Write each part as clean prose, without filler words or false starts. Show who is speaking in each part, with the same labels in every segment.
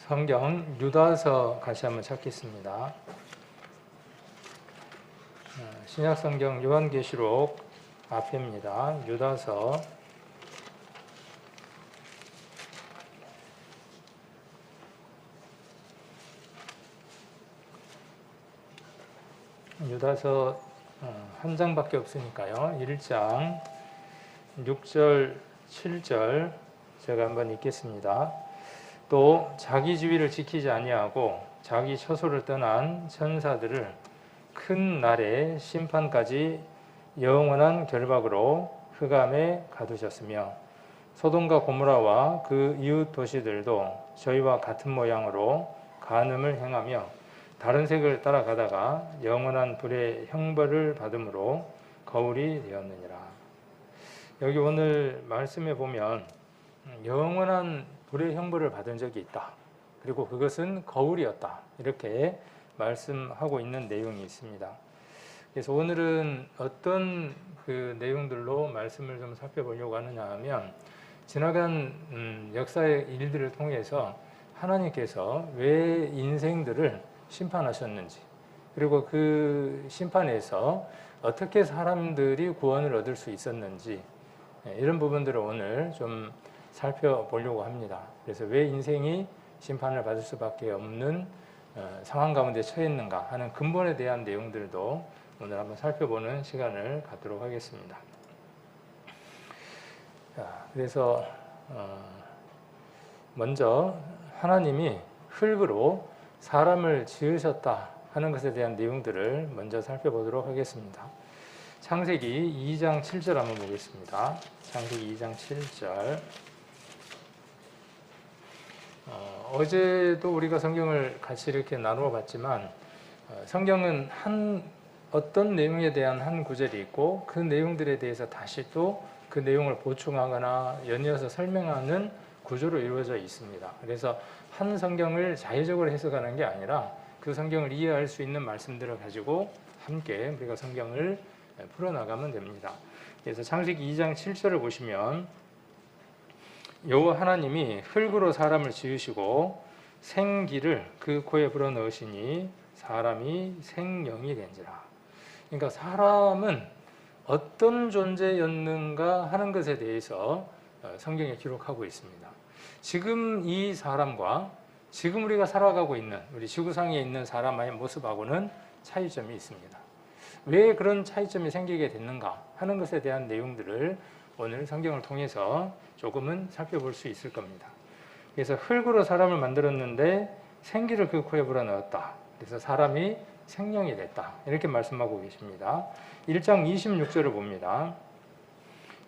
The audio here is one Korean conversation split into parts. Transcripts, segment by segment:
Speaker 1: 성경 유다서 같이 한번 찾겠습니다. 신약성경 요한계시록 앞에입니다. 유다서 한 장밖에 없으니까요. 1장 6절 7절 제가 한번 읽겠습니다. 또 자기 지위를 지키지 아니하고 자기 처소를 떠난 천사들을 큰 날의 심판까지 영원한 결박으로 흑암에 가두셨으며 소돔과 고모라와 그 이웃 도시들도 저희와 같은 모양으로 간음을 행하며 다른 색을 따라가다가 영원한 불의 형벌을 받음으로 거울이 되었느니라. 여기 오늘 말씀에 보면 영원한 불의 형벌을 받은 적이 있다. 그리고 그것은 거울이었다. 이렇게 말씀하고 있는 내용이 있습니다. 그래서 오늘은 어떤 그 내용들로 말씀을 좀 살펴보려고 하느냐 하면 지나간 역사의 일들을 통해서 하나님께서 왜 인생들을 심판하셨는지, 그리고 그 심판에서 어떻게 사람들이 구원을 얻을 수 있었는지, 이런 부분들을 오늘 좀 살펴보려고 합니다. 그래서 왜 인생이 심판을 받을 수밖에 없는 상황 가운데 처했는가 하는 근본에 대한 내용들도 오늘 한번 살펴보는 시간을 갖도록 하겠습니다. 그래서 먼저 하나님이 흙으로 사람을 지으셨다 하는 것에 대한 내용들을 먼저 살펴보도록 하겠습니다. 창세기 2장 7절 한번 보겠습니다. 창세기 2장 7절. 어제도 우리가 성경을 같이 이렇게 나누어 봤지만 성경은 어떤 내용에 대한 한 구절이 있고 그 내용들에 대해서 다시 또 그 내용을 보충하거나 연이어서 설명하는 구조로 이루어져 있습니다. 그래서 한 성경을 자의적으로 해석하는 게 아니라 그 성경을 이해할 수 있는 말씀들을 가지고 함께 우리가 성경을 풀어나가면 됩니다. 그래서 창세기 2장 7절을 보시면 여호와 하나님이 흙으로 사람을 지으시고 생기를 그 코에 불어넣으시니 사람이 생명이 된지라. 그러니까 사람은 어떤 존재였는가 하는 것에 대해서 성경에 기록하고 있습니다. 지금 이 사람과 지금 우리가 살아가고 있는 우리 지구상에 있는 사람의 모습하고는 차이점이 있습니다. 왜 그런 차이점이 생기게 됐는가 하는 것에 대한 내용들을 오늘 성경을 통해서 조금은 살펴볼 수 있을 겁니다. 그래서 흙으로 사람을 만들었는데 생기를 그 코에 불어넣었다. 그래서 사람이 생명이 됐다. 이렇게 말씀하고 계십니다. 1장 26절을 봅니다.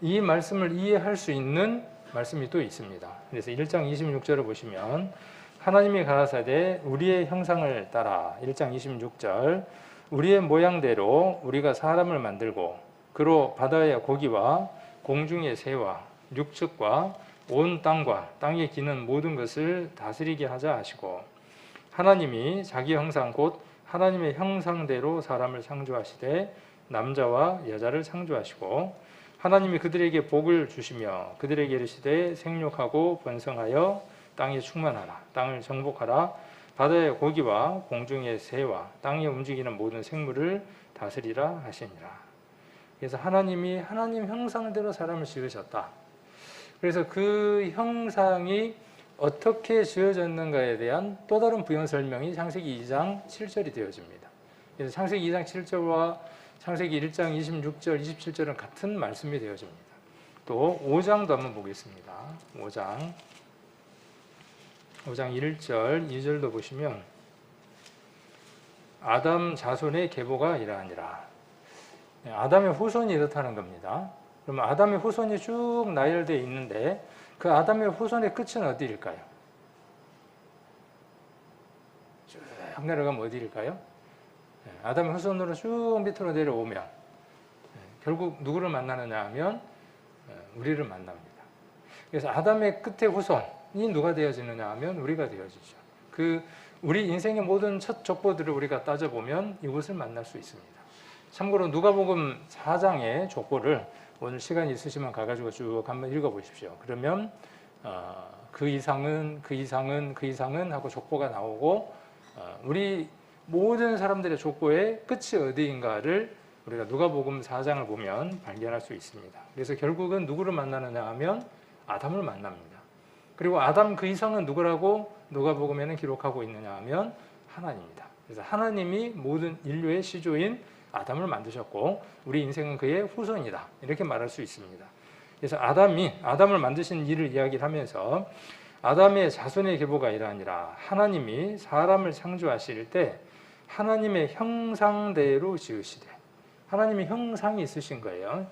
Speaker 1: 이 말씀을 이해할 수 있는 말씀이 또 있습니다. 그래서 1장 26절을 보시면 하나님이 가라사대 우리의 형상을 따라 1장 26절 우리의 모양대로 우리가 사람을 만들고 그로 바다의 고기와 공중의 새와 육축과 온 땅과 땅에 기는 모든 것을 다스리게 하자 하시고 하나님이 자기 형상 곧 하나님의 형상대로 사람을 창조하시되 남자와 여자를 창조하시고 하나님이 그들에게 복을 주시며 그들에게 이르시되 생육하고 번성하여 땅에 충만하라 땅을 정복하라 바다의 고기와 공중의 새와 땅에 움직이는 모든 생물을 다스리라 하시니라. 그래서 하나님이 하나님 형상대로 사람을 지으셨다. 그래서 그 형상이 어떻게 지어졌는가에 대한 또 다른 부연 설명이 창세기 2장 7절이 되어집니다. 그래서 창세기 2장 7절과 창세기 1장 26절, 27절은 같은 말씀이 되어집니다. 또 5장도 한번 보겠습니다. 5장 1절, 2절도 보시면 아담 자손의 계보가 이러하니라. 아담의 후손이 이렇다는 겁니다. 그러면 아담의 후손이 쭉 나열되어 있는데 그 아담의 후손의 끝은 어디일까요? 쭉 내려가면 어디일까요? 아담의 후손으로 쭉 밑으로 내려오면 결국 누구를 만나느냐 하면 우리를 만납니다. 그래서 아담의 끝의 후손이 누가 되어지느냐 하면 우리가 되어지죠. 우리 인생의 모든 첫 족보들을 우리가 따져보면 이곳을 만날 수 있습니다. 참고로 누가복음 4장의 족보를 오늘 시간이 있으시면 가가지고 쭉 한번 읽어보십시오. 그러면 그 이상은 그 이상은 그 이상은 하고 족보가 나오고 우리 모든 사람들의 족보의 끝이 어디인가를 우리가 누가복음 4장을 보면 발견할 수 있습니다. 그래서 결국은 누구를 만나느냐 하면 아담을 만납니다. 그리고 아담 그 이상은 누구라고 누가복음에는 기록하고 있느냐 하면 하나님입니다. 그래서 하나님이 모든 인류의 시조인 아담을 만드셨고 우리 인생은 그의 후손이다 이렇게 말할 수 있습니다. 그래서 아담을 만드신 일을 이야기를 하면서 아담의 자손의 계보가 이러하니라. 하나님이 사람을 창조하실 때 하나님의 형상대로 지으시되, 하나님이 형상이 있으신 거예요.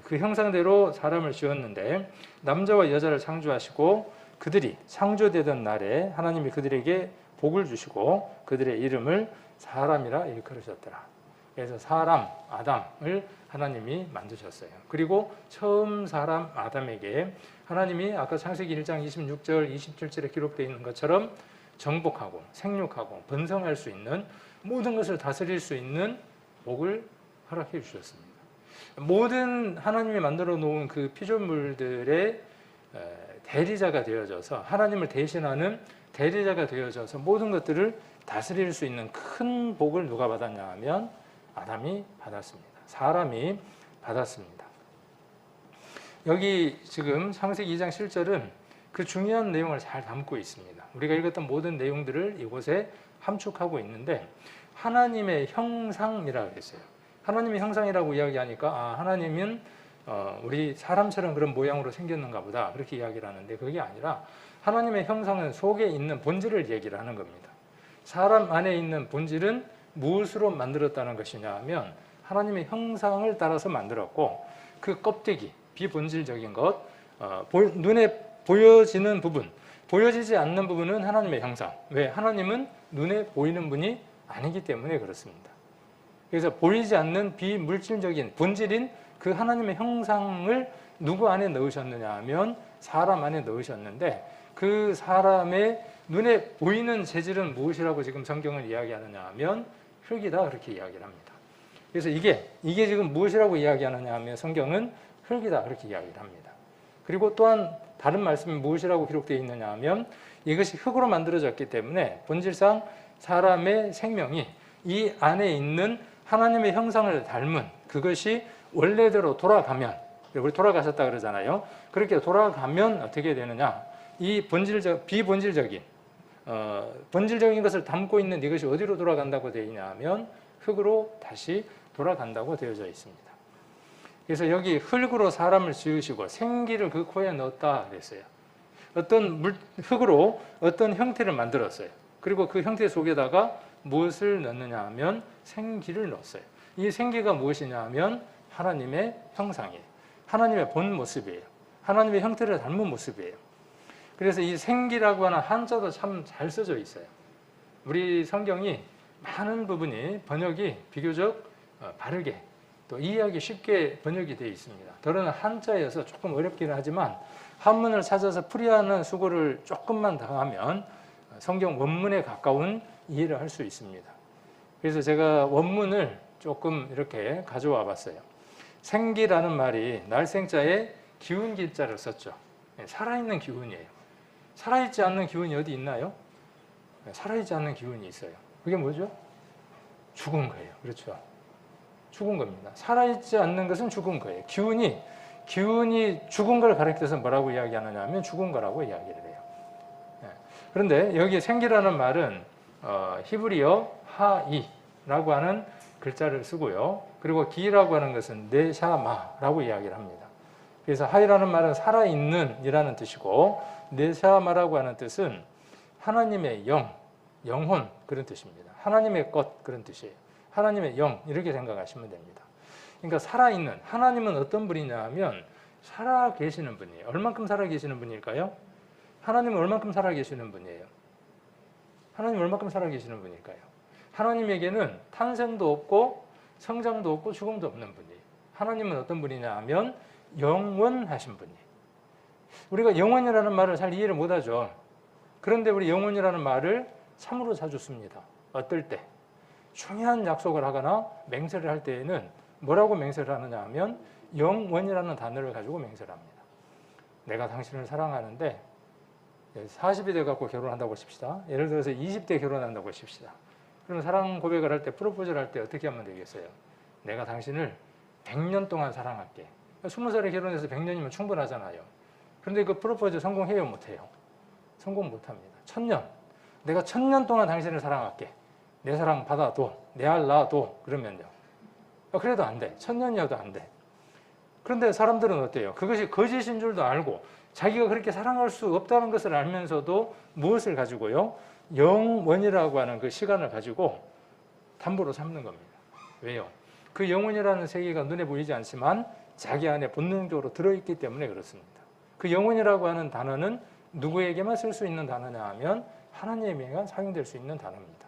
Speaker 1: 그 형상대로 사람을 지었는데 남자와 여자를 창조하시고 그들이 창조되던 날에 하나님이 그들에게 복을 주시고 그들의 이름을 사람이라 일컬으셨더라. 그래서 사람 아담을 하나님이 만드셨어요. 그리고 처음 사람 아담에게 하나님이 아까 창세기 1장 26절 27절에 기록되어 있는 것처럼 정복하고 생육하고 번성할 수 있는 모든 것을 다스릴 수 있는 복을 허락해 주셨습니다. 모든 하나님이 만들어 놓은 그 피조물들의 대리자가 되어져서 하나님을 대신하는 대리자가 되어져서 모든 것들을 다스릴 수 있는 큰 복을 누가 받았냐 하면 아담이 받았습니다. 사람이 받았습니다. 여기 지금 창세기 2장 7절은 그 중요한 내용을 잘 담고 있습니다. 우리가 읽었던 모든 내용들을 이곳에 함축하고 있는데 하나님의 형상이라고 했어요. 하나님의 형상이라고 이야기하니까 하나님은 우리 사람처럼 그런 모양으로 생겼는가 보다 그렇게 이야기를 하는데 그게 아니라 하나님의 형상은 속에 있는 본질을 얘기를 하는 겁니다. 사람 안에 있는 본질은 무엇으로 만들었다는 것이냐 하면 하나님의 형상을 따라서 만들었고 그 껍데기, 비본질적인 것, 눈에 보여지는 부분, 보여지지 않는 부분은 하나님의 형상. 왜? 하나님은 눈에 보이는 분이 아니기 때문에 그렇습니다. 그래서 보이지 않는 비물질적인 본질인 그 하나님의 형상을 누구 안에 넣으셨느냐 하면 사람 안에 넣으셨는데 그 사람의 눈에 보이는 재질은 무엇이라고 지금 성경을 이야기하느냐 하면 흙이다 그렇게 이야기를 합니다. 그래서 이게 지금 무엇이라고 이야기하느냐 하면 성경은 흙이다 그렇게 이야기를 합니다. 그리고 또한 다른 말씀이 무엇이라고 기록되어 있느냐 하면 이것이 흙으로 만들어졌기 때문에 본질상 사람의 생명이 이 안에 있는 하나님의 형상을 닮은 그것이 원래대로 돌아가면 우리 돌아가셨다 그러잖아요. 그렇게 돌아가면 어떻게 되느냐? 이 비본질적인 본질적인 것을 담고 있는 이것이 어디로 돌아간다고 되어 있냐 하면 흙으로 다시 돌아간다고 되어져 있습니다. 그래서 여기 흙으로 사람을 지으시고 생기를 그 코에 넣었다 그랬어요. 흙으로 어떤 형태를 만들었어요. 그리고 그 형태 속에다가 무엇을 넣느냐 하면 생기를 넣었어요. 이 생기가 무엇이냐 하면 하나님의 형상이에요. 하나님의 본 모습이에요. 하나님의 형태를 닮은 모습이에요. 그래서 이 생기라고 하는 한자도 참 잘 써져 있어요. 우리 성경이 많은 부분이 번역이 비교적 바르게 또 이해하기 쉽게 번역이 되어 있습니다. 더러는 한자여서 조금 어렵기는 하지만 한문을 찾아서 풀이하는 수고를 조금만 더 하면 성경 원문에 가까운 이해를 할 수 있습니다. 그래서 제가 원문을 조금 이렇게 가져와 봤어요. 생기라는 말이 날생자에 기운 기자를 썼죠. 살아있는 기운이에요. 살아있지 않는 기운이 어디 있나요? 살아있지 않는 기운이 있어요. 그게 뭐죠? 죽은 거예요. 그렇죠. 죽은 겁니다. 살아있지 않는 것은 죽은 거예요. 기운이 죽은 걸 가리켜서 뭐라고 이야기하느냐 하면 죽은 거라고 이야기를 해요. 그런데 여기 생기라는 말은 히브리어 하이라고 하는 글자를 쓰고요. 그리고 기라고 하는 것은 네샤마라고 이야기를 합니다. 그래서 하이라는 말은 살아있는 이라는 뜻이고 네샤마라고 하는 뜻은 하나님의 영혼 그런 뜻입니다. 하나님의 것 그런 뜻이에요. 하나님의 영 이렇게 생각하시면 됩니다. 그러니까 살아있는 하나님은 어떤 분이냐 하면 살아계시는 분이에요. 얼만큼 살아계시는 분일까요? 하나님은 얼만큼 살아계시는 분이에요? 하나님 얼만큼 살아계시는 분일까요? 하나님에게는 탄생도 없고 성장도 없고 죽음도 없는 분이에요. 하나님은 어떤 분이냐 하면 영원하신 분이에요. 우리가 영원이라는 말을 잘 이해를 못하죠. 그런데 우리 영원이라는 말을 참으로 자주 씁니다. 어떨 때? 중요한 약속을 하거나 맹세를 할 때에는 뭐라고 맹세를 하느냐 하면 영원이라는 단어를 가지고 맹세를 합니다. 내가 당신을 사랑하는데 40이 돼갖고 결혼한다고 하십시다. 예를 들어서 20대 결혼한다고 하십시다. 그러면 사랑 고백을 할 때, 프로포즈를 할 때 어떻게 하면 되겠어요? 내가 당신을 100년 동안 사랑할게. 20살에 결혼해서 100년이면 충분하잖아요. 그런데 그 프로포즈 성공해요, 못해요? 성공 못합니다. 1000년. 내가 1000년 동안 당신을 사랑할게. 내 사랑 받아도, 내 알 낳아도, 그러면요. 그래도 안 돼. 1000년이어도 안 돼. 그런데 사람들은 어때요? 그것이 거짓인 줄도 알고 자기가 그렇게 사랑할 수 없다는 것을 알면서도 무엇을 가지고요? 영원이라고 하는 그 시간을 가지고 담보로 삼는 겁니다. 왜요? 그 영원이라는 세계가 눈에 보이지 않지만 자기 안에 본능적으로 들어있기 때문에 그렇습니다. 그 영원이라고 하는 단어는 누구에게만 쓸 수 있는 단어냐 하면 하나님에게만 사용될 수 있는 단어입니다.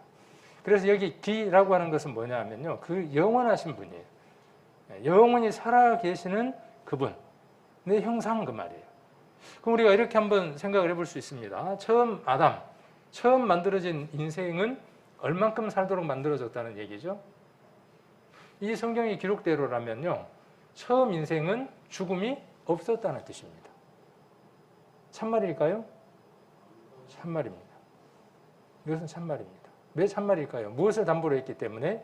Speaker 1: 그래서 여기 기라고 하는 것은 뭐냐 하면요. 그 영원하신 분이에요. 영원히 살아계시는 그분, 내 형상 그 말이에요. 그럼 우리가 이렇게 한번 생각을 해볼 수 있습니다. 처음 만들어진 인생은 얼만큼 살도록 만들어졌다는 얘기죠. 이 성경의 기록대로라면요. 처음 인생은 죽음이 없었다는 뜻입니다. 참말일까요? 참말입니다. 이것은 참말입니다. 왜 참말일까요? 무엇을 담보로 했기 때문에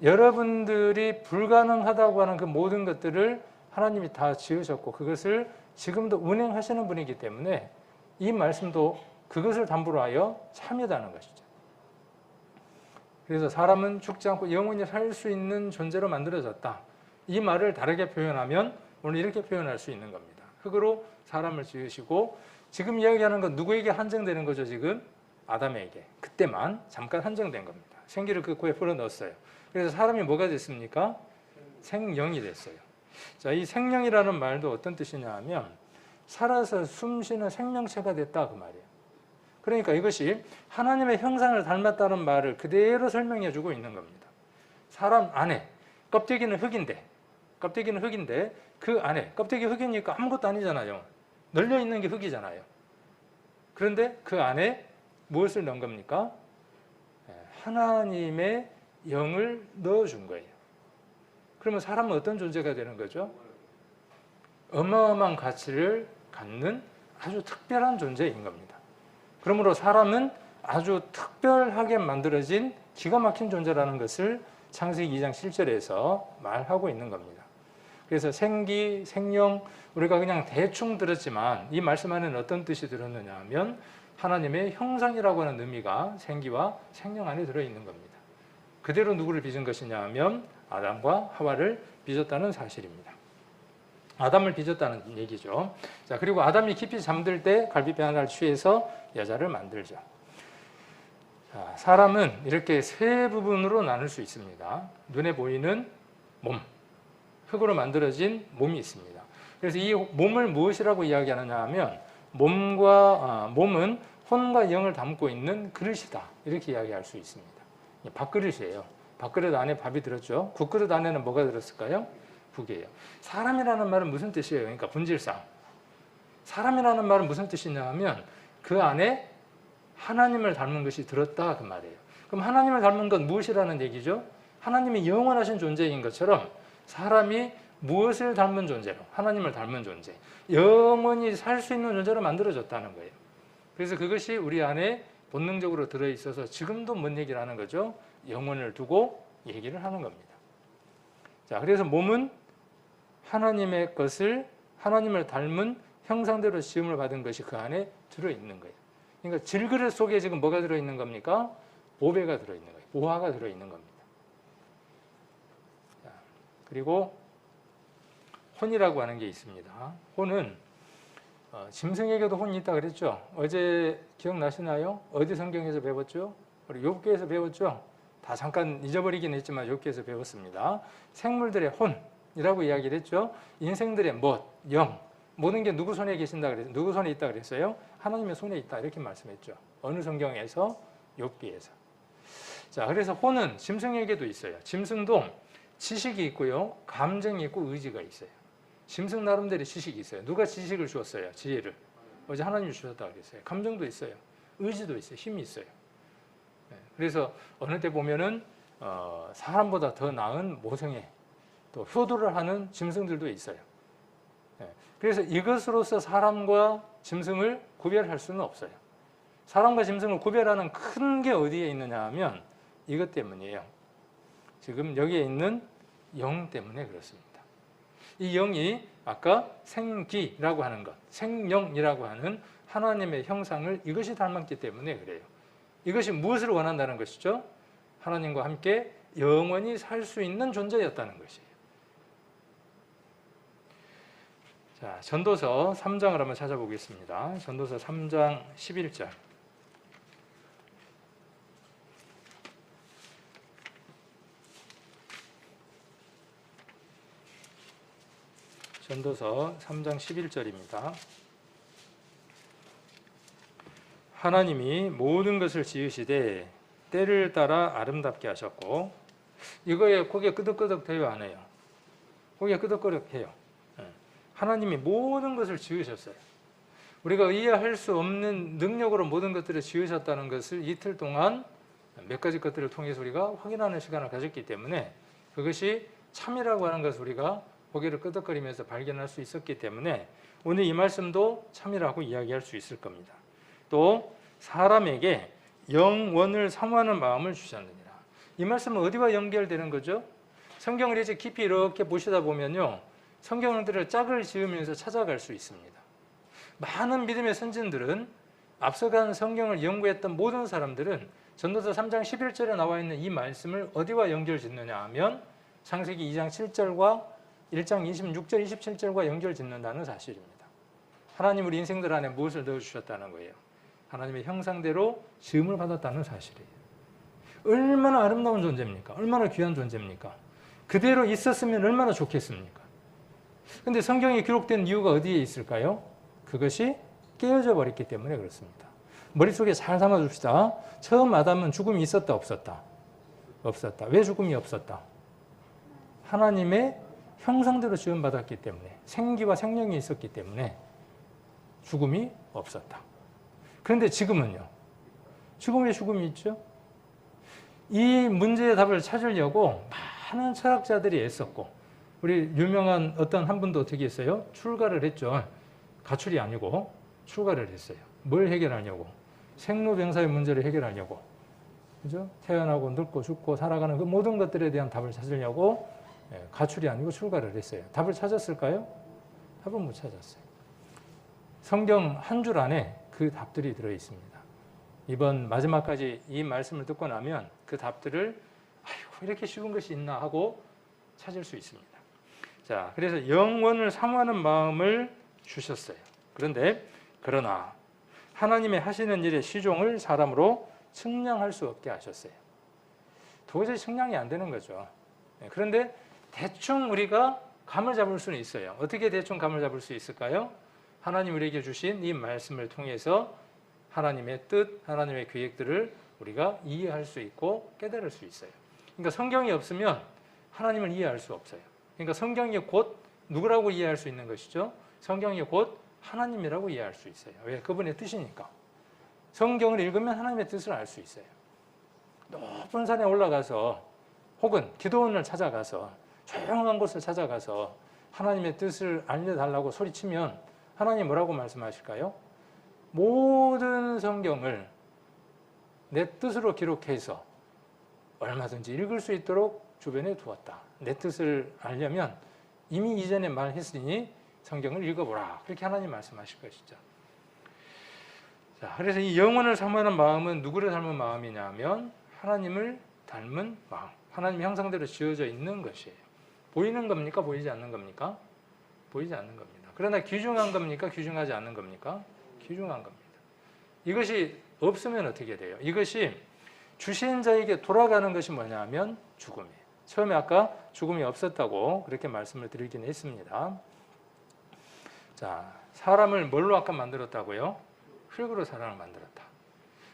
Speaker 1: 여러분들이 불가능하다고 하는 그 모든 것들을 하나님이 다 지으셨고 그것을 지금도 운행하시는 분이기 때문에 이 말씀도 그것을 담보로 하여 참이다는 것이죠. 그래서 사람은 죽지 않고 영원히 살 수 있는 존재로 만들어졌다. 이 말을 다르게 표현하면 오늘 이렇게 표현할 수 있는 겁니다. 흙으로 사람을 지으시고 지금 이야기하는 건 누구에게 한정되는 거죠? 지금 아담에게. 그때만 잠깐 한정된 겁니다. 생기를 그 코에 불어넣었어요. 그래서 사람이 뭐가 됐습니까? 생명이 됐어요. 자, 이 생명이라는 말도 어떤 뜻이냐 하면 살아서 숨쉬는 생명체가 됐다 그 말이에요. 그러니까 이것이 하나님의 형상을 닮았다는 말을 그대로 설명해 주고 있는 겁니다. 사람 안에 껍데기는 흙인데 그 안에 껍데기 흙이니까 아무것도 아니잖아요. 널려 있는 게 흙이잖아요. 그런데 그 안에 무엇을 넣은 겁니까? 하나님의 영을 넣어준 거예요. 그러면 사람은 어떤 존재가 되는 거죠? 어마어마한 가치를 갖는 아주 특별한 존재인 겁니다. 그러므로 사람은 아주 특별하게 만들어진 기가 막힌 존재라는 것을 창세기 2장 7절에서 말하고 있는 겁니다. 그래서 생기, 생명, 우리가 그냥 대충 들었지만 이 말씀 안에는 어떤 뜻이 들었느냐 하면 하나님의 형상이라고 하는 의미가 생기와 생명 안에 들어있는 겁니다. 그대로 누구를 빚은 것이냐 하면 아담과 하와를 빚었다는 사실입니다. 아담을 빚었다는 얘기죠. 자, 그리고 아담이 깊이 잠들 때 갈비뼈 하나를 취해서 여자를 만들죠. 자, 사람은 이렇게 세 부분으로 나눌 수 있습니다. 눈에 보이는 몸, 흙으로 만들어진 몸이 있습니다. 그래서 이 몸을 무엇이라고 이야기하느냐 하면 몸은 혼과 영을 담고 있는 그릇이다. 이렇게 이야기할 수 있습니다. 밥그릇이에요. 밥그릇 안에 밥이 들었죠. 국그릇 안에는 뭐가 들었을까요? 국이에요. 사람이라는 말은 무슨 뜻이에요? 그러니까 본질상. 사람이라는 말은 무슨 뜻이냐 하면 그 안에 하나님을 닮은 것이 들었다 그 말이에요. 그럼 하나님을 닮은 건 무엇이라는 얘기죠? 하나님이 영원하신 존재인 것처럼 사람이 무엇을 닮은 존재로? 하나님을 닮은 존재. 영원히 살 수 있는 존재로 만들어졌다는 거예요. 그래서 그것이 우리 안에 본능적으로 들어있어서 지금도 뭔 얘기를 하는 거죠? 영혼을 두고 얘기를 하는 겁니다. 자, 그래서 몸은 하나님의 것을 하나님을 닮은 형상대로 지음을 받은 것이 그 안에 들어있는 거예요. 그러니까 질그릇 속에 지금 뭐가 들어있는 겁니까? 보배가 들어있는 거예요. 보화가 들어있는 겁니다. 자, 그리고 혼이라고 하는 게 있습니다. 혼은 짐승에게도 혼이 있다 그랬죠. 어제 기억나시나요? 어디 성경에서 배웠죠? 우리 욥기에서 배웠죠. 다 잠깐 잊어버리긴 했지만 욥기에서 배웠습니다. 생물들의 혼이라고 이야기를 했죠. 인생들의 못, 영, 모든 게 누구 손에 계신다 그랬어요? 누구 손에 있다 그랬어요? 하나님의 손에 있다 이렇게 말씀했죠. 어느 성경에서? 욥기에서. 자, 그래서 혼은 짐승에게도 있어요. 짐승도 지식이 있고요, 감정이 있고 의지가 있어요. 짐승 나름대로 지식이 있어요. 누가 지식을 주었어요? 지혜를. 어제 하나님이 주셨다 그랬어요. 감정도 있어요. 의지도 있어요. 힘이 있어요. 그래서 어느 때 보면은 사람보다 더 나은 모성애, 또 효도를 하는 짐승들도 있어요. 그래서 이것으로서 사람과 짐승을 구별할 수는 없어요. 사람과 짐승을 구별하는 큰 게 어디에 있느냐 하면 이것 때문이에요. 지금 여기에 있는 영 때문에 그렇습니다. 이 영이 아까 생기라고 하는 것, 생명이라고 하는 하나님의 형상을 이것이 닮았기 때문에 그래요. 이것이 무엇을 원한다는 것이죠? 하나님과 함께 영원히 살 수 있는 존재였다는 것이에요. 자, 전도서 3장을 한번 찾아보겠습니다. 전도서 3장 11절. 전도서 3장 11절입니다. 하나님이 모든 것을 지으시되 때를 따라 아름답게 하셨고, 이거에 고개 끄덕끄덕 돼요, 안 해요? 고개 끄덕끄덕 해요. 하나님이 모든 것을 지으셨어요. 우리가 이해할 수 없는 능력으로 모든 것들을 지으셨다는 것을 이틀 동안 몇 가지 것들을 통해서 우리가 확인하는 시간을 가졌기 때문에 그것이 참이라고 하는 것을 우리가 고개를 끄덕거리면서 발견할 수 있었기 때문에 오늘 이 말씀도 참이라고 이야기할 수 있을 겁니다. 또 사람에게 영원을 사모하는 마음을 주셨느니라. 이 말씀은 어디와 연결되는 거죠? 성경을 이제 깊이 이렇게 보시다 보면요, 성경들을 짝을 지으면서 찾아갈 수 있습니다. 많은 믿음의 선진들은 앞서간 성경을 연구했던 모든 사람들은 전도서 3장 11절에 나와 있는 이 말씀을 어디와 연결 짓느냐 하면 창세기 2장 7절과 1장 26절, 27절과 연결 짓는다는 사실입니다. 하나님 우리 인생들 안에 무엇을 넣어주셨다는 거예요? 하나님의 형상대로 지음을 받았다는 사실이에요. 얼마나 아름다운 존재입니까? 얼마나 귀한 존재입니까? 그대로 있었으면 얼마나 좋겠습니까? 근데 성경에 기록된 이유가 어디에 있을까요? 그것이 깨어져 버렸기 때문에 그렇습니다. 머릿속에 잘 담아줍시다. 처음 아담은 죽음이 있었다 없었다? 없었다. 왜 죽음이 없었다? 하나님의 형상대로 지음받았기 때문에, 생기와 생명이 있었기 때문에 죽음이 없었다. 그런데 지금은요? 지금 왜 죽음이 있죠? 이 문제의 답을 찾으려고 많은 철학자들이 애썼고, 우리 유명한 어떤 한 분도 어떻게 했어요? 출가를 했죠. 가출이 아니고 출가를 했어요. 뭘 해결하려고? 생로병사의 문제를 해결하려고. 그죠? 태어나고 늙고 죽고 살아가는 그 모든 것들에 대한 답을 찾으려고 가출이 아니고 출가를 했어요. 답을 찾았을까요? 답은 못 찾았어요. 성경 한 줄 안에 그 답들이 들어 있습니다. 이번 마지막까지 이 말씀을 듣고 나면 그 답들을 아이고 이렇게 쉬운 것이 있나 하고 찾을 수 있습니다. 자, 그래서 영원을 사모하는 마음을 주셨어요. 그러나 하나님의 하시는 일의 시종을 사람으로 측량할 수 없게 하셨어요. 도저히 측량이 안 되는 거죠. 그런데 대충 우리가 감을 잡을 수는 있어요. 어떻게 대충 감을 잡을 수 있을까요? 하나님 우리에게 주신 이 말씀을 통해서 하나님의 뜻, 하나님의 계획들을 우리가 이해할 수 있고 깨달을 수 있어요. 그러니까 성경이 없으면 하나님을 이해할 수 없어요. 그러니까 성경이 곧 누구라고 이해할 수 있는 것이죠? 성경이 곧 하나님이라고 이해할 수 있어요. 왜? 그분의 뜻이니까. 성경을 읽으면 하나님의 뜻을 알 수 있어요. 높은 산에 올라가서 혹은 기도원을 찾아가서 조용한 곳을 찾아가서 하나님의 뜻을 알려달라고 소리치면 하나님 뭐라고 말씀하실까요? 모든 성경을 내 뜻으로 기록해서 얼마든지 읽을 수 있도록 주변에 두었다. 내 뜻을 알려면 이미 이전에 말했으니 성경을 읽어보라. 그렇게 하나님 말씀하실 것이죠. 자, 그래서 이 영원을 사모하는 마음은 누구를 닮은 마음이냐면 하나님을 닮은 마음. 하나님 형상대로 지어져 있는 것이에요. 보이는 겁니까? 보이지 않는 겁니까? 보이지 않는 겁니다. 그러나 귀중한 겁니까? 귀중하지 않는 겁니까? 귀중한 겁니다. 이것이 없으면 어떻게 돼요? 이것이 주신 자에게 돌아가는 것이 뭐냐면 죽음이에요. 처음에 아까 죽음이 없었다고 그렇게 말씀을 드리긴 했습니다. 자, 사람을 뭘로 아까 만들었다고요? 흙으로 사람을 만들었다.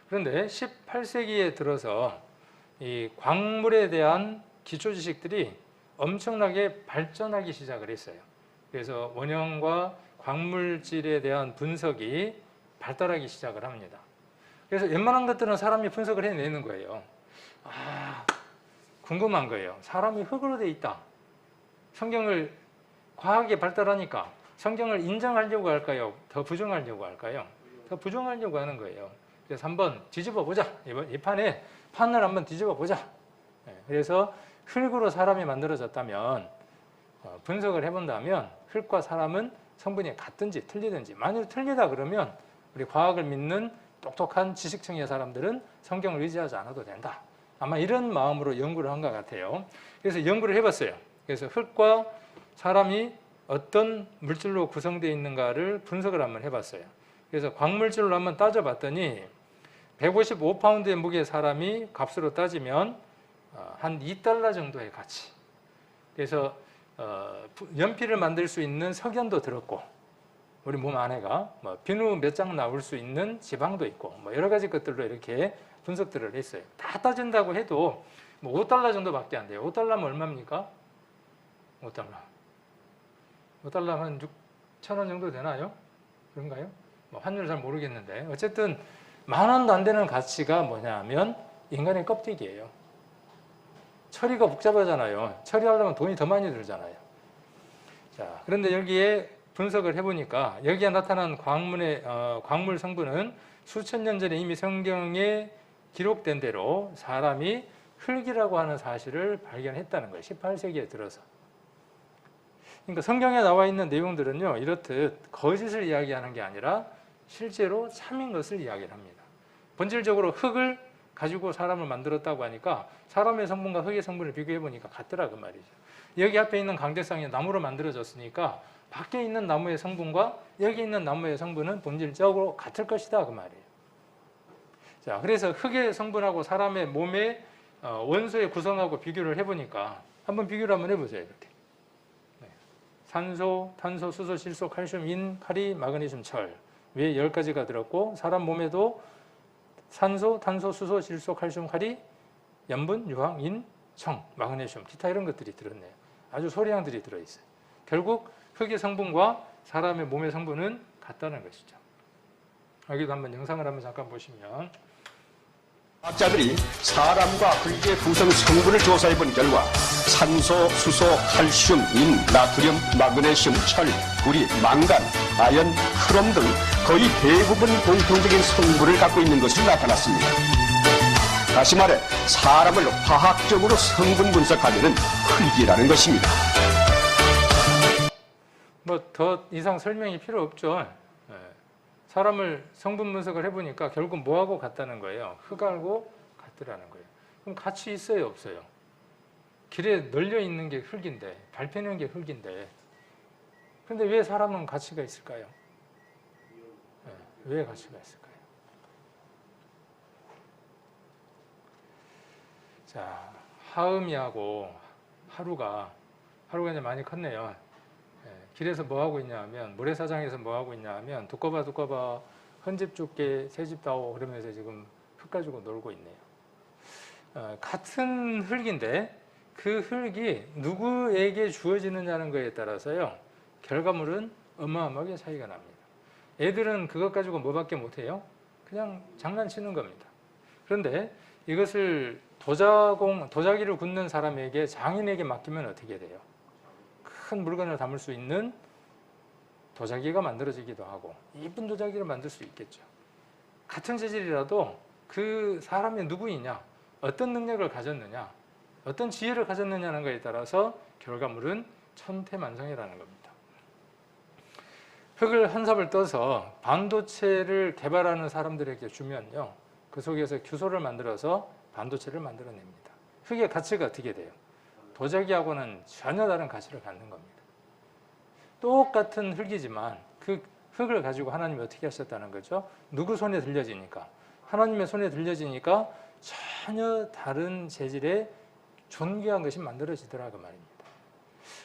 Speaker 1: 그런데 18세기에 들어서 이 광물에 대한 기초 지식들이 엄청나게 발전하기 시작을 했어요. 그래서 원형과 광물질에 대한 분석이 발달하기 시작을 합니다. 그래서 웬만한 것들은 사람이 분석을 해내는 거예요. 궁금한 거예요. 사람이 흙으로 돼 있다. 성경을 과학이 발달하니까 성경을 인정하려고 할까요? 더 부정하려고 할까요? 더 부정하려고 하는 거예요. 그래서 한번 뒤집어 보자. 이 판에 판을 한번 뒤집어 보자. 그래서 흙으로 사람이 만들어졌다면 분석을 해본다면 흙과 사람은 성분이 같든지 틀리든지, 만일 틀리다 그러면 우리 과학을 믿는 똑똑한 지식층의 사람들은 성경을 의지하지 않아도 된다. 아마 이런 마음으로 연구를 한 것 같아요. 그래서 연구를 해봤어요. 그래서 흙과 사람이 어떤 물질로 구성되어 있는가를 분석을 한번 해봤어요. 그래서 광물질로 한번 따져봤더니 155파운드의 무게의 사람이 값으로 따지면 한 $2 정도의 가치. 그래서 연필을 만들 수 있는 석연도 들었고, 우리 몸 안에가 비누 몇 장 나올 수 있는 지방도 있고, 여러 가지 것들로 이렇게 분석들을 했어요. 다 따진다고 해도 $5 정도밖에 안 돼요. $5면 얼마입니까? $5면 한 6,000원 정도 되나요? 그런가요? 환율 잘 모르겠는데, 어쨌든 10,000원도 안 되는 가치가 뭐냐면 인간의 껍데기예요. 처리가 복잡하잖아요. 처리하려면 돈이 더 많이 들잖아요. 자, 그런데 여기에 분석을 해보니까 여기에 나타난 광물 성분은 수천 년 전에 이미 성경에 기록된 대로 사람이 흙이라고 하는 사실을 발견했다는 거예요. 18세기에 들어서. 그러니까 성경에 나와 있는 내용들은요, 이렇듯 거짓을 이야기하는 게 아니라 실제로 참인 것을 이야기를 합니다. 본질적으로 흙을 가지고 사람을 만들었다고 하니까 사람의 성분과 흙의 성분을 비교해 보니까 같더라 그 말이죠. 여기 앞에 있는 강대상이 나무로 만들어졌으니까 밖에 있는 나무의 성분과 여기 있는 나무의 성분은 본질적으로 같을 것이다 그 말이에요. 자, 그래서 흙의 성분하고 사람의 몸의 원소의 구성하고 비교를 해보니까 한번 비교를 한번 해보세요. 이렇게 산소, 탄소, 수소, 질소, 칼슘, 인, 카리, 마그네슘, 철 위에 10가지가 들었고, 사람 몸에도 산소, 탄소, 수소, 질소, 칼슘, 카리, 염분, 유황, 인, 청, 마그네슘, 기타 이런 것들이 들었네요. 아주 소량들이 들어있어요. 결국 흙의 성분과 사람의 몸의 성분은 같다는 것이죠. 여기도 한번 영상을 한번 잠깐 보시면,
Speaker 2: 과학자들이 사람과 흙의 구성 성분을 조사해 본 결과 산소, 수소, 칼슘, 인, 나트륨, 마그네슘, 철, 구리, 망간, 아연, 크롬 등 거의 대부분 공통적인 성분을 갖고 있는 것으로 나타났습니다. 다시 말해 사람을 화학적으로 성분 분석하려는 흙이라는 것입니다.
Speaker 1: 더 이상 설명이 필요 없죠. 사람을 성분 분석을 해보니까 결국 뭐하고 같다는 거예요? 흙하고 같더라는 거예요. 그럼 같이 있어요, 없어요? 길에 널려 있는 게 흙인데, 밟히는 게 흙인데, 그런데 왜 사람은 가치가 있을까요? 왜 가치가 있을까요? 자, 하음이하고 하루가 이제 많이 컸네요. 길에서 뭐 하고 있냐 하면, 모래사장에서 뭐 하고 있냐 하면, 두꺼봐 헌집 줄게 새집 다오 그러면서 지금 흙 가지고 놀고 있네요. 같은 흙인데 그 흙이 누구에게 주어지느냐는 거에 따라서요, 결과물은 어마어마하게 차이가 납니다. 애들은 그것 가지고 뭐밖에 못해요? 그냥 장난치는 겁니다. 그런데 이것을 도자기를 굽는 사람에게, 장인에게 맡기면 어떻게 돼요? 큰 물건을 담을 수 있는 도자기가 만들어지기도 하고, 이쁜 도자기를 만들 수 있겠죠. 같은 재질이라도 그 사람이 누구이냐, 어떤 능력을 가졌느냐, 어떤 지혜를 가졌느냐는 것에 따라서 결과물은 천태만성이라는 겁니다. 흙을 한 삽을 떠서 반도체를 개발하는 사람들에게 주면요, 그 속에서 규소를 만들어서 반도체를 만들어냅니다. 흙의 가치가 어떻게 돼요? 도자기하고는 전혀 다른 가치를 갖는 겁니다. 똑같은 흙이지만 그 흙을 가지고 하나님이 어떻게 하셨다는 거죠? 누구 손에 들려지니까? 하나님의 손에 들려지니까 전혀 다른 재질의 존귀한 것이 만들어지더라 그 말입니다.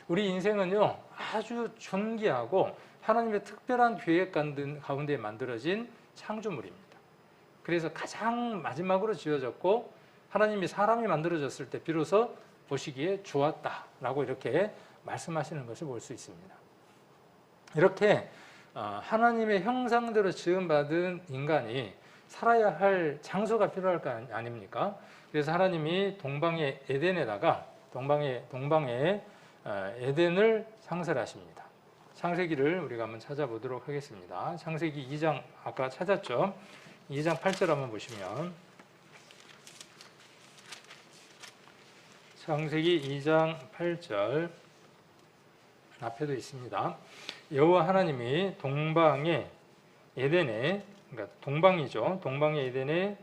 Speaker 1: 우리 인생은요, 아주 존귀하고 하나님의 특별한 계획 가운데 만들어진 창조물입니다. 그래서 가장 마지막으로 지어졌고, 하나님이 사람이 만들어졌을 때 비로소 보시기에 좋았다라고 이렇게 말씀하시는 것을 볼 수 있습니다. 이렇게 하나님의 형상대로 지음받은 인간이 살아야 할 장소가 필요할 거 아닙니까? 그래서 하나님이 동방의 에덴에다가 동방의 에덴을 창설하십니다. 창세기를 우리가 한번 찾아보도록 하겠습니다. 창세기 2장 아까 찾았죠? 2장 8절 한번 보시면 창세기 2장 8절 앞에도 있습니다. 여호와 하나님이 동방의 에덴에, 그러니까 동방이죠. 동방의 에덴에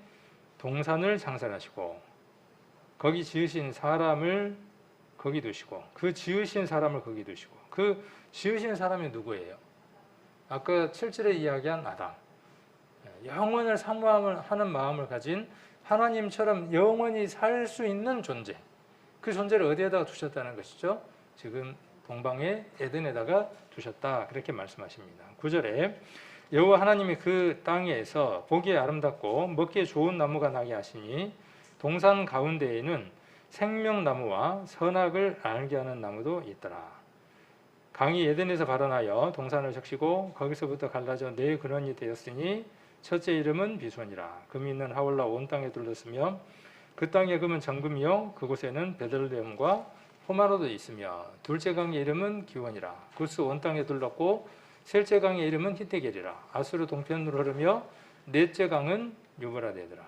Speaker 1: 동산을 창설하시고 거기 지으신 사람을 거기 두시고 그 지으신 사람을 거기 두시고 그 지으신 사람이 누구예요? 아까 7절에 이야기한 아담. 영원을 사모하는 마음을 가진 하나님처럼 영원히 살 수 있는 존재. 그 존재를 어디에다가 두셨다는 것이죠? 지금 동방의 에덴에다가 두셨다. 그렇게 말씀하십니다. 9절에 여호와 하나님이 그 땅에서 보기에 아름답고 먹기에 좋은 나무가 나게 하시니 동산 가운데에는 생명나무와 선악을 알게 하는 나무도 있더라. 강이 에덴에서 발원하여 동산을 적시고 거기서부터 갈라져 네 근원이 되었으니 첫째 이름은 비손이라. 금이 있는 하울라 온 땅에 둘렀으며 그 땅의 금은 정금이요 그곳에는 베들레헴과 호마노도 있으며 둘째 강의 이름은 기원이라. 구스 온 땅에 둘렀고 셋째 강의 이름은 히데겔이라. 아수르 동편으로 흐르며 넷째 강은 유브라데더라.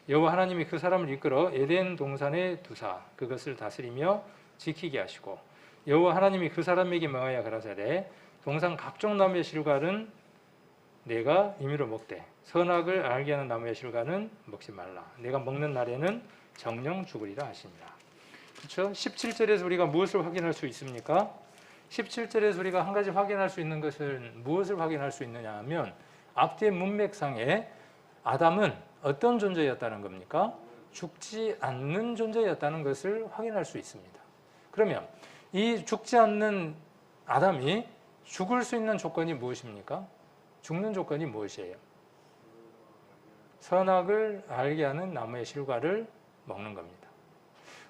Speaker 1: 여호와 하나님이 그 사람을 이끌어 에덴 동산에 두사 그것을 다스리며 지키게 하시고 여호와 하나님이 그 사람에게 명하여 가라사대 동산 각종 나무의 실과는 내가 임의로 먹되 선악을 알게 하는 나무의 실과는 먹지 말라. 내가 먹는 날에는 정령 죽으리라 하시니라. 그렇죠? 17절에서 우리가 무엇을 확인할 수 있습니까? 17절에서 우리가 한 가지 확인할 수 있는 것은 무엇을 확인할 수 있느냐 하면 앞뒤의 문맥상에 아담은 어떤 존재였다는 겁니까? 죽지 않는 존재였다는 것을 확인할 수 있습니다. 그러면 이 죽지 않는 아담이 죽을 수 있는 조건이 무엇입니까? 죽는 조건이 무엇이에요? 선악을 알게 하는 나무의 실과를 먹는 겁니다.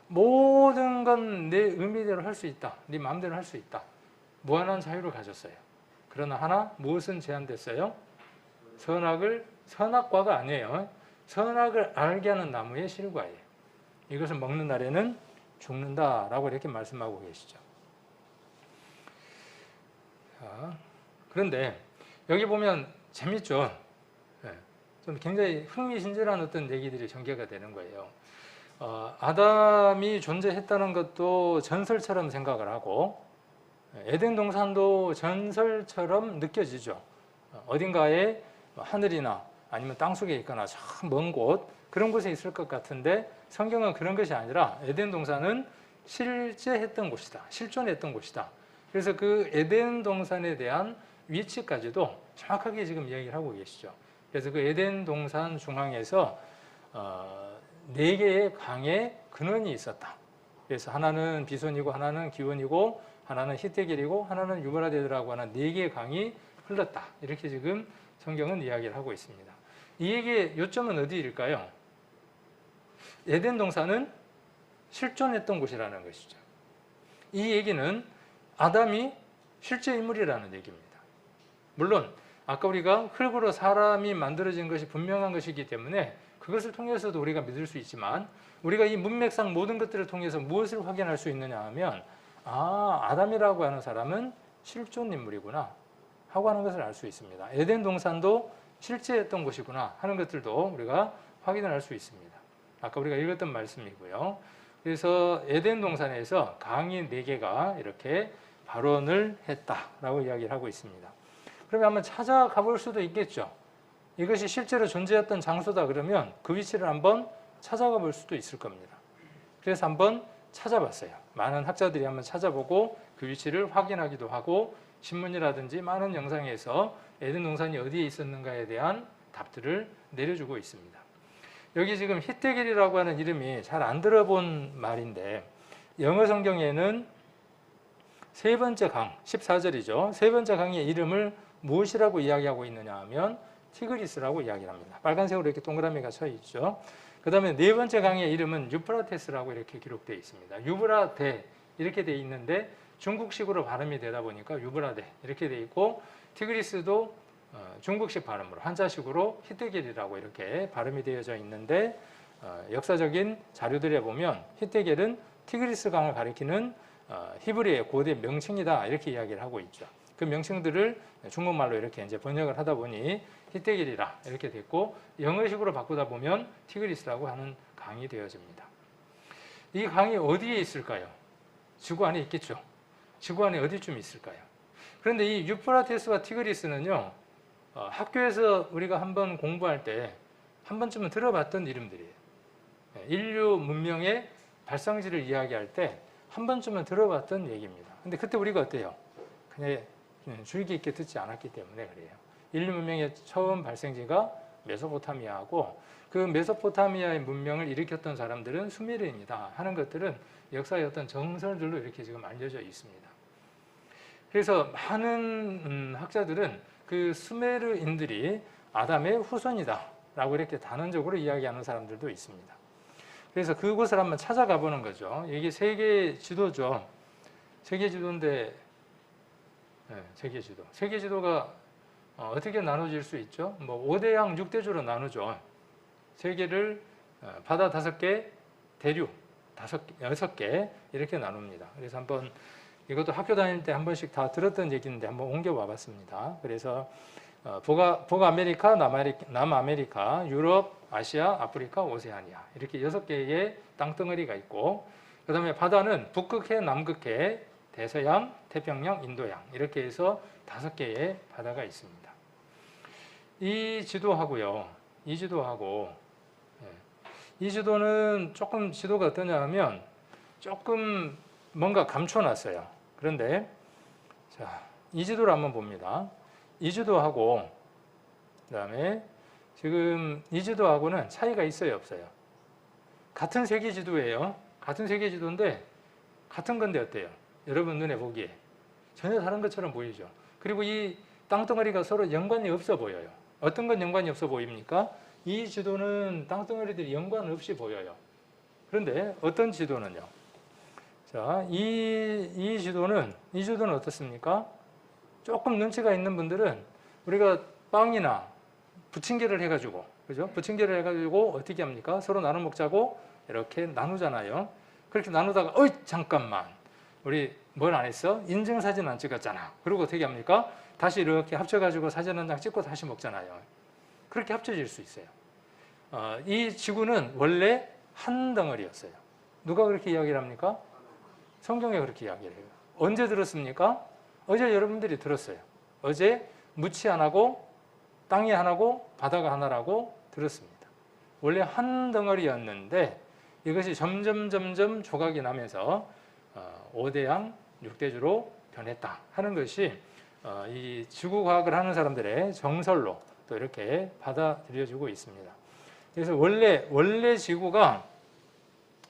Speaker 1: 모든 건 내 의미대로 할 수 있다. 네 마음대로 할 수 있다. 무한한 자유를 가졌어요. 그러나 하나 무엇은 제한됐어요? 선악과가 아니에요. 선악을 알게 하는 나무의 실과예요. 이것을 먹는 날에는 죽는다라고 이렇게 말씀하고 계시죠. 자, 그런데 여기 보면 재밌죠. 좀 굉장히 흥미진진한 어떤 얘기들이 전개가 되는 거예요. 아담이 존재했다는 것도 전설처럼 생각을 하고 에덴 동산도 전설처럼 느껴지죠. 어딘가에 하늘이나 아니면 땅속에 있거나 참 먼 곳 그런 곳에 있을 것 같은데 성경은 그런 것이 아니라 에덴 동산은 실제 했던 곳이다. 실존했던 곳이다. 그래서 그 에덴 동산에 대한 위치까지도 정확하게 지금 이야기를 하고 계시죠. 그래서 그 에덴 동산 중앙에서 4개의 강의 근원이 있었다. 그래서 하나는 비손이고 하나는 기원이고 하나는 히데겔이고 하나는 유브라데라고 하는 4개의 강이 흘렀다. 이렇게 지금 성경은 이야기를 하고 있습니다. 이 얘기의 요점은 어디일까요? 에덴 동산은 실존했던 곳이라는 것이죠. 이 얘기는 아담이 실제 인물이라는 얘기입니다. 물론 아까 우리가 흙으로 사람이 만들어진 것이 분명한 것이기 때문에 그것을 통해서도 우리가 믿을 수 있지만 우리가 이 문맥상 모든 것들을 통해서 무엇을 확인할 수 있느냐 하면 아담이라고 하는 사람은 실존 인물이구나 하고 하는 것을 알 수 있습니다. 에덴 동산도 실제했던 곳이구나 하는 것들도 우리가 확인을 할 수 있습니다. 아까 우리가 읽었던 말씀이고요. 그래서 에덴 동산에서 강이 4개가 이렇게 발원을 했다라고 이야기를 하고 있습니다. 그러면 한번 찾아가 볼 수도 있겠죠. 이것이 실제로 존재했던 장소다 그러면 그 위치를 한번 찾아가 볼 수도 있을 겁니다. 그래서 한번 찾아봤어요. 많은 학자들이 한번 찾아보고 그 위치를 확인하기도 하고 신문이라든지 많은 영상에서 에덴 동산이 어디에 있었는가에 대한 답들을 내려주고 있습니다. 여기 지금 히데겔이라고 하는 이름이 잘 안 들어본 말인데 영어 성경에는 세 번째 강, 14절이죠. 세 번째 강의 이름을 무엇이라고 이야기하고 있느냐 하면 티그리스라고 이야기를 합니다. 빨간색으로 이렇게 동그라미가 쳐 있죠. 그 다음에 네 번째 강의 이름은 유프라테스라고 이렇게 기록되어 있습니다. 유브라데 이렇게 되어 있는데 중국식으로 발음이 되다 보니까 유브라데 이렇게 되어 있고 티그리스도 중국식 발음으로 한자식으로 히데겔이라고 이렇게 발음이 되어져 있는데 역사적인 자료들에 보면 히데겔은 티그리스 강을 가리키는 히브리의 고대 명칭이다 이렇게 이야기를 하고 있죠. 그 명칭들을 중국말로 이렇게 이제 번역을 하다 보니 히데길이라 이렇게 됐고 영어식으로 바꾸다 보면 티그리스라고 하는 강이 되어집니다. 이 강이 어디에 있을까요? 지구 안에 있겠죠. 지구 안에 어디쯤 있을까요? 그런데 이 유프라테스와 티그리스는요, 학교에서 우리가 한번 공부할 때 한 번쯤은 들어봤던 이름들이에요. 인류 문명의 발상지를 이야기할 때 한 번쯤은 들어봤던 얘기입니다. 근데 그때 우리가 어때요? 그냥 주의 깊게 듣지 않았기 때문에 그래요. 인류 문명의 처음 발생지가 메소포타미아하고 그 메소포타미아의 문명을 일으켰던 사람들은 수메르입니다 하는 것들은 역사의 어떤 정설들로 이렇게 지금 알려져 있습니다. 그래서 많은 학자들은 그 수메르인들이 아담의 후손이다 라고 이렇게 단언적으로 이야기하는 사람들도 있습니다. 그래서 그곳을 한번 찾아가 보는 거죠. 이게 세계 지도죠. 세계 지도인데, 세계 지도. 세계 지도가 어떻게 나눠질 수 있죠? 뭐 5대양 6대주로 나누죠. 세계를 바다 5개, 대륙 6개 이렇게 나눕니다. 그래서 한번 이것도 학교 다닐 때 한 번씩 다 들었던 얘기인데 한번 옮겨와 봤습니다. 그래서 북아메리카, 남아메리카, 유럽, 아시아, 아프리카, 오세아니아 이렇게 6개의 땅덩어리가 있고 그 다음에 바다는 북극해, 남극해, 대서양, 태평양, 인도양 이렇게 해서 5개의 바다가 있습니다. 이 지도하고요. 이 지도는 조금 지도가 어떠냐 하면 조금 뭔가 감춰놨어요. 그런데 자, 이 지도를 한번 봅니다. 이 지도하고 그다음에 지금 이 지도하고는 차이가 있어요, 없어요? 같은 세계 지도예요. 같은 세계 지도인데 같은 건데 어때요? 여러분 눈에 보기에 전혀 다른 것처럼 보이죠. 그리고 이 땅덩어리가 서로 연관이 없어 보여요. 어떤 건 연관이 없어 보입니까? 이 지도는 땅덩어리들이 연관 없이 보여요. 그런데 어떤 지도는요? 자, 이 지도는 어떻습니까? 조금 눈치가 있는 분들은 우리가 빵이나 부침개를 해가지고, 그죠? 부침개를 해가지고 어떻게 합니까? 서로 나눠 먹자고 이렇게 나누잖아요. 그렇게 나누다가, 어이, 잠깐만. 우리 뭘 안 했어? 인증사진 안 찍었잖아. 그리고 어떻게 합니까? 다시 이렇게 합쳐가지고 사진 한 장 찍고 다시 먹잖아요. 그렇게 합쳐질 수 있어요. 이 지구는 원래 한 덩어리였어요. 누가 그렇게 이야기를 합니까? 성경에 그렇게 이야기를 해요. 언제 들었습니까? 어제 여러분들이 들었어요. 어제 무치 하나고 땅이 하나고 바다가 하나라고 들었습니다. 원래 한 덩어리였는데 이것이 점점 조각이 나면서 5대양 6대주로 변했다 하는 것이 이 지구과학을 하는 사람들의 정설로 또 이렇게 받아들여지고 있습니다. 그래서 원래 지구가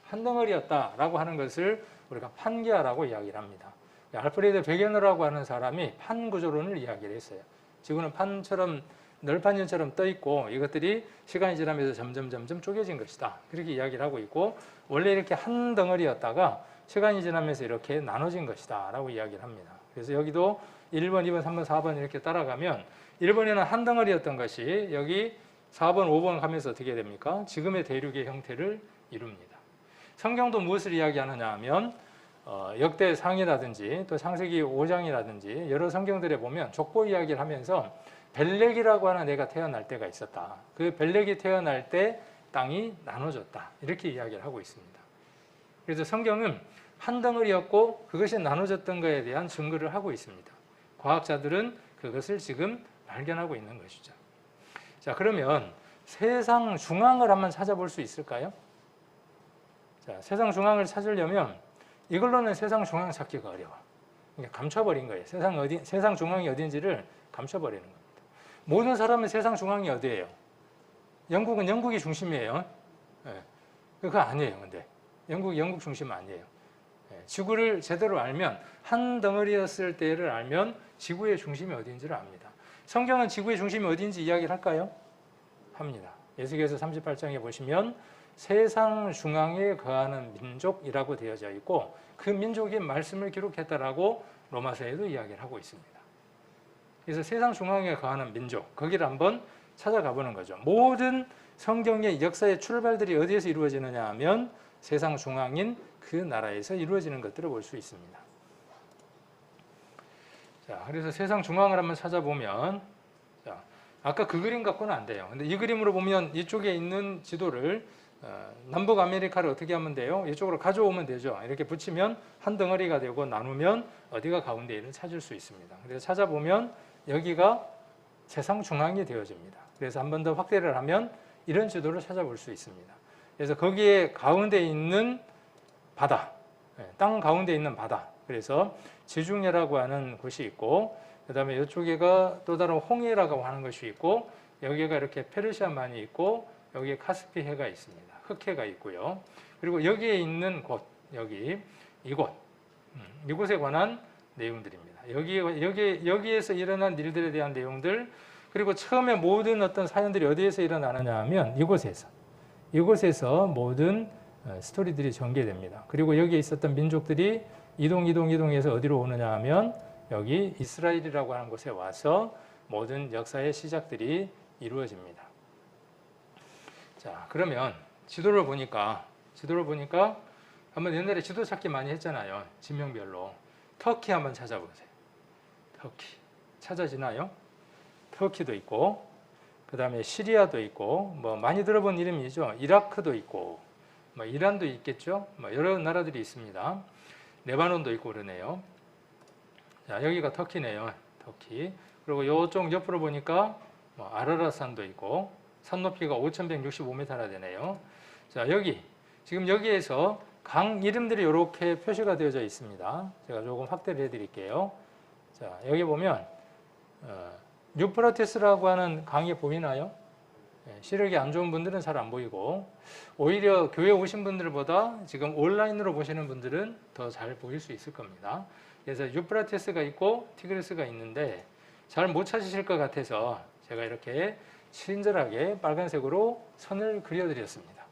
Speaker 1: 한 덩어리였다라고 하는 것을 우리가 판기아라고 이야기를 합니다. 알프레드 베게너라고 하는 사람이 판 구조론을 이야기를 했어요. 지구는 판처럼 널판연처럼 떠 있고 이것들이 시간이 지나면서 점점 쪼개진 것이다. 그렇게 이야기를 하고 있고 원래 이렇게 한 덩어리였다가 시간이 지나면서 이렇게 나눠진 것이다 라고 이야기를 합니다. 그래서 여기도 1번, 2번, 3번, 4번 이렇게 따라가면 1번에는 한 덩어리였던 것이 여기 4번, 5번 가면서 어떻게 됩니까? 지금의 대륙의 형태를 이룹니다. 성경도 무엇을 이야기하느냐 하면 역대상이라든지 또 창세기 5장이라든지 여러 성경들에 보면 족보 이야기를 하면서 벨렉이라고 하는 애가 태어날 때가 있었다. 그 벨렉이 태어날 때 땅이 나눠졌다. 이렇게 이야기를 하고 있습니다. 그래서 성경은 한 덩어리였고 그것이 나눠졌던 것에 대한 증거를 하고 있습니다. 과학자들은 그것을 지금 발견하고 있는 것이죠. 자, 그러면 세상 중앙을 한번 찾아볼 수 있을까요? 자, 세상 중앙을 찾으려면 이걸로는 세상 중앙 찾기가 어려워. 그러니까 감춰버린 거예요. 세상 중앙이 어딘지를 감춰버리는 겁니다. 모든 사람은 세상 중앙이 어디예요? 영국은 영국이 중심이에요. 네. 그거 아니에요. 근데 영국 중심 아니에요. 네. 지구를 제대로 알면 한 덩어리였을 때를 알면 지구의 중심이 어딘지를 압니다. 성경은 지구의 중심이 어딘지 이야기를 할까요? 합니다. 에스겔서 38장에 보시면 세상 중앙에 거하는 민족이라고 되어져 있고 그 민족의 말씀을 기록했다라고 로마서에도 이야기를 하고 있습니다. 그래서 세상 중앙에 거하는 민족, 거기를 한번 찾아가 보는 거죠. 모든 성경의 역사의 출발들이 어디에서 이루어지느냐 하면 세상 중앙인 그 나라에서 이루어지는 것들을 볼 수 있습니다. 자, 그래서 세상 중앙을 한번 찾아보면, 자, 아까 그 그림 갖고는 안 돼요. 근데 이 그림으로 보면 이쪽에 있는 지도를 남북 아메리카를 어떻게 하면 돼요? 이쪽으로 가져오면 되죠. 이렇게 붙이면 한 덩어리가 되고 나누면 어디가 가운데를 찾을 수 있습니다. 그래서 찾아보면 여기가 세상 중앙이 되어집니다. 그래서 한 번 더 확대를 하면 이런 지도를 찾아볼 수 있습니다. 그래서 거기에 가운데 있는 바다, 땅 가운데 있는 바다. 그래서 지중해라고 하는 곳이 있고, 그 다음에 이쪽에가 또 다른 홍해라고 하는 것이 있고, 여기가 이렇게 페르시아만이 있고, 여기에 카스피해가 있습니다. 흑해가 있고요. 그리고 여기에 있는 곳, 이곳에 관한 내용들입니다. 여기에서 일어난 일들에 대한 내용들, 그리고 처음에 모든 어떤 사연들이 어디에서 일어나느냐 하면 이곳에서 모든 스토리들이 전개됩니다. 그리고 여기에 있었던 민족들이 이동해서 어디로 오느냐 하면 여기 이스라엘이라고 하는 곳에 와서 모든 역사의 시작들이 이루어집니다. 자, 그러면 지도를 보니까 한번 옛날에 지도 찾기 많이 했잖아요. 지명별로. 터키 한번 찾아보세요. 터키. 찾아지나요? 터키도 있고, 그 다음에 시리아도 있고, 뭐 많이 들어본 이름이죠. 이라크도 있고, 뭐 이란도 있겠죠. 뭐 여러 나라들이 있습니다. 레바논도 있고 그러네요. 자, 여기가 터키네요. 터키. 그리고 이쪽 옆으로 보니까 뭐 아라라산도 있고, 산 높이가 5,165m나 되네요. 자, 지금 여기에서 강 이름들이 이렇게 표시가 되어져 있습니다. 제가 조금 확대를 해드릴게요. 자, 여기 보면 유프라테스라고 하는 강이 보이나요? 시력이 안 좋은 분들은 잘 안 보이고, 오히려 교회 오신 분들보다 지금 온라인으로 보시는 분들은 더 잘 보일 수 있을 겁니다. 그래서 유프라테스가 있고 티그리스가 있는데 잘 못 찾으실 것 같아서 제가 이렇게 친절하게 빨간색으로 선을 그려드렸습니다.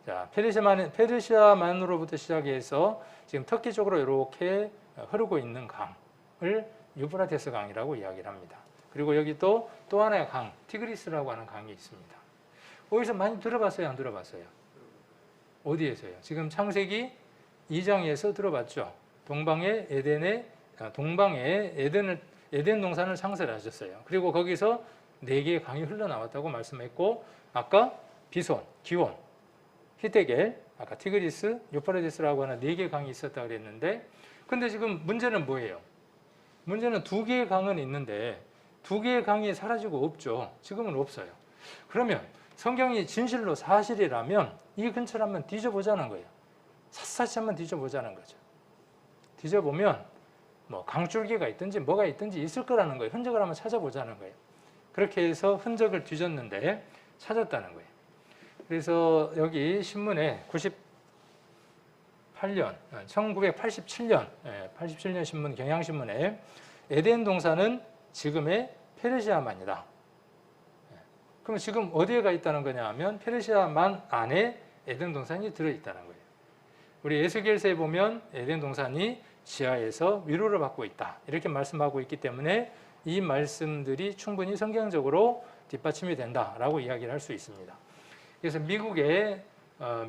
Speaker 1: 자, 페르시아만으로부터 시작해서 지금 터키 쪽으로 이렇게 흐르고 있는 강을 유프라테스 강이라고 이야기를 합니다. 그리고 여기 또 하나의 강, 티그리스라고 하는 강이 있습니다. 어디서 많이 들어봤어요? 안 들어봤어요? 어디에서요? 지금 창세기 2장에서 들어봤죠? 동방의 에덴 동산을 창설하셨어요. 그리고 거기서 4개의 강이 흘러나왔다고 말씀했고, 아까 비손, 기온, 히데겔, 아까 티그리스, 유프라테스라고 하는 4개의 강이 있었다고 그랬는데, 근데 지금 문제는 뭐예요? 문제는 2개의 강은 있는데 2개의 강이 사라지고 없죠. 지금은 없어요. 그러면 성경이 진실로 사실이라면 이 근처를 한번 뒤져보자는 거예요. 샅샅이 한번 뒤져보자는 거죠. 뒤져보면 뭐 강줄기가 있든지 뭐가 있든지 있을 거라는 거예요. 흔적을 한번 찾아보자는 거예요. 그렇게 해서 흔적을 뒤졌는데 찾았다는 거예요. 그래서 여기 신문에 1987년 신문, 경향신문에 에덴 동산은 지금의 페르시아만이다. 그럼 지금 어디에 가 있다는 거냐 하면 페르시아만 안에 에덴 동산이 들어있다는 거예요. 우리 에스겔서에 보면 에덴 동산이 지하에서 위로를 받고 있다. 이렇게 말씀하고 있기 때문에 이 말씀들이 충분히 성경적으로 뒷받침이 된다라고 이야기를 할 수 있습니다. 그래서 미국의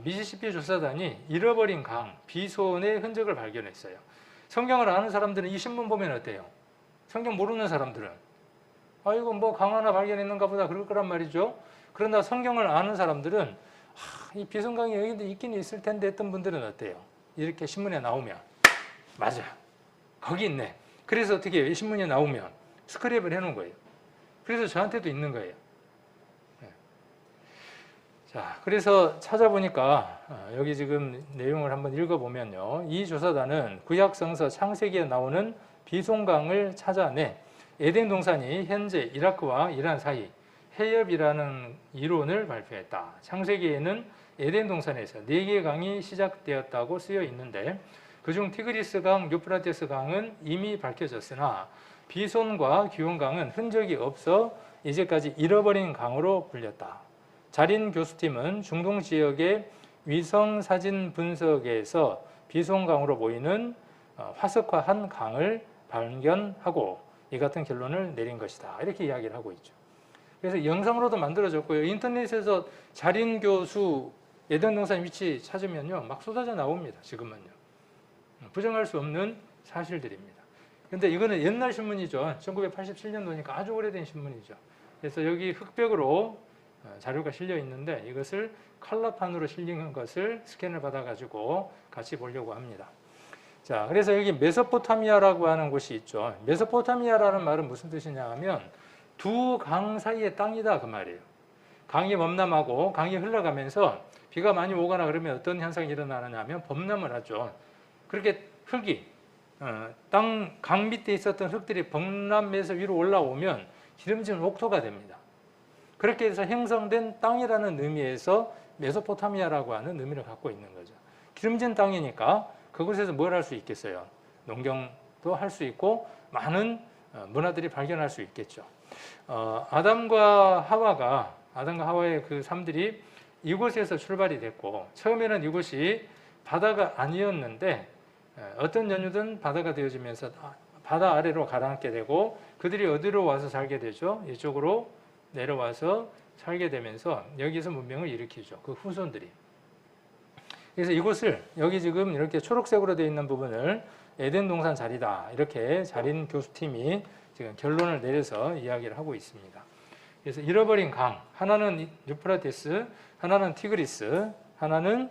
Speaker 1: 미시시피 조사단이 잃어버린 강 비손의 흔적을 발견했어요. 성경을 아는 사람들은 이 신문 보면 어때요? 성경 모르는 사람들은 아이고 뭐 강 하나 발견했는가 보다 그럴 거란 말이죠. 그러나 성경을 아는 사람들은 이 비손강이 여기도 있긴 있을 텐데 했던 분들은 어때요? 이렇게 신문에 나오면 맞아, 거기 있네. 그래서 어떻게 해요? 신문에 나오면 스크랩을 해놓은 거예요. 그래서 저한테도 있는 거예요. 자, 그래서 찾아보니까 여기 지금 내용을 한번 읽어보면요. 이 조사단은 구약성서 창세기에 나오는 비손강을 찾아내 에덴 동산이 현재 이라크와 이란 사이 해협이라는 이론을 발표했다. 창세기에는 에덴 동산에서 4개의 강이 시작되었다고 쓰여 있는데 그중 티그리스 강, 유프라테스 강은 이미 밝혀졌으나 비손과 기온강은 흔적이 없어 이제까지 잃어버린 강으로 불렸다. 자린 교수팀은 중동 지역의 위성 사진 분석에서 비손강으로 보이는 화석화한 강을 발견하고 이 같은 결론을 내린 것이다. 이렇게 이야기를 하고 있죠. 그래서 영상으로도 만들어졌고요. 인터넷에서 자린 교수 에덴 동산 위치 찾으면요, 막 쏟아져 나옵니다. 지금은요. 부정할 수 없는 사실들입니다. 근데 이거는 옛날 신문이죠. 1987년도니까 아주 오래된 신문이죠. 그래서 여기 흑백으로 자료가 실려 있는데 이것을 컬러판으로 실린 것을 스캔을 받아가지고 같이 보려고 합니다. 자, 그래서 여기 메소포타미아라고 하는 곳이 있죠. 메소포타미아라는 말은 무슨 뜻이냐 하면 두 강 사이의 땅이다 그 말이에요. 강이 범람하고 강이 흘러가면서 비가 많이 오거나 그러면 어떤 현상이 일어나느냐 하면 범람을 하죠. 그렇게 흙이 강 밑에 있었던 흙들이 범람해서 위로 올라오면 기름진 옥토가 됩니다. 그렇게 해서 형성된 땅이라는 의미에서 메소포타미아라고 하는 의미를 갖고 있는 거죠. 기름진 땅이니까 그곳에서 뭘 할 수 있겠어요? 농경도 할 수 있고 많은 문화들이 발견할 수 있겠죠. 아담과 하와의 그 삶들이 이곳에서 출발이 됐고 처음에는 이곳이 바다가 아니었는데 어떤 연유든 바다가 되어지면서 바다 아래로 가라앉게 되고 그들이 어디로 와서 살게 되죠? 이쪽으로 내려와서 살게 되면서 여기서 문명을 일으키죠. 그 후손들이. 그래서 이곳을 여기 지금 이렇게 초록색으로 되어 있는 부분을 에덴 동산 자리다. 이렇게 자린 교수팀이 지금 결론을 내려서 이야기를 하고 있습니다. 그래서 잃어버린 강, 하나는 유프라테스, 하나는 티그리스, 하나는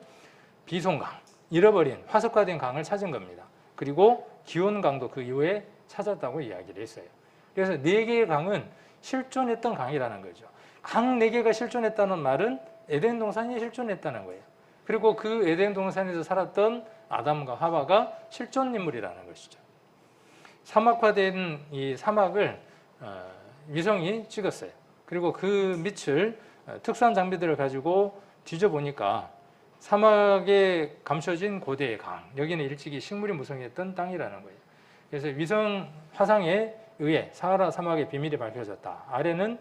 Speaker 1: 비송강, 잃어버린 화석화된 강을 찾은 겁니다. 그리고 기온강도 그 이후에 찾았다고 이야기를 했어요. 그래서 4개의 강은 실존했던 강이라는 거죠. 강 4개가 실존했다는 말은 에덴 동산이 실존했다는 거예요. 그리고 그 에덴 동산에서 살았던 아담과 하와가 실존 인물이라는 것이죠. 사막화된 이 사막을 위성이 찍었어요. 그리고 그 밑을 특수한 장비들을 가지고 뒤져보니까 사막에 감춰진 고대의 강, 여기는 일찍이 식물이 무성했던 땅이라는 거예요. 그래서 위성 화상에 의해 사하라 사막의 비밀이 밝혀졌다. 아래는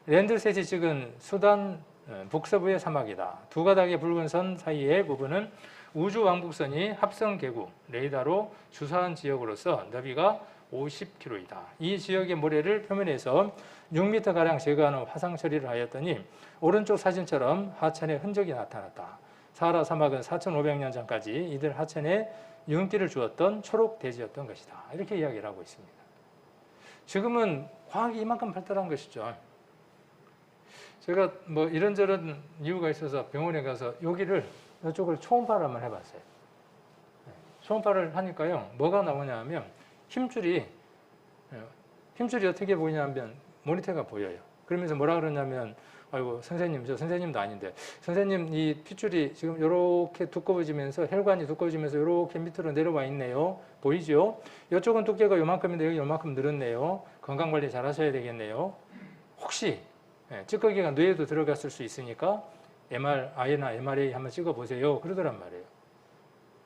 Speaker 1: 랜드셋이 찍은 수단 북서부의 사막이다. 두 가닥의 붉은 선 사이의 부분은 우주 왕복선이 합성 계구 레이더로 주사한 지역으로서 너비가 50km이다. 이 지역의 모래를 표면에서 6m가량 제거하는 화상 처리를 하였더니 오른쪽 사진처럼 하천의 흔적이 나타났다. 사하라 사막은 4,500년 전까지 이들 하천에 윤기를 주었던 초록 대지였던 것이다. 이렇게 이야기를 하고 있습니다. 지금은 과학이 이만큼 발달한 것이죠. 제가 뭐 이런저런 이유가 있어서 병원에 가서 이쪽을 초음파를 한번 해봤어요. 초음파를 하니까요, 뭐가 나오냐 하면 힘줄이 어떻게 보이냐면 모니터가 보여요. 그러면서 뭐라 그러냐면, 아이고 선생님, 저 선생님도 아닌데 선생님 이 핏줄이 지금 이렇게 두꺼워지면서 혈관이 두꺼워지면서 이렇게 밑으로 내려와 있네요. 보이죠? 이쪽은 두께가 요만큼인데 여기 요만큼 늘었네요. 건강관리 잘 하셔야 되겠네요. 혹시 찌꺼기가 뇌에도 들어갔을 수 있으니까 MRI나 MRA 한번 찍어보세요. 그러더란 말이에요.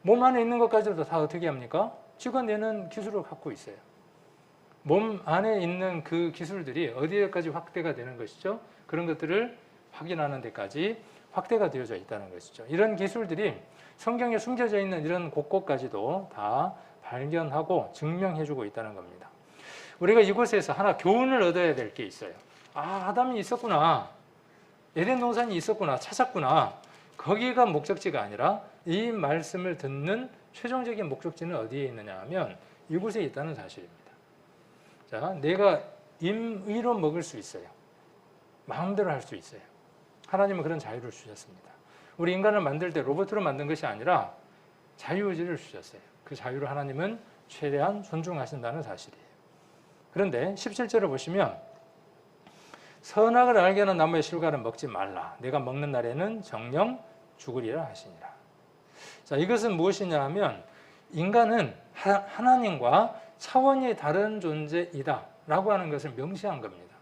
Speaker 1: 몸 안에 있는 것까지도 다 어떻게 합니까? 찍어내는 기술을 갖고 있어요. 몸 안에 있는 그 기술들이 어디에까지 확대가 되는 것이죠? 그런 것들을 확인하는 데까지 확대가 되어져 있다는 것이죠. 이런 기술들이 성경에 숨겨져 있는 이런 곳곳까지도 다 발견하고 증명해주고 있다는 겁니다. 우리가 이곳에서 하나 교훈을 얻어야 될 게 있어요. 아담이 있었구나. 에덴 동산이 있었구나. 찾았구나. 거기가 목적지가 아니라 이 말씀을 듣는 최종적인 목적지는 어디에 있느냐 하면 이곳에 있다는 사실입니다. 자, 내가 임의로 먹을 수 있어요. 마음대로 할 수 있어요. 하나님은 그런 자유를 주셨습니다. 우리 인간을 만들 때 로봇으로 만든 것이 아니라 자유의지를 주셨어요. 그 자유를 하나님은 최대한 존중하신다는 사실이에요. 그런데 17절을 보시면 선악을 알게 하는 나무의 실과를 먹지 말라. 내가 먹는 날에는 정령 죽으리라 하시니라. 자, 이것은 무엇이냐 하면 인간은 하나님과 차원이 다른 존재이다 라고 하는 것을 명시한 겁니다.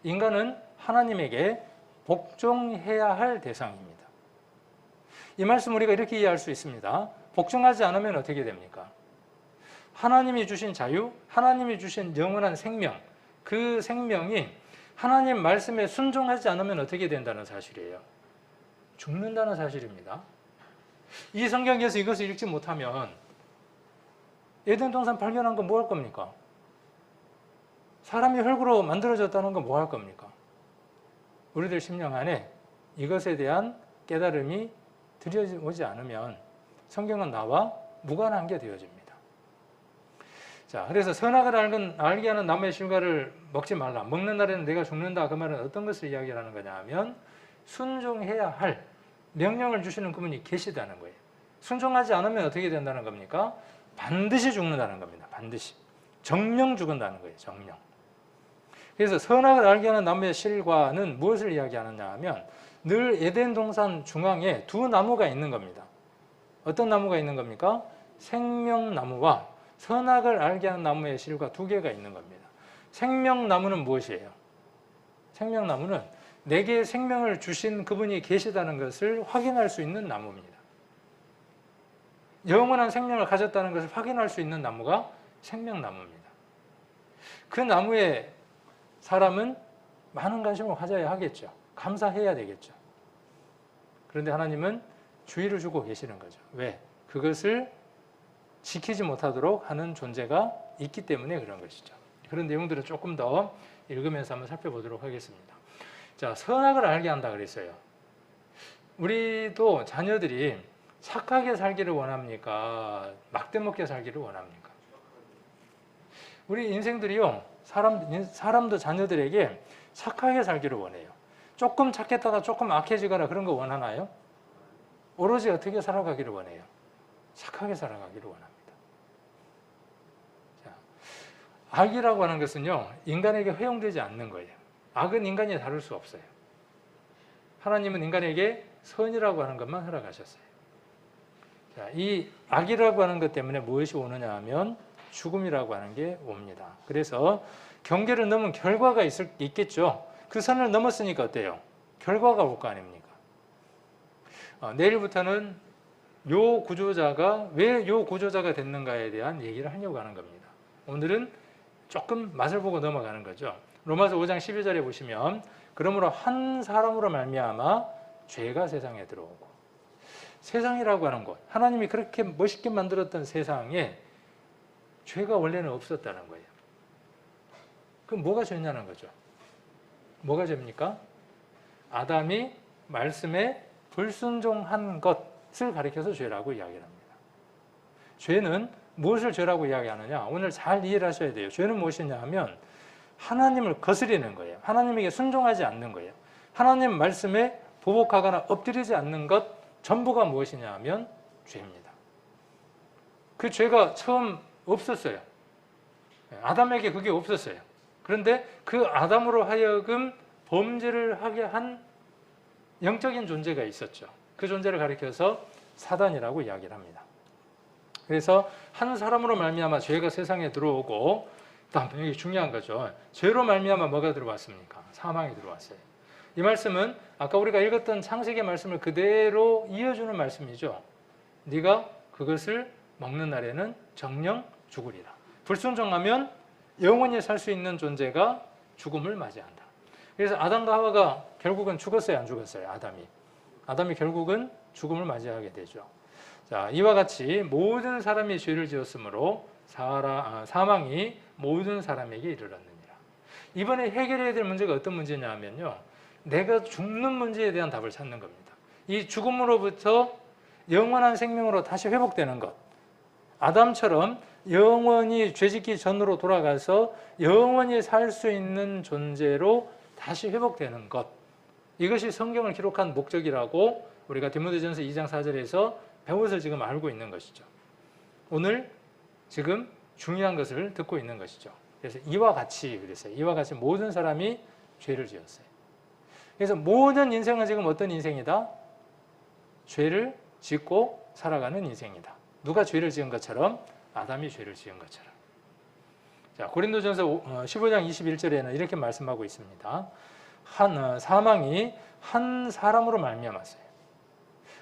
Speaker 1: 인간은 하나님에게 복종해야 할 대상입니다. 이 말씀 우리가 이렇게 이해할 수 있습니다. 복종하지 않으면 어떻게 됩니까? 하나님이 주신 자유, 하나님이 주신 영원한 생명, 그 생명이 하나님 말씀에 순종하지 않으면 어떻게 된다는 사실이에요? 죽는다는 사실입니다. 이 성경에서 이것을 읽지 못하면 에덴 동산 발견한 건 뭐 할 겁니까? 사람이 흙으로 만들어졌다는 건 뭐 할 겁니까? 우리들 심령 안에 이것에 대한 깨달음이 들여오지 않으면 성경은 나와 무관한 게 되어집니다. 자, 그래서 선악을 알게 하는 나무의 실과를 먹지 말라. 먹는 날에는 내가 죽는다. 그 말은 어떤 것을 이야기하는 거냐 하면 순종해야 할 명령을 주시는 그분이 계시다는 거예요. 순종하지 않으면 어떻게 된다는 겁니까? 반드시 죽는다는 겁니다. 반드시. 정령 죽은다는 거예요. 정령. 그래서 선악을 알게 하는 나무의 실과는 무엇을 이야기하느냐 하면 늘 에덴 동산 중앙에 두 나무가 있는 겁니다. 어떤 나무가 있는 겁니까? 생명나무와 선악을 알게 하는 나무의 실과 두 개가 있는 겁니다. 생명나무는 무엇이에요? 생명나무는 내게 생명을 주신 그분이 계시다는 것을 확인할 수 있는 나무입니다. 영원한 생명을 가졌다는 것을 확인할 수 있는 나무가 생명나무입니다. 그 나무에 사람은 많은 관심을 가져야 하겠죠. 감사해야 되겠죠. 그런데 하나님은 주의를 주고 계시는 거죠. 왜? 그것을 지키지 못하도록 하는 존재가 있기 때문에 그런 것이죠. 그런 내용들을 조금 더 읽으면서 한번 살펴보도록 하겠습니다. 자, 선악을 알게 한다 그랬어요. 우리도 자녀들이 착하게 살기를 원합니까? 막대먹게 살기를 원합니까? 우리 인생들이요, 사람도 자녀들에게 착하게 살기를 원해요. 조금 착했다가 조금 악해지거나 그런 거 원하나요? 오로지 어떻게 살아가기를 원해요? 착하게 살아가기를 원합니다. 자, 악이라고 하는 것은요, 인간에게 허용되지 않는 거예요. 악은 인간이 다룰 수 없어요. 하나님은 인간에게 선이라고 하는 것만 허락하셨어요. 자, 이 악이라고 하는 것 때문에 무엇이 오느냐 하면 죽음이라고 하는 게 옵니다. 그래서 경계를 넘은 결과가 있겠죠. 그 선을 넘었으니까 어때요? 결과가 올 거 아닙니까? 내일부터는 요 구조자가 왜 요 구조자가 됐는가에 대한 얘기를 하려고 하는 겁니다. 오늘은 조금 맛을 보고 넘어가는 거죠. 로마서 5장 12절에 보시면 그러므로 한 사람으로 말미암아 죄가 세상에 들어오고, 세상이라고 하는 곳, 하나님이 그렇게 멋있게 만들었던 세상에 죄가 원래는 없었다는 거예요. 그럼 뭐가 죄냐는 거죠. 뭐가 죄입니까? 아담이 말씀에 불순종한 것을 가리켜서 죄라고 이야기를 합니다. 죄는 무엇을 죄라고 이야기하느냐? 오늘 잘 이해를 하셔야 돼요. 죄는 무엇이냐 하면 하나님을 거스리는 거예요. 하나님에게 순종하지 않는 거예요. 하나님 말씀에 보복하거나 엎드리지 않는 것 전부가 무엇이냐 하면 죄입니다. 그 죄가 처음 없었어요. 아담에게 그게 없었어요. 그런데 그 아담으로 하여금 범죄를 하게 한 영적인 존재가 있었죠. 그 존재를 가리켜서 사단이라고 이야기를 합니다. 그래서 한 사람으로 말미암아 죄가 세상에 들어오고, 다음 이게 중요한 거죠. 죄로 말미암아 뭐가 들어왔습니까? 사망이 들어왔어요. 이 말씀은 아까 우리가 읽었던 창세기의 말씀을 그대로 이어주는 말씀이죠. 네가 그것을 먹는 날에는 정령 죽으리라. 불순종하면 영원히 살 수 있는 존재가 죽음을 맞이한다. 그래서 아담과 하와가 결국은 죽었어요, 안 죽었어요? 아담이 결국은 죽음을 맞이하게 되죠. 자, 이와 같이 모든 사람이 죄를 지었으므로 사망이 모든 사람에게 이르렀느니라. 이번에 해결해야 될 문제가 어떤 문제냐 하면요, 내가 죽는 문제에 대한 답을 찾는 겁니다. 이 죽음으로부터 영원한 생명으로 다시 회복되는 것, 아담처럼 영원히 죄짓기 전으로 돌아가서 영원히 살 수 있는 존재로 다시 회복되는 것, 이것이 성경을 기록한 목적이라고 우리가 디모데전서 2장 4절에서 배워서 지금 알고 있는 것이죠. 오늘 지금 중요한 것을 듣고 있는 것이죠. 그래서 이와 같이 그랬어요. 이와 같이 모든 사람이 죄를 지었어요. 그래서 모든 인생은 지금 어떤 인생이다? 죄를 짓고 살아가는 인생이다. 누가 죄를 지은 것처럼? 아담이 죄를 지은 것처럼. 자, 고린도전서 15장 21절에는 이렇게 말씀하고 있습니다. 사망이 한 사람으로 말미암았어요.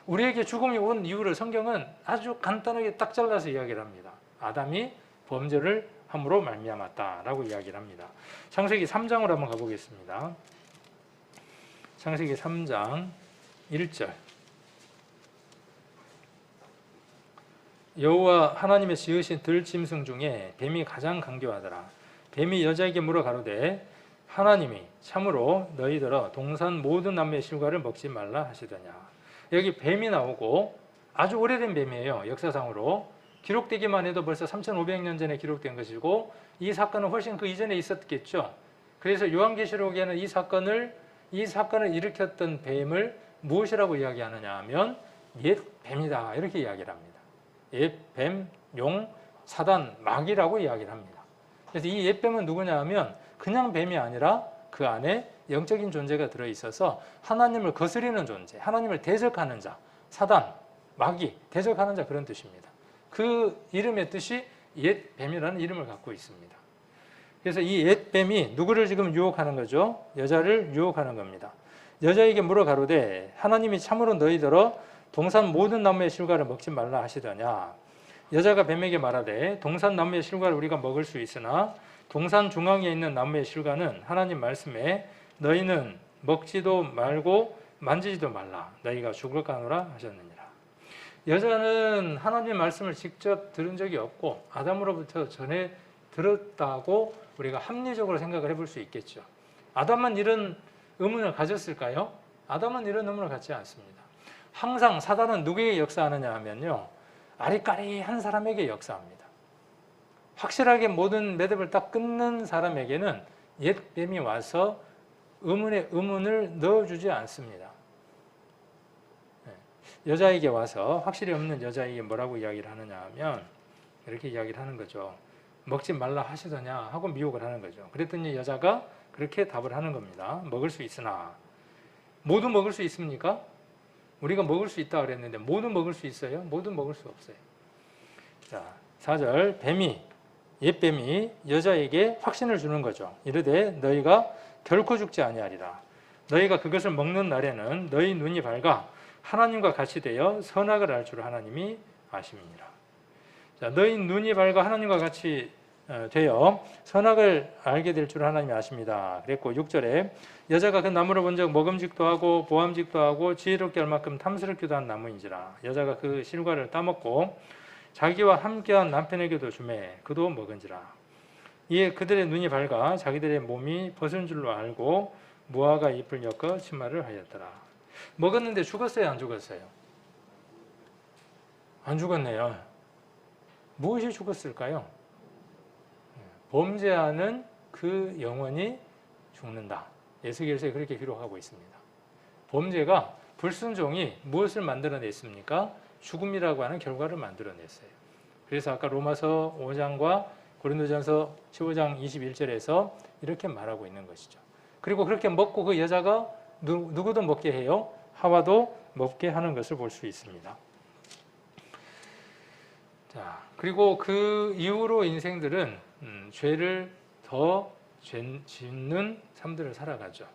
Speaker 1: 우리에게 죽음이 온 이유를 성경은 아주 간단하게 딱 잘라서 이야기를 합니다. 아담이 범죄를 함으로 말미암았다라고 이야기를 합니다. 창세기 3장으로 한번 가보겠습니다. 창세기 3장 1절. 여호와 하나님의 지으신 들짐승 중에 뱀이 가장 강교하더라. 뱀이 여자에게 물어 가로되 하나님이 참으로 너희들아 동산 모든 나무의 실과를 먹지 말라 하시더냐. 여기 뱀이 나오고 아주 오래된 뱀이에요. 역사상으로. 기록되기만 해도 벌써 3,500년 전에 기록된 것이고 이 사건은 훨씬 그 이전에 있었겠죠. 그래서 요한계시록에는 이 사건을 일으켰던 뱀을 무엇이라고 이야기하느냐 하면 옛 뱀이다 이렇게 이야기를 합니다. 옛 뱀, 용, 사단, 마귀라고 이야기를 합니다. 그래서 이 옛 뱀은 누구냐 하면 그냥 뱀이 아니라 그 안에 영적인 존재가 들어있어서 하나님을 거스리는 존재, 하나님을 대적하는 자, 사단, 마귀, 대적하는 자 그런 뜻입니다. 그 이름의 뜻이 옛 뱀이라는 이름을 갖고 있습니다. 그래서 이 옛 뱀이 누구를 지금 유혹하는 거죠? 여자를 유혹하는 겁니다. 여자에게 물어 가로되 하나님이 참으로 너희더러 동산 모든 나무의 실과를 먹지 말라 하시더냐. 여자가 뱀에게 말하되 동산 나무의 실과를 우리가 먹을 수 있으나 동산 중앙에 있는 나무의 실과는 하나님 말씀에 너희는 먹지도 말고 만지지도 말라 너희가 죽을 까노라 하셨느니라. 여자는 하나님의 말씀을 직접 들은 적이 없고 아담으로부터 전에 들었다고 우리가 합리적으로 생각을 해볼 수 있겠죠. 아담만 이런 의문을 가졌을까요? 아담은 이런 의문을 갖지 않습니다. 항상 사단은 누구에게 역사하느냐 하면요, 아리까리한 사람에게 역사합니다. 확실하게 모든 매듭을 딱 끊는 사람에게는 옛 뱀이 와서 의문에 의문을 넣어주지 않습니다. 여자에게 와서 확실히 없는 여자에게 뭐라고 이야기를 하느냐 하면 이렇게 이야기를 하는 거죠. 먹지 말라 하시더냐 하고 미혹을 하는 거죠. 그랬더니 여자가 그렇게 답을 하는 겁니다. 먹을 수 있으나. 모두 먹을 수 있습니까? 우리가 먹을 수 있다 그랬는데 모두 먹을 수 있어요? 모두 먹을 수 없어요. 자, 4절 옛 뱀이 여자에게 확신을 주는 거죠. 이르되 너희가 결코 죽지 아니하리라. 너희가 그것을 먹는 날에는 너희 눈이 밝아 하나님과 같이 되어 선악을 알 줄 하나님이 아심이니라. 자, 너희 눈이 밝아 하나님과 같이 되어 선악을 알게 될 줄 하나님이 아십니다. 그랬고 6절에 여자가 그 나무를 본즉 먹음직도 하고 보암직도 하고 지혜롭게 할 만큼 탐스럽기도 한 나무인지라. 여자가 그 실과를 따먹고 자기와 함께한 남편에게도 주매 그도 먹은지라. 이에 그들의 눈이 밝아 자기들의 몸이 벗은 줄로 알고 무화과 잎을 엮어 치마를 하였더라. 먹었는데 죽었어요? 안 죽었어요? 안 죽었네요. 무엇이 죽었을까요? 범죄하는 그 영혼이 죽는다. 에스겔서에 그렇게 기록하고 있습니다. 범죄가 불순종이 무엇을 만들어냈습니까? 죽음이라고 하는 결과를 만들어냈어요. 그래서 아까 로마서 5장과 고린도전서 15장 21절에서 이렇게 말하고 있는 것이죠. 그리고 그렇게 먹고 그 여자가 누구도 먹게 해요. 하와도 먹게 하는 것을 볼 수 있습니다. 자, 그리고 그 이후로 인생들은 죄를 더 짓는 삶들을 살아가죠.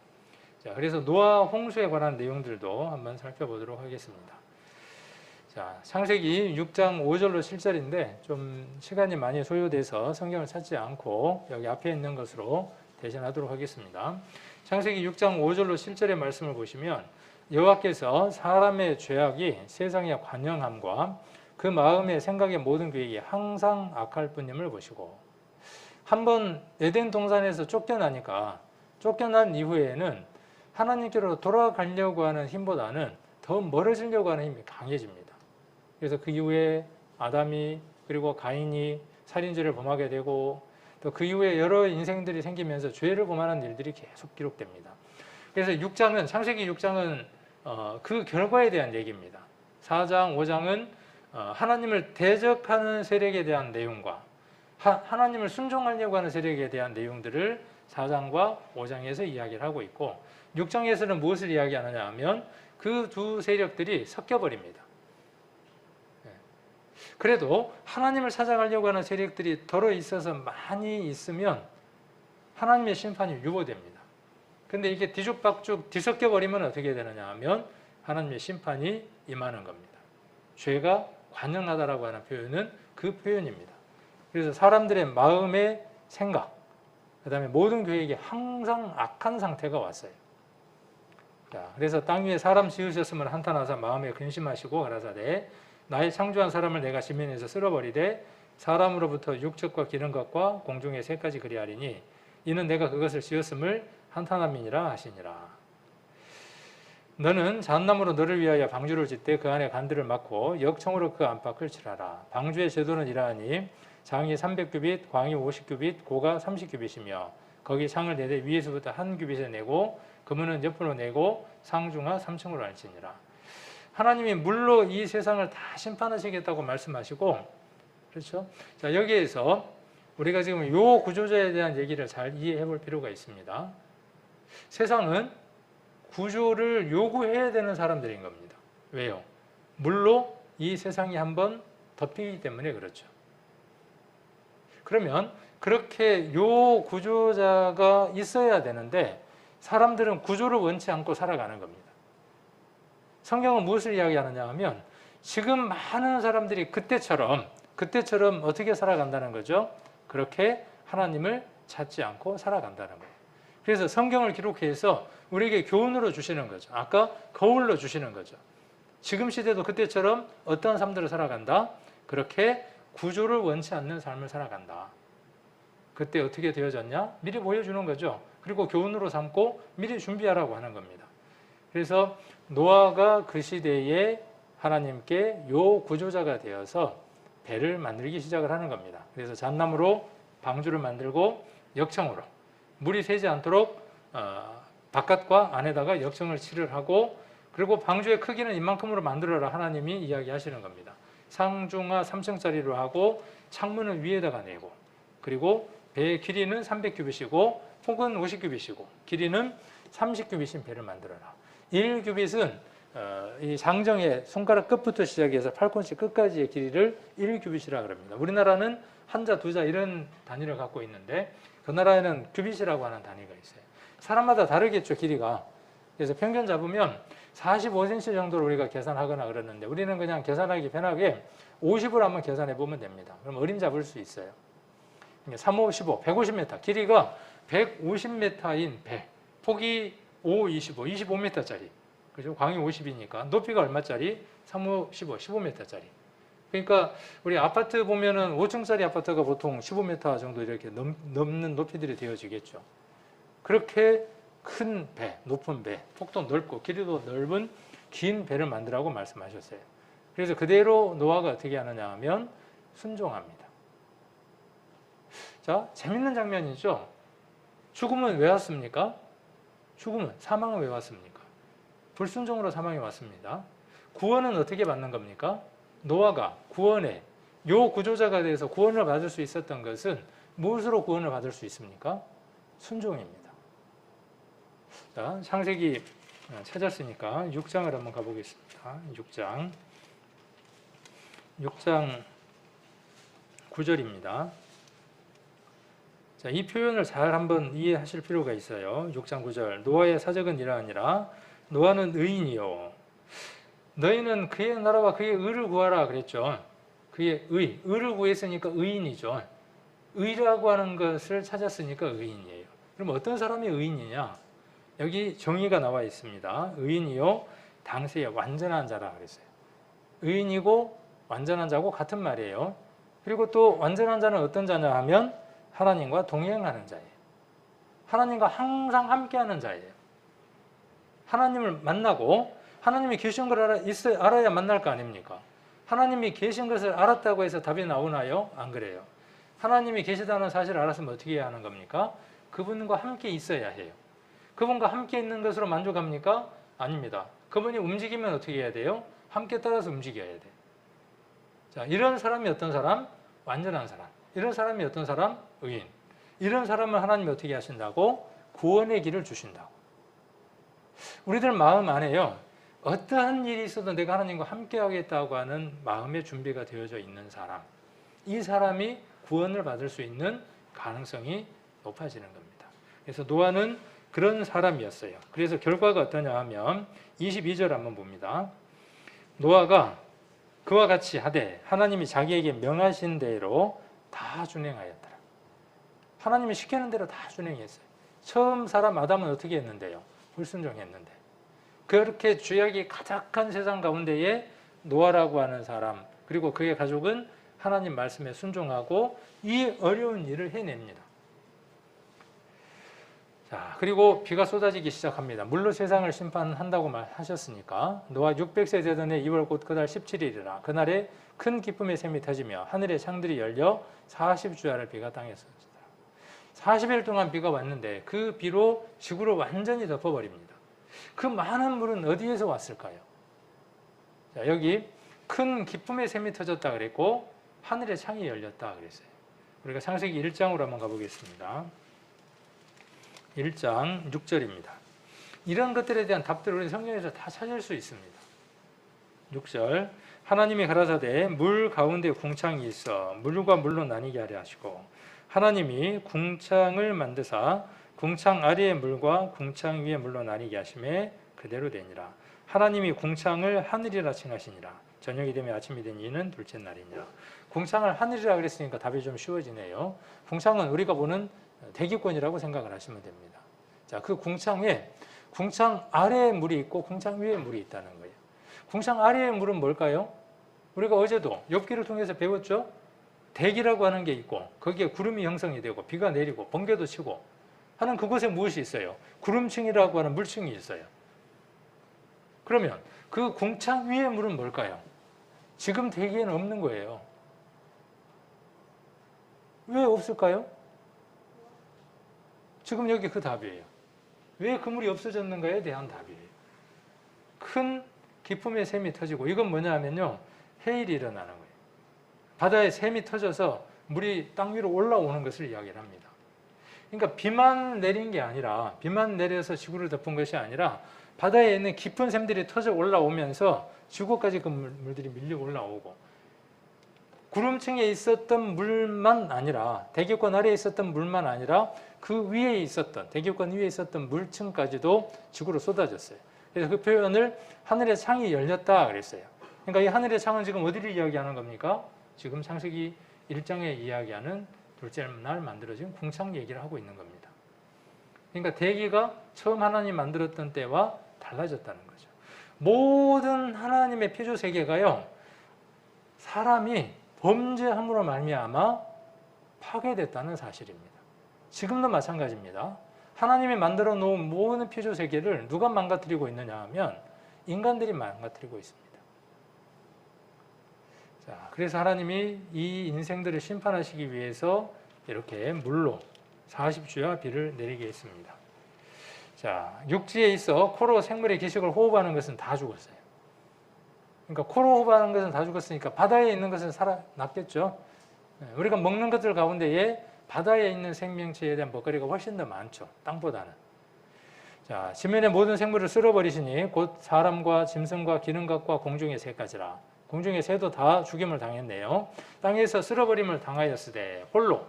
Speaker 1: 자, 그래서 노아 홍수에 관한 내용들도 한번 살펴보도록 하겠습니다. 자, 창세기 6장 5절로 7절인데 좀 시간이 많이 소요돼서 성경을 찾지 않고 여기 앞에 있는 것으로 대신하도록 하겠습니다. 창세기 6장 5절로 7절의 말씀을 보시면 여호와께서 사람의 죄악이 세상의 관영함과 그 마음의 생각의 모든 계획이 항상 악할 뿐임을 보시고 한번 에덴 동산에서 쫓겨난 이후에는 하나님께로 돌아가려고 하는 힘보다는 더 멀어지려고 하는 힘이 강해집니다. 그래서 그 이후에 아담이 그리고 가인이 살인죄를 범하게 되고 또 그 이후에 여러 인생들이 생기면서 죄를 범하는 일들이 계속 기록됩니다. 그래서 창세기 6장은 그 결과에 대한 얘기입니다. 4장, 5장은 하나님을 대적하는 세력에 대한 내용과 하나님을 순종하려고 하는 세력에 대한 내용들을 4장과 5장에서 이야기를 하고 있고 6장에서는 무엇을 이야기하느냐 하면 그 두 세력들이 섞여버립니다. 그래도 하나님을 찾아가려고 하는 세력들이 덜어 있어서 많이 있으면 하나님의 심판이 유보됩니다. 근데 이게 뒤죽박죽 뒤섞여 버리면 어떻게 되느냐 하면 하나님의 심판이 임하는 겁니다. 죄가 관영하다라고 하는 표현은 그 표현입니다. 그래서 사람들의 마음의 생각, 그 다음에 모든 계획이 항상 악한 상태가 왔어요. 자, 그래서 땅 위에 사람 지으셨음을 한탄하사 마음에 근심하시고 가라사대 나의 창조한 사람을 내가 지면에서 쓸어버리되 사람으로부터 육적과 기른 것과 공중의 새까지 그리하리니 이는 내가 그것을 지었음을 한탄함이니라 하시니라. 너는 잣나무로 너를 위하여 방주를 짓되 그 안에 간들을 막고 역청으로 그 안팎을 칠하라. 방주의 제도는 이러하니 장이 300규빗, 광이 50규빗, 고가 30규빗이며 거기 상을 내되 위에서부터 한 규빗에 내고 그문은 옆으로 내고 상중하 3층으로 할지니라. 하나님이 물로 이 세상을 다 심판하시겠다고 말씀하시고, 그렇죠? 자, 여기에서 우리가 지금 요 구조자에 대한 얘기를 잘 이해해 볼 필요가 있습니다. 세상은 구조를 요구해야 되는 사람들인 겁니다. 왜요? 물로 이 세상이 한번 덮이기 때문에 그렇죠. 그러면 그렇게 요 구조자가 있어야 되는데 사람들은 구조를 원치 않고 살아가는 겁니다. 성경은 무엇을 이야기하느냐 하면 지금 많은 사람들이 그때처럼 어떻게 살아간다는 거죠? 그렇게 하나님을 찾지 않고 살아간다는 거예요. 그래서 성경을 기록해서 우리에게 교훈으로 주시는 거죠. 아까 거울로 주시는 거죠. 지금 시대도 그때처럼 어떤 삶들을 살아간다? 그렇게 구조를 원치 않는 삶을 살아간다. 그때 어떻게 되어졌냐? 미리 보여주는 거죠. 그리고 교훈으로 삼고 미리 준비하라고 하는 겁니다. 그래서 노아가 그 시대에 하나님께 요 구조자가 되어서 배를 만들기 시작을 하는 겁니다. 그래서 잣나무로 방주를 만들고 역청으로 물이 새지 않도록 바깥과 안에다가 역청을 칠을 하고, 그리고 방주의 크기는 이만큼으로 만들어라 하나님이 이야기하시는 겁니다. 상중하 3층짜리로 하고 창문을 위에다가 내고, 그리고 배의 길이는 300규빗이고 폭은 50규빗이고 길이는 30규빗인 배를 만들어라. 1규빗은 이 장정의 손가락 끝부터 시작해서 팔꿈치 끝까지의 길이를 1규빗이라 그럽니다. 우리나라는 한자, 두자 이런 단위를 갖고 있는데 그 나라에는 규빗이라고 하는 단위가 있어요. 사람마다 다르겠죠, 길이가. 그래서 평균 잡으면 45cm 정도로 우리가 계산하거나 그러는데 우리는 그냥 계산하기 편하게 50을 한번 계산해 보면 됩니다. 그럼 어림 잡을 수 있어요. 3, 5, 15, 150m. 길이가 150m인 배. 폭이 5, 25, 25m짜리. 그죠? 광이 50이니까. 높이가 얼마짜리? 3, 5, 15, 15m짜리. 그러니까 우리 아파트 보면은 5층짜리 아파트가 보통 15m 정도 이렇게 넘는 높이들이 되어지겠죠. 그렇게 큰 배, 높은 배, 폭도 넓고 길이도 넓은 긴 배를 만들라고 말씀하셨어요. 그래서 그대로 노아가 어떻게 하느냐 하면 순종합니다. 자, 재밌는 장면이죠. 죽음은 왜 왔습니까? 죽음은, 사망은 왜 왔습니까? 불순종으로 사망이 왔습니다. 구원은 어떻게 받는 겁니까? 노아가 구원의 요 구조자가 돼서 구원을 받을 수 있었던 것은 무엇으로 구원을 받을 수 있습니까? 순종입니다. 자, 창세기 찾았으니까 6장을 한번 가보겠습니다. 6장 9절입니다. 자, 이 표현을 잘 한번 이해하실 필요가 있어요. 6장 9절. 노아의 사적은 이러하니라. 노아는 의인이요. 너희는 그의 나라와 그의 의를 구하라 그랬죠. 그의 의를 구했으니까 의인이죠. 의라고 하는 것을 찾았으니까 의인이에요. 그럼 어떤 사람이 의인이냐? 여기 정의가 나와 있습니다. 의인이요 당시에 완전한 자라 그랬어요. 의인이고 완전한 자고 같은 말이에요. 그리고 또 완전한 자는 어떤 자냐 하면 하나님과 동행하는 자예요. 하나님과 항상 함께하는 자예요. 하나님을 만나고 하나님이 계신 걸 알아야 만날 거 아닙니까? 하나님이 계신 것을 알았다고 해서 답이 나오나요? 안 그래요. 하나님이 계시다는 사실을 알았으면 어떻게 해야 하는 겁니까? 그분과 함께 있어야 해요. 그분과 함께 있는 것으로 만족합니까? 아닙니다. 그분이 움직이면 어떻게 해야 돼요? 함께 따라서 움직여야 돼요. 자, 이런 사람이 어떤 사람? 완전한 사람. 이런 사람이 어떤 사람? 의인. 이런 사람을 하나님이 어떻게 하신다고? 구원의 길을 주신다고. 우리들 마음 안에요. 어떠한 일이 있어도 내가 하나님과 함께 하겠다고 하는 마음의 준비가 되어져 있는 사람. 이 사람이 구원을 받을 수 있는 가능성이 높아지는 겁니다. 그래서 노아는 그런 사람이었어요. 그래서 결과가 어떠냐 하면 22절 한번 봅니다. 노아가 그와 같이 하되 하나님이 자기에게 명하신 대로 다 준행하였더라. 하나님이 시키는 대로 다 준행했어요. 처음 사람 아담은 어떻게 했는데요? 불순종했는데. 그렇게 죄악이 가득한 세상 가운데에 노아라고 하는 사람, 그리고 그의 가족은 하나님 말씀에 순종하고 이 어려운 일을 해냅니다. 자, 그리고 비가 쏟아지기 시작합니다. 물로 세상을 심판한다고 말하셨으니까 노아 600세 되던 해 2월 곧 그달 17일이라 그날에 큰 기쁨의 샘이 터지며 하늘의 창들이 열려 40주야를 비가 땅에 쏟았다. 40일 동안 비가 왔는데 그 비로 지구를 완전히 덮어버립니다. 그 많은 물은 어디에서 왔을까요? 자, 여기 큰 기쁨의 샘이 터졌다 그랬고 하늘의 창이 열렸다 그랬어요. 우리가 창세기 1장으로 한번 가보겠습니다. 1장 6절입니다. 이런 것들에 대한 답들을 우리 성경에서 다 찾을 수 있습니다. 6절 하나님이 가라사대 물 가운데 궁창이 있어 물과 물로 나뉘게 하려 하시고 하나님이 궁창을 만드사 궁창 아래의 물과 궁창 위의 물로 나뉘게 하심에 그대로 되니라. 하나님이 궁창을 하늘이라 칭하시니라. 저녁이 되면 아침이 된 이는 둘째 날이니라. 궁창을 하늘이라 그랬으니까 답이 좀 쉬워지네요. 궁창은 우리가 보는 대기권이라고 생각을 하시면 됩니다. 자, 그 궁창에 궁창 아래에 물이 있고 궁창 위에 물이 있다는 거예요. 궁창 아래의 물은 뭘까요? 우리가 어제도 욥기를 통해서 배웠죠. 대기라고 하는 게 있고 거기에 구름이 형성이 되고 비가 내리고 번개도 치고 하는 그곳에 무엇이 있어요? 구름층이라고 하는 물층이 있어요. 그러면 그 궁창 위의 물은 뭘까요? 지금 대기에는 없는 거예요. 왜 없을까요? 지금 여기 그 답이에요. 왜 그 물이 없어졌는가에 대한 답이에요. 큰 기쁨의 샘이 터지고 이건 뭐냐 하면요. 해일이 일어나는 거예요. 바다에 샘이 터져서 물이 땅 위로 올라오는 것을 이야기를 합니다. 그러니까 비만 내린 게 아니라 비만 내려서 지구를 덮은 것이 아니라 바다에 있는 깊은 샘들이 터져 올라오면서 지구까지 그 물들이 밀려 올라오고 구름층에 있었던 물만 아니라 대기권 아래에 있었던 물만 아니라 그 위에 있었던 대기권 위에 있었던 물층까지도 지구로 쏟아졌어요. 그래서 그 표현을 하늘의 창이 열렸다 그랬어요. 그러니까 이 하늘의 창은 지금 어디를 이야기하는 겁니까? 지금 창세기 1장에 이야기하는 둘째 날 만들어진 궁창 얘기를 하고 있는 겁니다. 그러니까 대기가 처음 하나님 만들었던 때와 달라졌다는 거죠. 모든 하나님의 피조 세계가요. 사람이 범죄함으로 말미암아 파괴됐다는 사실입니다. 지금도 마찬가지입니다. 하나님이 만들어 놓은 모든 피조 세계를 누가 망가뜨리고 있느냐 하면 인간들이 망가뜨리고 있습니다. 자, 그래서 하나님이 이 인생들을 심판하시기 위해서 이렇게 물로 40주야 비를 내리게 했습니다. 자, 육지에 있어 코로 생물의 기식을 호흡하는 것은 다 죽었어요. 그러니까 코로 호흡하는 것은 다 죽었으니까 바다에 있는 것은 살아났겠죠. 우리가 먹는 것들 가운데에 바다에 있는 생명체에 대한 먹거리가 훨씬 더 많죠. 땅보다는. 자, 지면의 모든 생물을 쓸어버리시니 곧 사람과 짐승과 기능각과 공중의 새까지라. 공중의 새도 다 죽임을 당했네요. 땅에서 쓸어버림을 당하였으되 홀로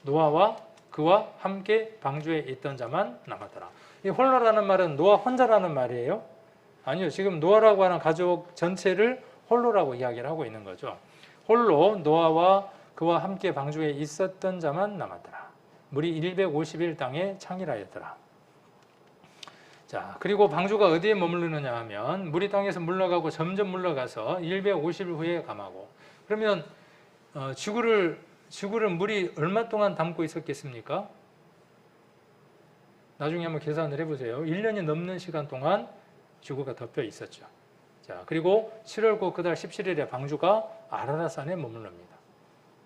Speaker 1: 노아와 그와 함께 방주에 있던 자만 남았더라. 이 홀로라는 말은 노아 혼자라는 말이에요? 아니요. 지금 노아라고 하는 가족 전체를 홀로라고 이야기를 하고 있는 거죠. 홀로 노아와 그와 함께 방주에 있었던 자만 남았더라. 물이 150일 땅에 창이라였더라. 자, 그리고 방주가 어디에 머무르느냐 하면 물이 땅에서 물러가고 점점 물러가서 150일 후에 감하고. 그러면 지구를 물이 얼마 동안 담고 있었겠습니까? 나중에 한번 계산을 해보세요. 1년이 넘는 시간 동안 지구가 덮여 있었죠. 자, 그리고 7월 곧 그달 17일에 방주가 아라랏산에 머물릅니다.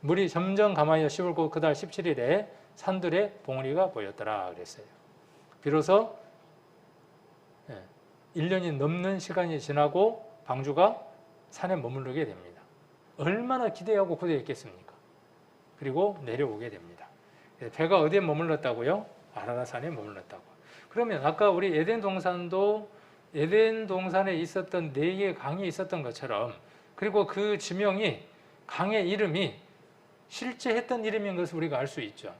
Speaker 1: 물이 점점 감하여 10월 곧 그달 17일에 산들의 봉우리가 보였더라 그랬어요. 비로소 1년이 넘는 시간이 지나고 방주가 산에 머무르게 됩니다. 얼마나 기대하고 고대했겠습니까? 그리고 내려오게 됩니다. 배가 어디에 머물렀다고요? 아라랏산에 머물렀다고. 그러면 아까 우리 에덴 동산에 있었던 4개의 강이 있었던 것처럼 그리고 그 지명이 강의 이름이 실제 했던 이름인 것을 우리가 알 수 있죠.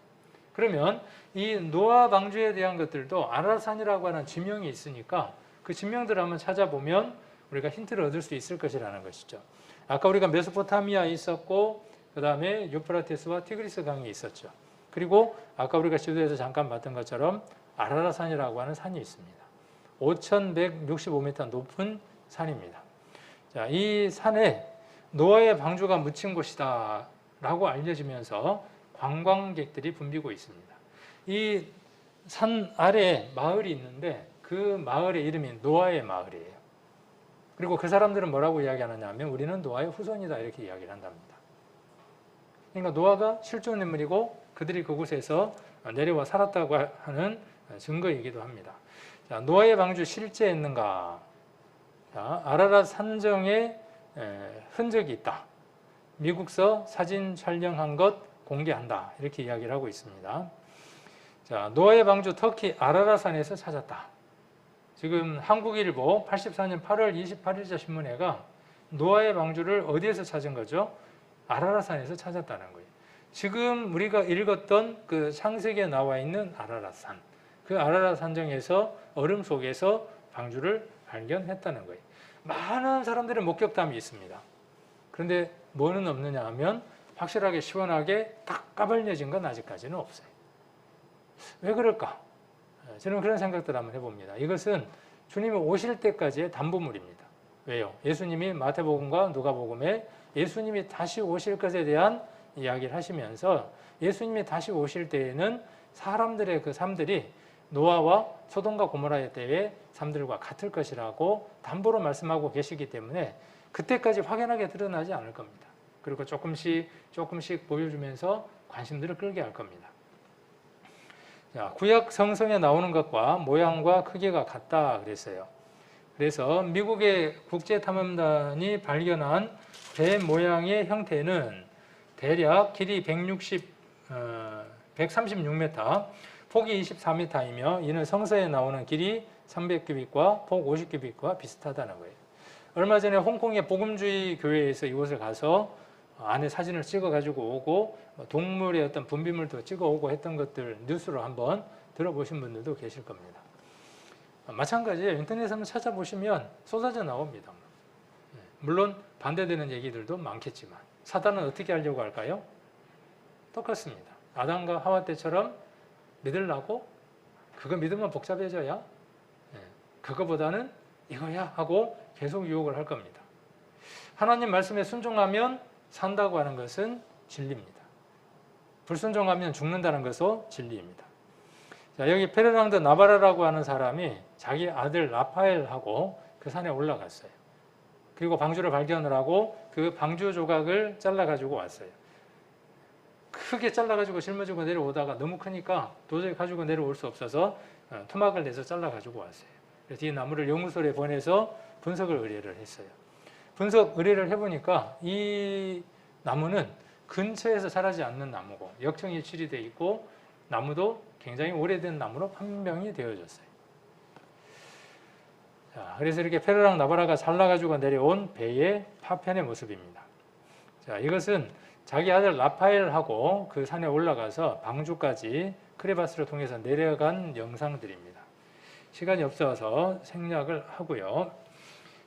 Speaker 1: 그러면 이 노아 방주에 대한 것들도 아라산이라고 하는 지명이 있으니까 그 지명들을 한번 찾아보면 우리가 힌트를 얻을 수 있을 것이라는 것이죠. 아까 우리가 메소포타미아에 있었고 그 다음에 유프라테스와 티그리스 강이 있었죠. 그리고 아까 우리가 지도에서 잠깐 봤던 것처럼 아라라산이라고 하는 산이 있습니다. 5,165m 높은 산입니다. 자, 이 산에 노아의 방주가 묻힌 곳이다 라고 알려지면서 관광객들이 붐비고 있습니다. 이 산 아래에 마을이 있는데 그 마을의 이름이 노아의 마을이에요. 그리고 그 사람들은 뭐라고 이야기하느냐 하면 우리는 노아의 후손이다 이렇게 이야기를 한답니다. 그러니까 노아가 실존 인물이고 그들이 그곳에서 내려와 살았다고 하는 증거이기도 합니다. 자, 노아의 방주 실제 있는가? 자, 아라랏 산정에 흔적이 있다. 미국서 사진 촬영한 것 공개한다. 이렇게 이야기를 하고 있습니다. 자, 노아의 방주 터키 아라랏산에서 찾았다. 지금 한국일보 84년 8월 28일자 신문회가 노아의 방주를 어디에서 찾은 거죠? 아라랏산에서 찾았다는 거예요. 지금 우리가 읽었던 그 창세기에 나와 있는 아라랏산, 그 아라랏 산정에서 얼음 속에서 방주를 발견했다는 거예요. 많은 사람들의 목격담이 있습니다. 그런데 뭐는 없느냐 하면 확실하게 시원하게 딱 까발려진 건 아직까지는 없어요. 왜 그럴까? 저는 그런 생각들 한번 해봅니다. 이것은 주님이 오실 때까지의 담보물입니다. 왜요? 예수님이 마태복음과 누가복음에 예수님이 다시 오실 것에 대한 이야기를 하시면서 예수님이 다시 오실 때에는 사람들의 그 삶들이 노아와 소돔과 고모라의 때의 삶들과 같을 것이라고 담보로 말씀하고 계시기 때문에 그때까지 확연하게 드러나지 않을 겁니다. 그리고 조금씩 보여주면서 관심들을 끌게 할 겁니다. 자, 구약 성성에 나오는 것과 모양과 크기가 같다 그랬어요. 그래서 미국의 국제탐험단이 발견한 배 모양의 형태는 대략 길이 136m, 폭이 24m이며 이는 성서에 나오는 길이 300규빗과 폭 50규빗과 비슷하다는 거예요. 얼마 전에 홍콩의 복음주의 교회에서 이곳을 가서 안에 사진을 찍어가지고 오고 동물의 어떤 분비물도 찍어오고 했던 것들 뉴스로 한번 들어보신 분들도 계실 겁니다. 마찬가지예요. 인터넷에 한번 찾아보시면 쏟아져 나옵니다. 물론 반대되는 얘기들도 많겠지만 사단은 어떻게 하려고 할까요? 똑같습니다. 아담과 하와 때처럼 믿으려고 그거 믿으면 복잡해져야 그거보다는 이거야 하고 계속 유혹을 할 겁니다. 하나님 말씀에 순종하면 산다고 하는 것은 진리입니다. 불순종하면 죽는다는 것도 진리입니다. 자, 여기 페르낭드 나바라라고 하는 사람이 자기 아들 라파엘하고 그 산에 올라갔어요. 그리고 방주를 발견을 하고 그 방주 조각을 잘라가지고 왔어요. 크게 잘라가지고 짊어지고 내려오다가 너무 크니까 도저히 가지고 내려올 수 없어서 토막을 내서 잘라가지고 왔어요. 그래서 이 나무를 연구소에 보내서 분석을 의뢰를 했어요. 분석 의뢰를 해보니까 이 나무는 근처에서 자라지 않는 나무고 역청이 치리되어 있고 나무도 굉장히 오래된 나무로 판명이 되어졌어요. 자, 그래서 이렇게 페르랑 나바라가 잘라가지고 내려온 배의 파편의 모습입니다. 자, 이것은 자기 아들 라파엘하고 그 산에 올라가서 방주까지 크레바스를 통해서 내려간 영상들입니다. 시간이 없어서 생략을 하고요.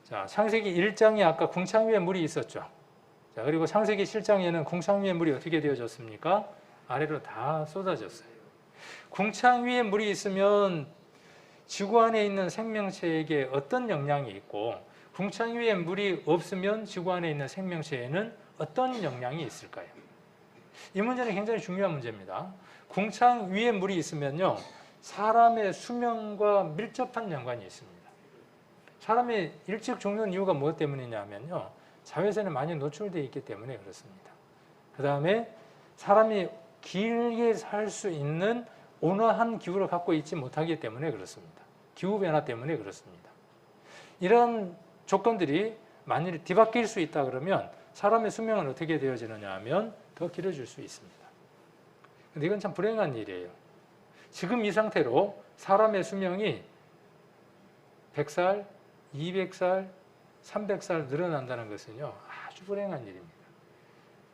Speaker 1: 자, 창세기 1장에 아까 궁창 위에 물이 있었죠. 자, 그리고 창세기 7장에는 궁창 위에 물이 어떻게 되어졌습니까? 아래로 다 쏟아졌어요. 궁창 위에 물이 있으면 지구 안에 있는 생명체에게 어떤 영향이 있고 궁창 위에 물이 없으면 지구 안에 있는 생명체에는 어떤 영향이 있을까요? 이 문제는 굉장히 중요한 문제입니다. 궁창 위에 물이 있으면요, 사람의 수명과 밀접한 연관이 있습니다. 사람이 일찍 죽는 이유가 무엇 때문이냐면요, 자외선에 많이 노출되어 있기 때문에 그렇습니다. 그 다음에 사람이 길게 살 수 있는 온화한 기후를 갖고 있지 못하기 때문에 그렇습니다. 기후변화 때문에 그렇습니다. 이런 조건들이 만일 뒤바뀔 수 있다 그러면 사람의 수명은 어떻게 되어지느냐 하면 더 길어질 수 있습니다. 근데 이건 참 불행한 일이에요. 지금 이 상태로 사람의 수명이 100살, 200살, 300살 늘어난다는 것은요, 아주 불행한 일입니다.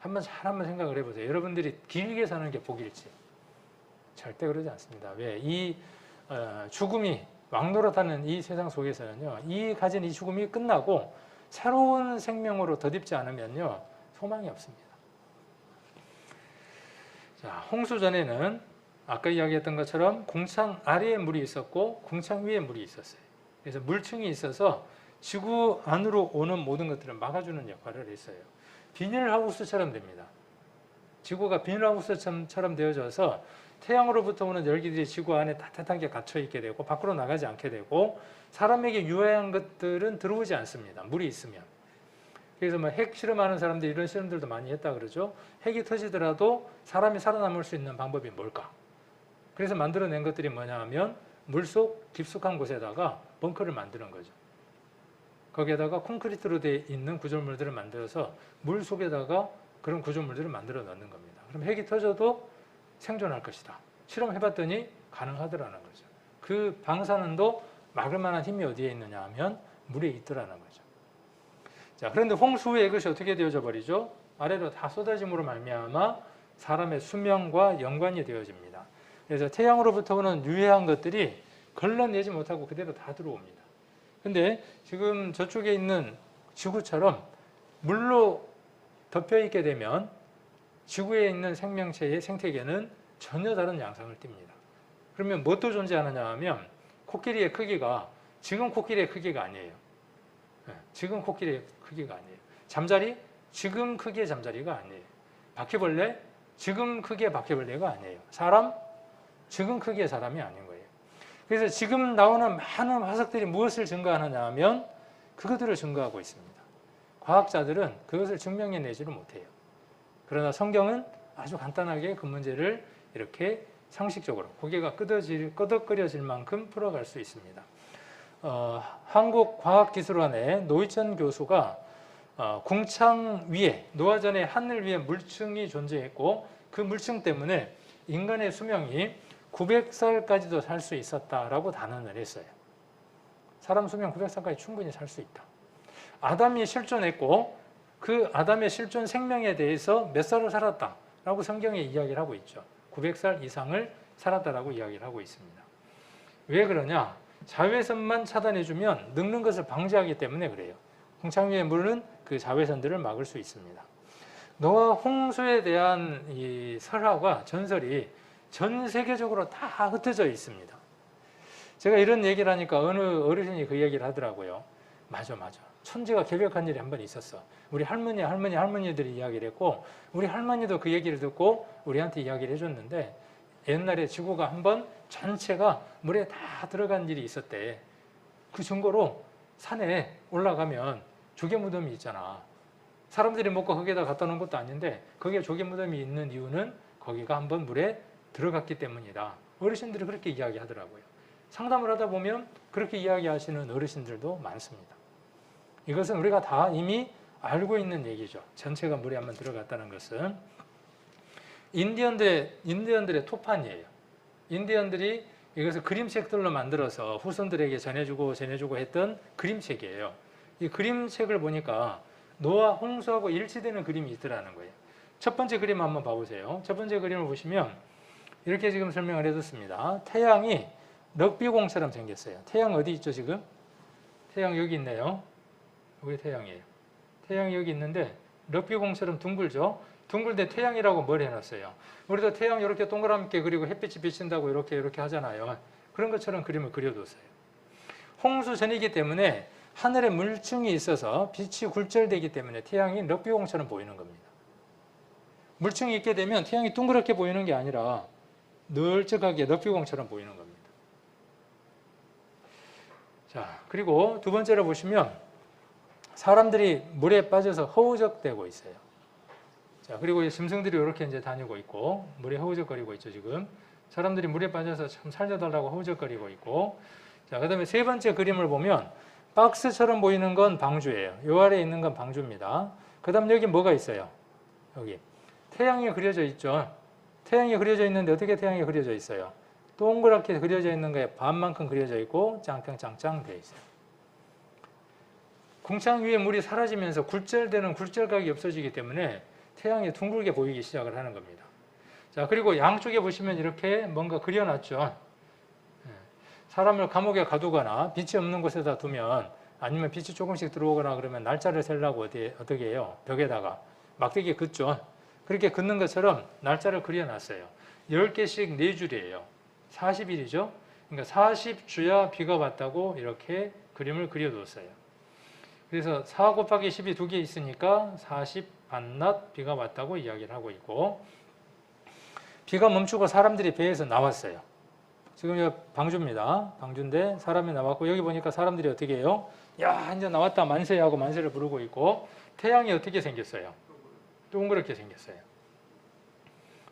Speaker 1: 한번 생각을 해보세요. 여러분들이 길게 사는 게 복일지? 절대 그러지 않습니다. 왜? 이 죽음이 왕노릇하는 이 세상 속에서는요, 가진 이 죽음이 끝나고 새로운 생명으로 덧입지 않으면요, 소망이 없습니다. 자, 홍수 전에는 아까 이야기했던 것처럼 궁창 아래에 물이 있었고 궁창 위에 물이 있었어요. 그래서 물층이 있어서 지구 안으로 오는 모든 것들을 막아주는 역할을 했어요. 비닐하우스처럼 됩니다. 지구가 비닐하우스처럼 되어져서 태양으로부터 오는 열기들이 지구 안에 따뜻하게 갇혀 있게 되고 밖으로 나가지 않게 되고 사람에게 유해한 것들은 들어오지 않습니다. 물이 있으면. 그래서 뭐 핵 실험하는 사람들이 이런 실험들도 많이 했다 그러죠. 핵이 터지더라도 사람이 살아남을 수 있는 방법이 뭘까? 그래서 만들어낸 것들이 뭐냐 하면 물속 깊숙한 곳에다가 벙커를 만드는 거죠. 거기에다가 콘크리트로 되어 있는 구조물들을 만들어서 물 속에다가 그런 구조물들을 만들어 넣는 겁니다. 그럼 핵이 터져도 생존할 것이다. 실험해봤더니 가능하더라는 거죠. 그 방사능도 막을 만한 힘이 어디에 있느냐 하면 물에 있더라는 거죠. 자, 그런데 홍수 후에 이것이 어떻게 되어져 버리죠? 아래로 다 쏟아짐으로 말미암아 사람의 수명과 연관이 되어집니다. 그래서 태양으로부터 오는 유해한 것들이 걸러내지 못하고 그대로 다 들어옵니다. 근데 지금 저쪽에 있는 지구처럼 물로 덮여 있게 되면 지구에 있는 생명체의 생태계는 전혀 다른 양상을 띱니다. 그러면 무엇도 존재하느냐 하면 코끼리의 크기가 지금 코끼리의 크기가 아니에요. 지금 코끼리의 크기가 아니에요. 잠자리? 지금 크기의 잠자리가 아니에요. 바퀴벌레? 지금 크기의 바퀴벌레가 아니에요. 사람? 지금 크기의 사람이 아닌 거예요. 그래서 지금 나오는 많은 화석들이 무엇을 증거하느냐 하면 그것들을 증거하고 있습니다. 과학자들은 그것을 증명해내지를 못해요. 그러나 성경은 아주 간단하게 그 문제를 이렇게 상식적으로 고개가 끄덕거려질 만큼 풀어갈 수 있습니다. 한국과학기술원의 노희천 교수가 궁창 위에 노화전에 하늘 위에 물층이 존재했고 그 물층 때문에 인간의 수명이 900살까지도 살 수 있었다라고 단언을 했어요. 사람 수명 900살까지 충분히 살 수 있다. 아담이 실존했고 그 아담의 실존 생명에 대해서 몇 살을 살았다라고 성경에 이야기를 하고 있죠. 900살 이상을 살았다라고 이야기를 하고 있습니다. 왜 그러냐? 자외선만 차단해주면 늙는 것을 방지하기 때문에 그래요. 궁창 위의 물은 그 자외선들을 막을 수 있습니다. 노아 홍수에 대한 이 설화가 전설이 전 세계적으로 다 흩어져 있습니다. 제가 이런 얘기를 하니까 어느 어르신이 그 얘기를 하더라고요. 맞아. 천지가 개벽한 일이 한 번 있었어. 우리 할머니들이 이야기를 했고 우리 할머니도 그 얘기를 듣고 우리한테 이야기를 해줬는데 옛날에 지구가 한번 전체가 물에 다 들어간 일이 있었대. 그 증거로 산에 올라가면 조개 무덤이 있잖아. 사람들이 먹고 거기에다 갖다 놓은 것도 아닌데 거기에 조개 무덤이 있는 이유는 거기가 한번 물에 들어갔기 때문이다. 어르신들이 그렇게 이야기하더라고요. 상담을 하다 보면 그렇게 이야기하시는 어르신들도 많습니다. 이것은 우리가 다 이미 알고 있는 얘기죠. 전체가 물에 한번 들어갔다는 것은. 인디언들의 토판이에요. 인디언들이 이것을 그림책들로 만들어서 후손들에게 전해주고 했던 그림책이에요. 이 그림책을 보니까 노아 홍수하고 일치되는 그림이 있더라는 거예요. 첫 번째 그림 한번 봐보세요. 첫 번째 그림을 보시면 이렇게 지금 설명을 해뒀습니다. 태양이 럭비공처럼 생겼어요. 태양 어디 있죠 지금? 태양 여기 있네요. 여기 태양이에요. 태양이 여기 있는데 럭비공처럼 둥글죠? 둥글때 태양이라고 뭘 해놨어요? 우리도 태양 이렇게 동그랗게 그리고 햇빛이 비친다고 이렇게 하잖아요. 그런 것처럼 그림을 그려뒀어요. 홍수 전이기 때문에 하늘에 물층이 있어서 빛이 굴절되기 때문에 태양이 럭비공처럼 보이는 겁니다. 물층이 있게 되면 태양이 둥그렇게 보이는 게 아니라 널찍하게 럭비공처럼 보이는 겁니다. 자, 그리고 두 번째로 보시면 사람들이 물에 빠져서 허우적대고 있어요. 자, 그리고 짐승들이 이렇게 이제 다니고 있고 물에 허우적거리고 있죠 지금. 사람들이 물에 빠져서 참 살려달라고 허우적거리고 있고. 자, 그다음에 세 번째 그림을 보면 박스처럼 보이는 건 방주예요. 요 아래에 있는 건 방주입니다. 그다음 여기 뭐가 있어요? 여기 태양이 그려져 있죠. 태양이 그려져 있는데 어떻게 태양이 그려져 있어요? 동그랗게 그려져 있는 거에 반만큼 그려져 있고 짱짱짱짱 되어 있어요. 궁창 위에 물이 사라지면서 굴절되는 굴절각이 없어지기 때문에 태양이 둥글게 보이기 시작을 하는 겁니다. 자, 그리고 양쪽에 보시면 이렇게 뭔가 그려놨죠. 사람을 감옥에 가두거나 빛이 없는 곳에다 두면 아니면 빛이 조금씩 들어오거나 그러면 날짜를 세려고 어떻게 해요? 벽에다가 막대기에 긋죠. 그렇게 긋는 것처럼 날짜를 그려놨어요. 10개씩 4줄이에요. 40일이죠. 그러니까 40주야 비가 왔다고 이렇게 그림을 그려뒀어요. 그래서 4 곱하기 10이 2개 있으니까 40 반낮 비가 왔다고 이야기를 하고 있고 비가 멈추고 사람들이 배에서 나왔어요. 지금 여기 방주입니다. 방주인데 사람이 나왔고 여기 보니까 사람들이 어떻게 해요? 야, 이제 나왔다 만세하고 만세를 부르고 있고 태양이 어떻게 생겼어요? 동그랗게 생겼어요.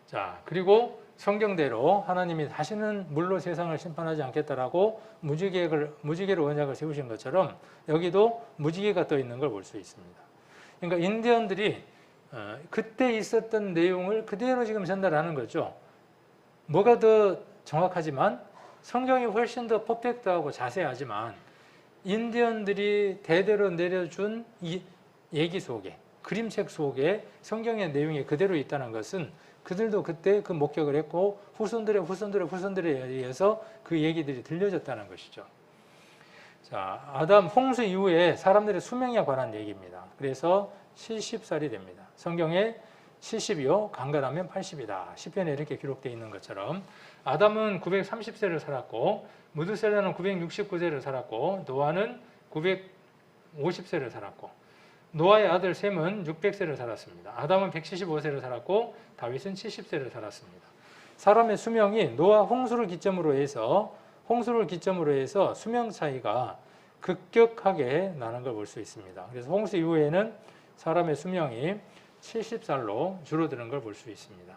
Speaker 1: 자, 그리고 성경대로 하나님이 다시는 물로 세상을 심판하지 않겠다라고 무지개로 언약을 세우신 것처럼 여기도 무지개가 떠 있는 걸 볼 수 있습니다. 그러니까 인디언들이 그때 있었던 내용을 그대로 지금 전달하는 거죠. 뭐가 더 정확하지만 성경이 훨씬 더 퍼펙트하고 자세하지만 인디언들이 대대로 내려준 이 얘기 속에 그림책 속에 성경의 내용이 그대로 있다는 것은 그들도 그때 그 목격을 했고 후손들에 의해서 그 얘기들이 들려졌다는 것이죠. 자, 아담 홍수 이후에 사람들의 수명에 관한 얘기입니다. 그래서 70살이 됩니다. 성경에 70이요 강건하면 80이다. 시편에 이렇게 기록되어 있는 것처럼 아담은 930세를 살았고 무드셀라는 969세를 살았고 노아는 950세를 살았고 노아의 아들 셈은 600세를 살았습니다. 아담은 175세를 살았고 다윗은 70세를 살았습니다. 사람의 수명이 노아 홍수를 기점으로 해서 수명 차이가 급격하게 나는 걸 볼 수 있습니다. 그래서 홍수 이후에는 사람의 수명이 70살로 줄어드는 걸 볼 수 있습니다.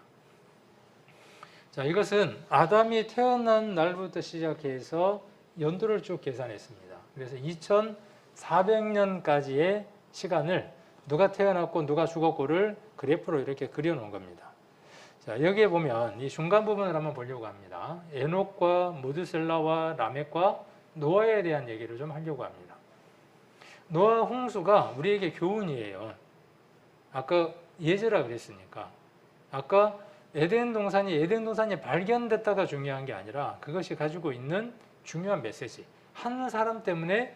Speaker 1: 자, 이것은 아담이 태어난 날부터 시작해서 연도를 쭉 계산했습니다. 그래서 2400년까지의 시간을 누가 태어났고 누가 죽었고를 그래프로 이렇게 그려놓은 겁니다. 자, 여기에 보면 이 중간 부분을 한번 보려고 합니다. 에녹과 무드셀라와 라멕과 노아에 대한 얘기를 좀 하려고 합니다. 노아 홍수가 우리에게 교훈이에요. 아까 예제라 그랬으니까. 아까 에덴 동산이 발견됐다가 중요한 게 아니라 그것이 가지고 있는 중요한 메시지. 한 사람 때문에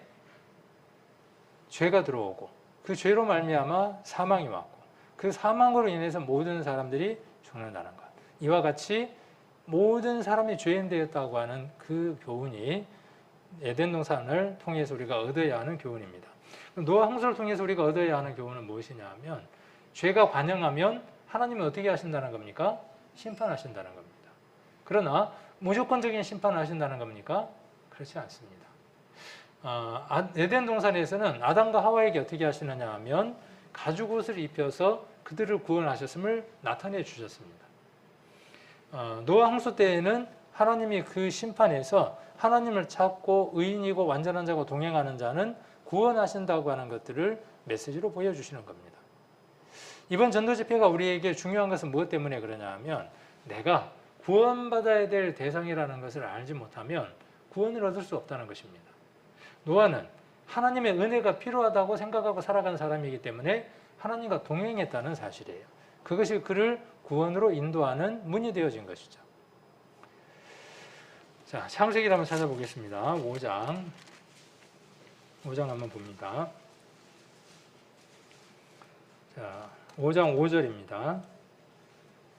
Speaker 1: 죄가 들어오고 그 죄로 말미암아 사망이 왔고 그 사망으로 인해서 모든 사람들이 죽는다는 것. 이와 같이 모든 사람이 죄인 되었다고 하는 그 교훈이 에덴 동산을 통해서 우리가 얻어야 하는 교훈입니다. 노아 홍수를 통해서 우리가 얻어야 하는 교훈은 무엇이냐 하면 죄가 관영하면 하나님은 어떻게 하신다는 겁니까? 심판하신다는 겁니다. 그러나 무조건적인 심판을 하신다는 겁니까? 그렇지 않습니다. 에덴 동산에서는 아담과 하와에게 어떻게 하시느냐 하면 가죽옷을 입혀서 그들을 구원하셨음을 나타내 주셨습니다. 노아 홍수 때에는 하나님이 그 심판에서 하나님을 찾고 의인이고 완전한 자고 동행하는 자는 구원하신다고 하는 것들을 메시지로 보여주시는 겁니다. 이번 전도 집회가 우리에게 중요한 것은 무엇 때문에 그러냐 하면 내가 구원받아야 될 대상이라는 것을 알지 못하면 구원을 얻을 수 없다는 것입니다. 노아는 하나님의 은혜가 필요하다고 생각하고 살아간 사람이기 때문에 하나님과 동행했다는 사실이에요. 그것이 그를 구원으로 인도하는 문이 되어진 것이죠. 자, 창세기를 한번 찾아보겠습니다. 5장 한번 봅니다. 자, 5장 5절입니다.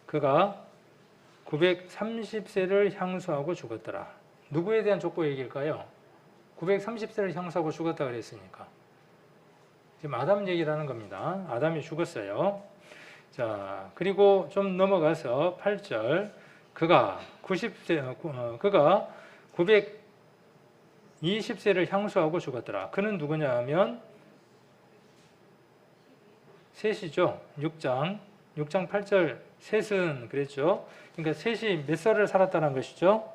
Speaker 1: 그가 930세를 향수하고 죽었더라. 누구에 대한 족보 얘기일까요? 930세를 향수하고 죽었다 그랬으니까 지금 아담 얘기를 하는 겁니다. 아담이 죽었어요. 자, 그리고 좀 넘어가서 8절 그가 920세를 향수하고 죽었더라. 그는 누구냐 하면 셋이죠. 6장 8절 셋은 그랬죠. 그러니까 셋이 몇 살을 살았다는 것이죠?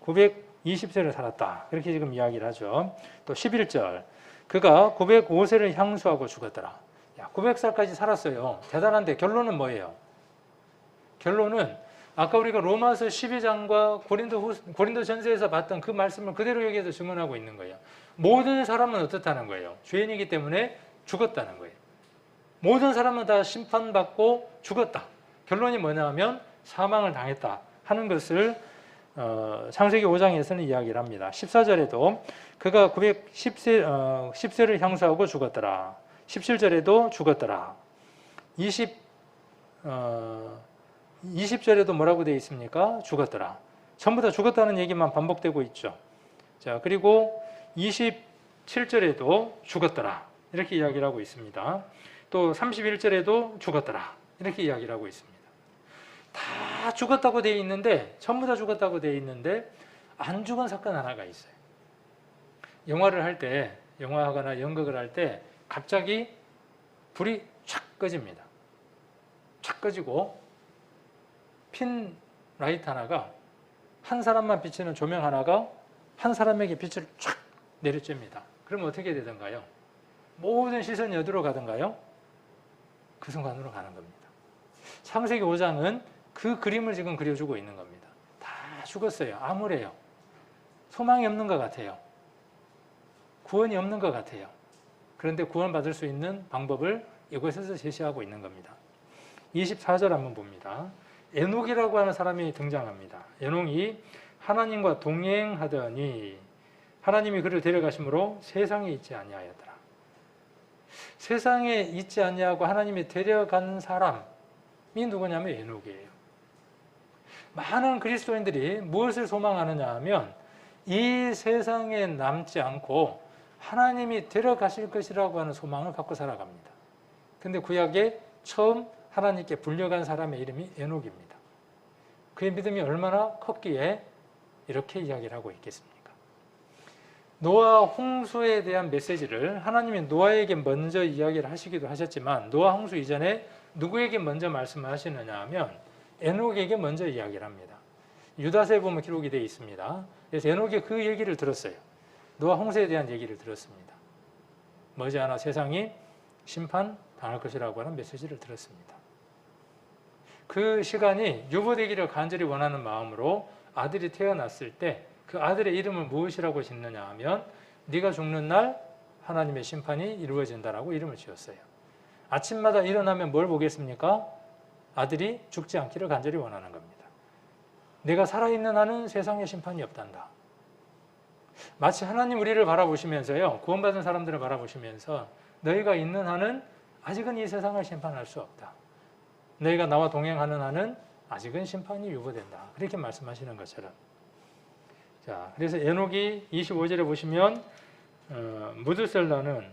Speaker 1: 920세를 살았다. 이렇게 지금 이야기를 하죠. 또 11절 그가 905세를 향수하고 죽었더라. 900살까지 살았어요. 대단한데 결론은 뭐예요? 결론은 아까 우리가 로마서 12장과 고린도 전서에서 봤던 그 말씀을 그대로 여기에서 증언하고 있는 거예요. 모든 사람은 어떻다는 거예요? 죄인이기 때문에 죽었다는 거예요. 모든 사람은 다 심판받고 죽었다. 결론이 뭐냐 하면 사망을 당했다 하는 것을 창세기 5장에서는 이야기를 합니다. 14절에도 그가 910세를 향수하고 죽었더라. 17절에도 죽었더라. 20절에도 뭐라고 되어 있습니까? 죽었더라. 전부 다 죽었다는 얘기만 반복되고 있죠. 자, 그리고 27절에도 죽었더라. 이렇게 이야기를 하고 있습니다. 또 31절에도 죽었더라. 이렇게 이야기를 하고 있습니다. 다 다 죽었다고 되어 있는데, 전부 다 죽었다고 되어 있는데 안 죽은 사건 하나가 있어요. 영화를 할 때, 영화하거나 연극을 할 때 갑자기 불이 촥 꺼집니다. 촥 꺼지고 핀 라이트 하나가, 한 사람만 비치는 조명 하나가 한 사람에게 빛을 촥 내려줍니다. 그럼 어떻게 되던가요? 모든 시선이 어디로 가던가요? 그 순간으로 가는 겁니다. 창세기 5장은 그 그림을 지금 그려주고 있는 겁니다. 다 죽었어요. 암울해요. 소망이 없는 것 같아요. 구원이 없는 것 같아요. 그런데 구원받을 수 있는 방법을 이곳에서 제시하고 있는 겁니다. 24절 한번 봅니다. 에녹이라고 하는 사람이 등장합니다. 에녹이 하나님과 동행하더니 하나님이 그를 데려가심으로 세상에 있지 아니하였더라. 세상에 있지 아니하고 하나님이 데려간 사람이 누구냐면 에녹이에요. 많은 그리스도인들이 무엇을 소망하느냐 하면 이 세상에 남지 않고 하나님이 데려가실 것이라고 하는 소망을 갖고 살아갑니다. 근데 구약에 처음 하나님께 불려간 사람의 이름이 에녹입니다. 그의 믿음이 얼마나 컸기에 이렇게 이야기를 하고 있겠습니까? 노아 홍수에 대한 메시지를 하나님이 노아에게 먼저 이야기를 하시기도 하셨지만, 노아 홍수 이전에 누구에게 먼저 말씀을 하시느냐 하면 에녹에게 먼저 이야기를 합니다. 유다서에 보면 기록이 되어 있습니다. 그래서 에녹이 그 얘기를 들었어요. 노아 홍수에 대한 얘기를 들었습니다. 머지않아 세상이 심판당할 것이라고 하는 메시지를 들었습니다. 그 시간이 유보되기를 간절히 원하는 마음으로 아들이 태어났을 때 그 아들의 이름을 무엇이라고 짓느냐 하면 네가 죽는 날 하나님의 심판이 이루어진다라고 이름을 지었어요. 아침마다 일어나면 뭘 보겠습니까? 아들이 죽지 않기를 간절히 원하는 겁니다. 내가 살아있는 한은 세상에 심판이 없단다. 마치 하나님 우리를 바라보시면서요, 구원받은 사람들을 바라보시면서 너희가 있는 한은 아직은 이 세상을 심판할 수 없다. 너희가 나와 동행하는 한은 아직은 심판이 유보된다. 그렇게 말씀하시는 것처럼. 자, 그래서 에녹이 25절에 보시면 무드셀라는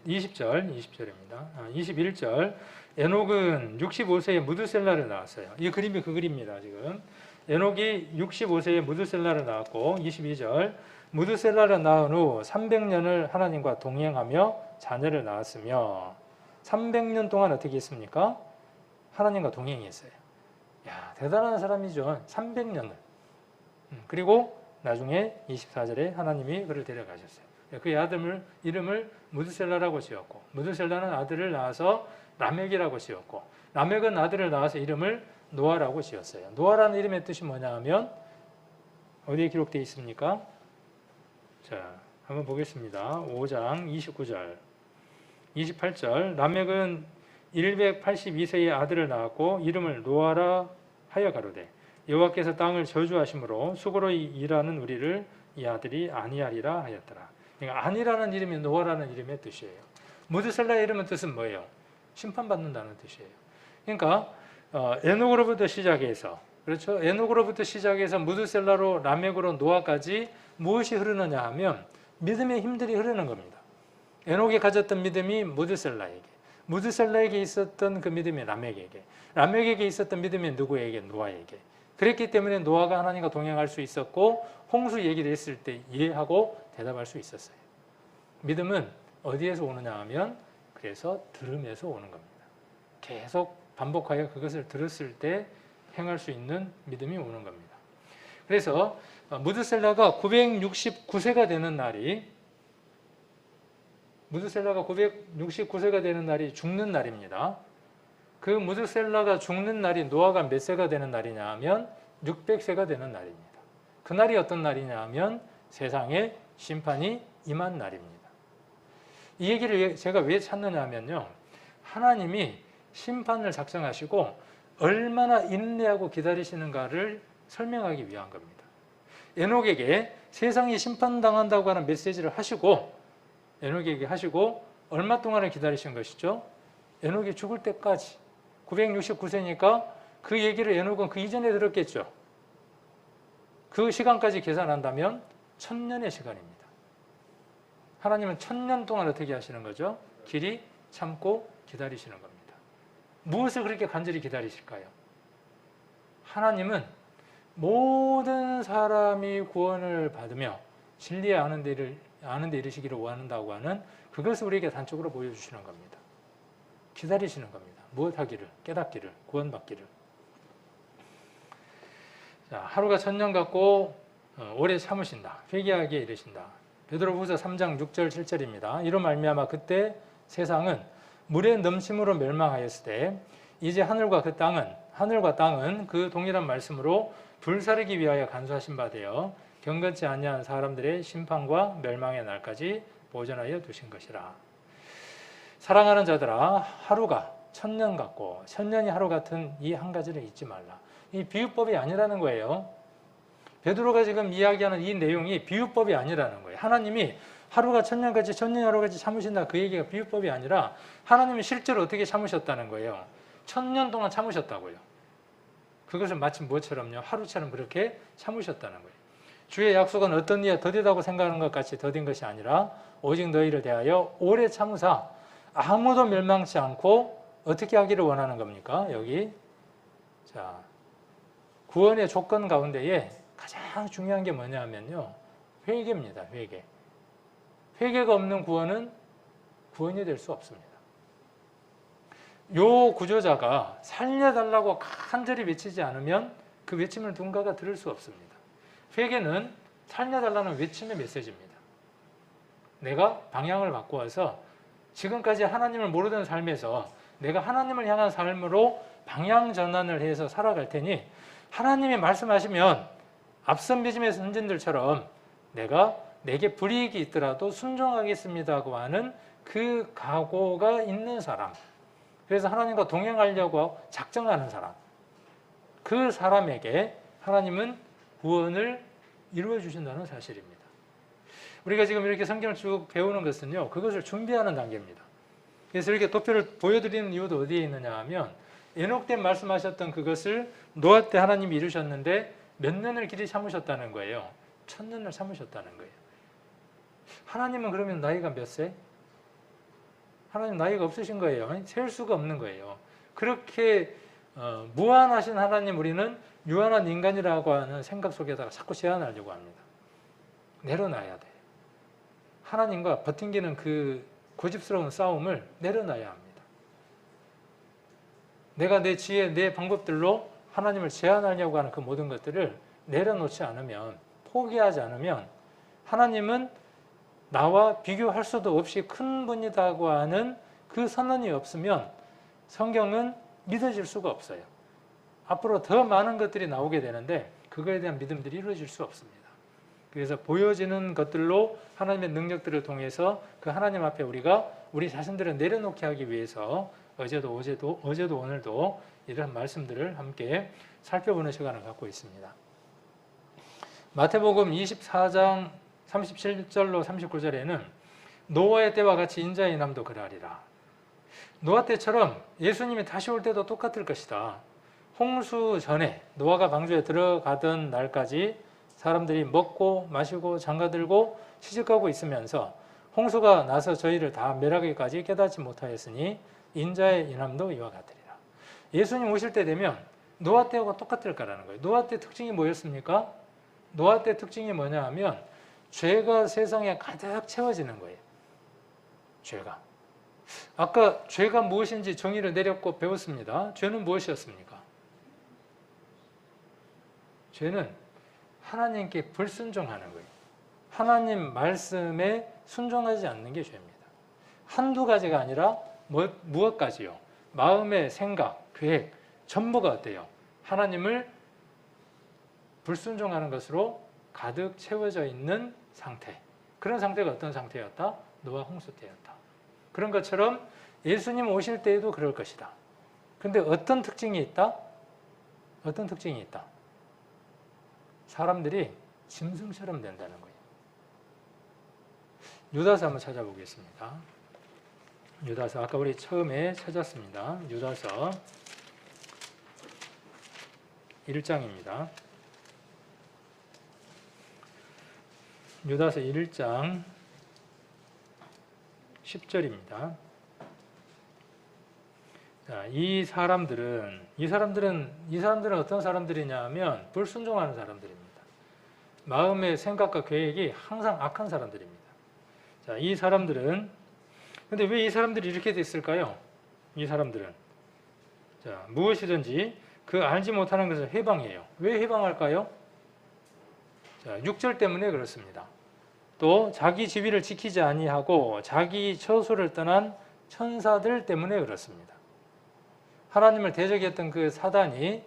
Speaker 1: 20절입니다. 21절 에녹은 65세에 무드셀라를 낳았어요. 이 그림이 그 그림입니다. 지금 에녹이 65세에 무드셀라를 낳았고 22절 무드셀라를 낳은 후 300년을 하나님과 동행하며 자녀를 낳았으며 300년 동안 어떻게 했습니까? 하나님과 동행했어요. 야, 대단한 사람이죠. 300년을. 그리고 나중에 24절에 하나님이 그를 데려가셨어요. 그의 아들 이름을 무드셀라라고 지었고, 무드셀라는 아들을 낳아서 라멕이라고 지었고, 라멕은 아들을 낳아서 이름을 노아라고 지었어요. 노아라는 이름의 뜻이 뭐냐 하면 어디에 기록되어 있습니까? 자, 한번 보겠습니다. 5장 29절, 28절 라멕은 182세의 아들을 낳았고 이름을 노아라 하여 가로되 여호와께서 땅을 저주하심으로 수고로 일하는 우리를 이 아들이 아니하리라 하였더라. 그러니까 아니라는 이름이 노아라는 이름의 뜻이에요. 무드셀라의 이름의 뜻은 뭐예요? 심판받는다는 뜻이에요. 그러니까 에녹으로부터 시작해서, 그렇죠? 에녹으로부터 시작해서 무드셀라로 라멕으로 노아까지 무엇이 흐르느냐 하면 믿음의 힘들이 흐르는 겁니다. 에녹이 가졌던 믿음이 무드셀라에게, 무드셀라에게 있었던 그 믿음이 라멕에게, 라멕에게 있었던 믿음이 누구에게? 노아에게. 그랬기 때문에 노아가 하나님과 동행할 수 있었고 홍수 얘기를 했을 때 이해하고 대답할 수 있었어요. 믿음은 어디에서 오느냐 하면 그래서 들음에서 오는 겁니다. 계속 반복하여 그것을 들었을 때 행할 수 있는 믿음이 오는 겁니다. 그래서 무드셀라가 969세가 되는 날이, 무드셀라가 969세가 되는 날이 죽는 날입니다. 그 무드셀라가 죽는 날이 노아가 몇 세가 되는 날이냐 하면 600세가 되는 날입니다. 그날이 어떤 날이냐 하면 세상에 심판이 임한 날입니다. 이 얘기를 제가 왜 찾느냐 하면요, 하나님이 심판을 작성하시고 얼마나 인내하고 기다리시는가를 설명하기 위한 겁니다. 에녹에게 세상이 심판당한다고 하는 메시지를 하시고, 에녹에게 하시고 얼마 동안을 기다리신 것이죠? 에녹이 죽을 때까지. 969세니까 그 얘기를 에녹은 그 이전에 들었겠죠. 그 시간까지 계산한다면 1000년의 시간입니다. 하나님은 1000년 동안 어떻게 하시는 거죠? 길이 참고 기다리시는 겁니다. 무엇을 그렇게 간절히 기다리실까요? 하나님은 모든 사람이 구원을 받으며 진리에 아는 데 이르시기를 원한다고 하는 그것을 우리에게 단적으로 보여주시는 겁니다. 기다리시는 겁니다. 무엇 하기를, 깨닫기를, 구원받기를. 자, 하루가 천년 같고 오래 참으신다. 회개하기에 이르신다. 베드로후서 3장 6절 7절입니다. 이로 말미암아 그때 세상은 물의 넘침으로 멸망하였을 때 이제 하늘과 땅은 그 동일한 말씀으로 불사르기 위하여 간수하신 바 되어 경건치 아니한 사람들의 심판과 멸망의 날까지 보존하여 두신 것이라. 사랑하는 자들아, 하루가 천년 같고 천년이 하루 같은 이 한 가지를 잊지 말라. 이 비유법이 아니라는 거예요. 베드로가 지금 이야기하는 이 내용이 비유법이 아니라는 거예요. 하나님이 하루가 천년같이 천년이 하루같이 참으신다, 그 얘기가 비유법이 아니라 하나님이 실제로 어떻게 참으셨다는 거예요. 천년 동안 참으셨다고요. 그것을 마치 무엇처럼요? 하루처럼 그렇게 참으셨다는 거예요. 주의 약속은 어떤 이에 더디다고 생각하는 것 같이 더딘 것이 아니라 오직 너희를 대하여 오래 참으사 아무도 멸망치 않고 어떻게 하기를 원하는 겁니까? 여기 자, 구원의 조건 가운데에 가장 중요한 게 뭐냐면요, 회개입니다. 회개. 회개가 없는 구원은 구원이 될 수 없습니다. 요 구조자가 살려달라고 간절히 외치지 않으면 그 외침을 누군가가 들을 수 없습니다. 회개는 살려달라는 외침의 메시지입니다. 내가 방향을 바꾸어서 지금까지 하나님을 모르던 삶에서 내가 하나님을 향한 삶으로 방향 전환을 해서 살아갈 테니 하나님이 말씀하시면 앞선 믿음의 선진들처럼 내게 불이익이 있더라도 순종하겠습니다고 하는 그 각오가 있는 사람, 그래서 하나님과 동행하려고 작정하는 사람, 그 사람에게 하나님은 구원을 이루어 주신다는 사실입니다. 우리가 지금 이렇게 성경을 쭉 배우는 것은요, 그것을 준비하는 단계입니다. 그래서 이렇게 도표를 보여드리는 이유도 어디에 있느냐 하면, 에녹 때 말씀하셨던 그것을 노아 때 하나님이 이루셨는데 몇 년을 길이 참으셨다는 거예요. 1000년을 참으셨다는 거예요. 하나님은 그러면 나이가 몇 세? 하나님 나이가 없으신 거예요. 셀 수가 없는 거예요. 그렇게 무한하신 하나님, 우리는 유한한 인간이라고 하는 생각 속에다가 자꾸 제한하려고 합니다. 내려놔야 돼요. 하나님과 버팅기는 그 고집스러운 싸움을 내려놔야 합니다. 내가 내 지혜, 내 방법들로 하나님을 제한하려고 하는 그 모든 것들을 내려놓지 않으면, 포기하지 않으면 하나님은 나와 비교할 수도 없이 큰 분이라고 하는 그 선언이 없으면 성경은 믿어질 수가 없어요. 앞으로 더 많은 것들이 나오게 되는데 그거에 대한 믿음들이 이루어질 수 없습니다. 그래서 보여지는 것들로 하나님의 능력들을 통해서 그 하나님 앞에 우리가 우리 자신들을 내려놓게 하기 위해서 어제도 오늘도 이런 말씀들을 함께 살펴보는 시간을 갖고 있습니다. 마태복음 24장 37절로 39절에는 노아의 때와 같이 인자의 남도 그러하리라. 노아 때처럼 예수님이 다시 올 때도 똑같을 것이다. 홍수 전에 노아가 방주에 들어가던 날까지 사람들이 먹고 마시고 장가들고 시집가고 있으면서 홍수가 나서 저희를 다 멸하기까지 깨닫지 못하였으니 인자의 인함도 이와 같으리라. 예수님 오실 때 되면 노아 때하고 똑같을 거라는 거예요. 노아 때 특징이 뭐였습니까? 노아 때 특징이 뭐냐 하면 죄가 세상에 가득 채워지는 거예요. 죄가. 아까 죄가 무엇인지 정의를 내렸고 배웠습니다. 죄는 무엇이었습니까? 죄는 하나님께 불순종하는 거예요. 하나님 말씀에 순종하지 않는 게 죄입니다. 한두 가지가 아니라 무엇 가지요? 마음의 생각, 계획, 전부가 어때요? 하나님을 불순종하는 것으로 가득 채워져 있는 상태. 그런 상태가 어떤 상태였다? 노아 홍수 때였다. 그런 것처럼 예수님 오실 때에도 그럴 것이다. 그런데 어떤 특징이 있다? 어떤 특징이 있다? 사람들이 짐승처럼 된다는 거예요. 유다서 한번 찾아보겠습니다. 유다서, 아까 우리 처음에 찾았습니다. 유다서 1장입니다. 유다서 1장 10절입니다. 자, 이 사람들은 어떤 사람들이냐 하면 불순종하는 사람들입니다. 마음의 생각과 계획이 항상 악한 사람들입니다. 자, 이 사람들은 근데 왜 이 사람들이 이렇게 됐을까요? 이 사람들은 자, 무엇이든지 그 알지 못하는 것을 회방해요. 왜 회방할까요? 자, 6절 때문에 그렇습니다. 또 자기 지위를 지키지 아니하고 자기 처소를 떠난 천사들 때문에 그렇습니다. 하나님을 대적했던 그 사단이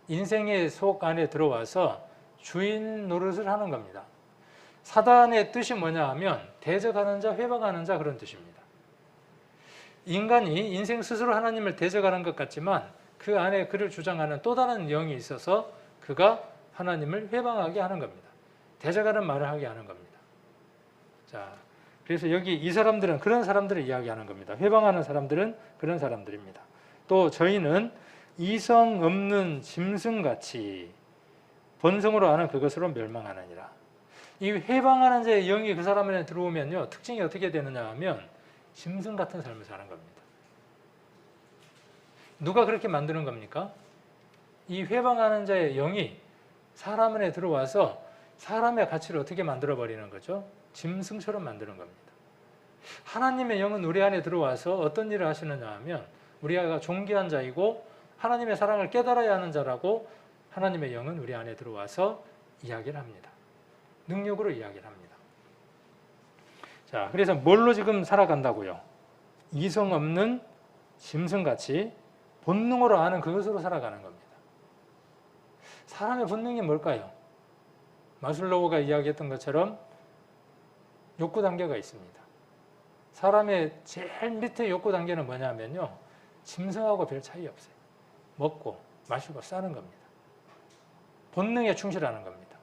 Speaker 1: 인생의 속 안에 들어와서 주인 노릇을 하는 겁니다. 사단의 뜻이 뭐냐 하면 대적하는 자, 회방하는 자 그런 뜻입니다. 인간이 인생 스스로 하나님을 대적하는 것 같지만 그 안에 그를 주장하는 또 다른 영이 있어서 그가 하나님을 회방하게 하는 겁니다. 대적하는 말을 하게 하는 겁니다. 자, 그래서 여기 이 사람들은 그런 사람들을 이야기하는 겁니다. 회방하는 사람들은 그런 사람들입니다. 또 저희는 이성 없는 짐승같이 본성으로 아는 그것으로 멸망하느니라. 이 회방하는 자의 영이 그 사람 안에 들어오면요, 특징이 어떻게 되느냐 하면 짐승 같은 삶을 사는 겁니다. 누가 그렇게 만드는 겁니까? 이 회방하는 자의 영이 사람 안에 들어와서 사람의 가치를 어떻게 만들어버리는 거죠? 짐승처럼 만드는 겁니다. 하나님의 영은 우리 안에 들어와서 어떤 일을 하시느냐 하면 우리가 존귀한 자이고 하나님의 사랑을 깨달아야 하는 자라고 하나님의 영은 우리 안에 들어와서 이야기를 합니다. 능력으로 이야기를 합니다. 자, 그래서 뭘로 지금 살아간다고요? 이성 없는 짐승같이 본능으로 아는 그것으로 살아가는 겁니다. 사람의 본능이 뭘까요? 마슬로우가 이야기했던 것처럼 욕구 단계가 있습니다. 사람의 제일 밑에 욕구 단계는 뭐냐면요, 짐승하고 별 차이 없어요. 먹고 마시고 싸는 겁니다. 본능에 충실하는 겁니다.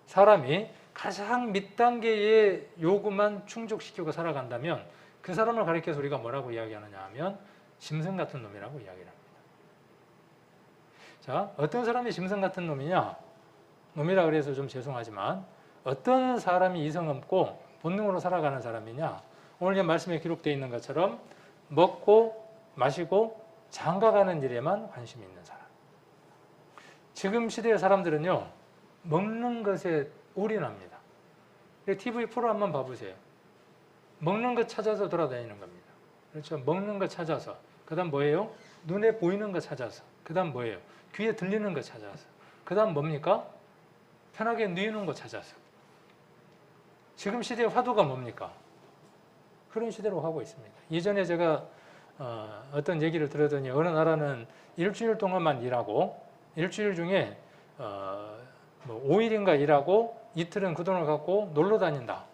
Speaker 1: 사람이 가장 밑단계의 요구만 충족시키고 살아간다면 그 사람을 가리켜서 우리가 뭐라고 이야기하느냐 하면 짐승 같은 놈이라고 이야기를 합니다. 자, 어떤 사람이 짐승 같은 놈이냐? 놈이라 그래서 좀 죄송하지만 어떤 사람이 이성 없고 본능으로 살아가는 사람이냐? 오늘 말씀에 기록되어 있는 것처럼 먹고 마시고 장가가는 일에만 관심이 있는 사람. 지금 시대의 사람들은요, 먹는 것에 올인합니다. TV 프로 한번 봐보세요. 먹는 것 찾아서 돌아다니는 겁니다. 그렇죠? 먹는 것 찾아서. 그 다음 뭐예요? 눈에 보이는 것 찾아서. 그 다음 뭐예요? 귀에 들리는 것 찾아서. 그 다음 뭡니까? 편하게 누이는 것 찾아서. 지금 시대의 화두가 뭡니까? 그런 시대로 가고 있습니다. 예전에 제가 어떤 얘기를 들었더니 어느 나라는 일주일 동안만 일하고 일주일 중에 5일인가 일하고 이틀은 그 돈을 갖고 놀러 다닌다.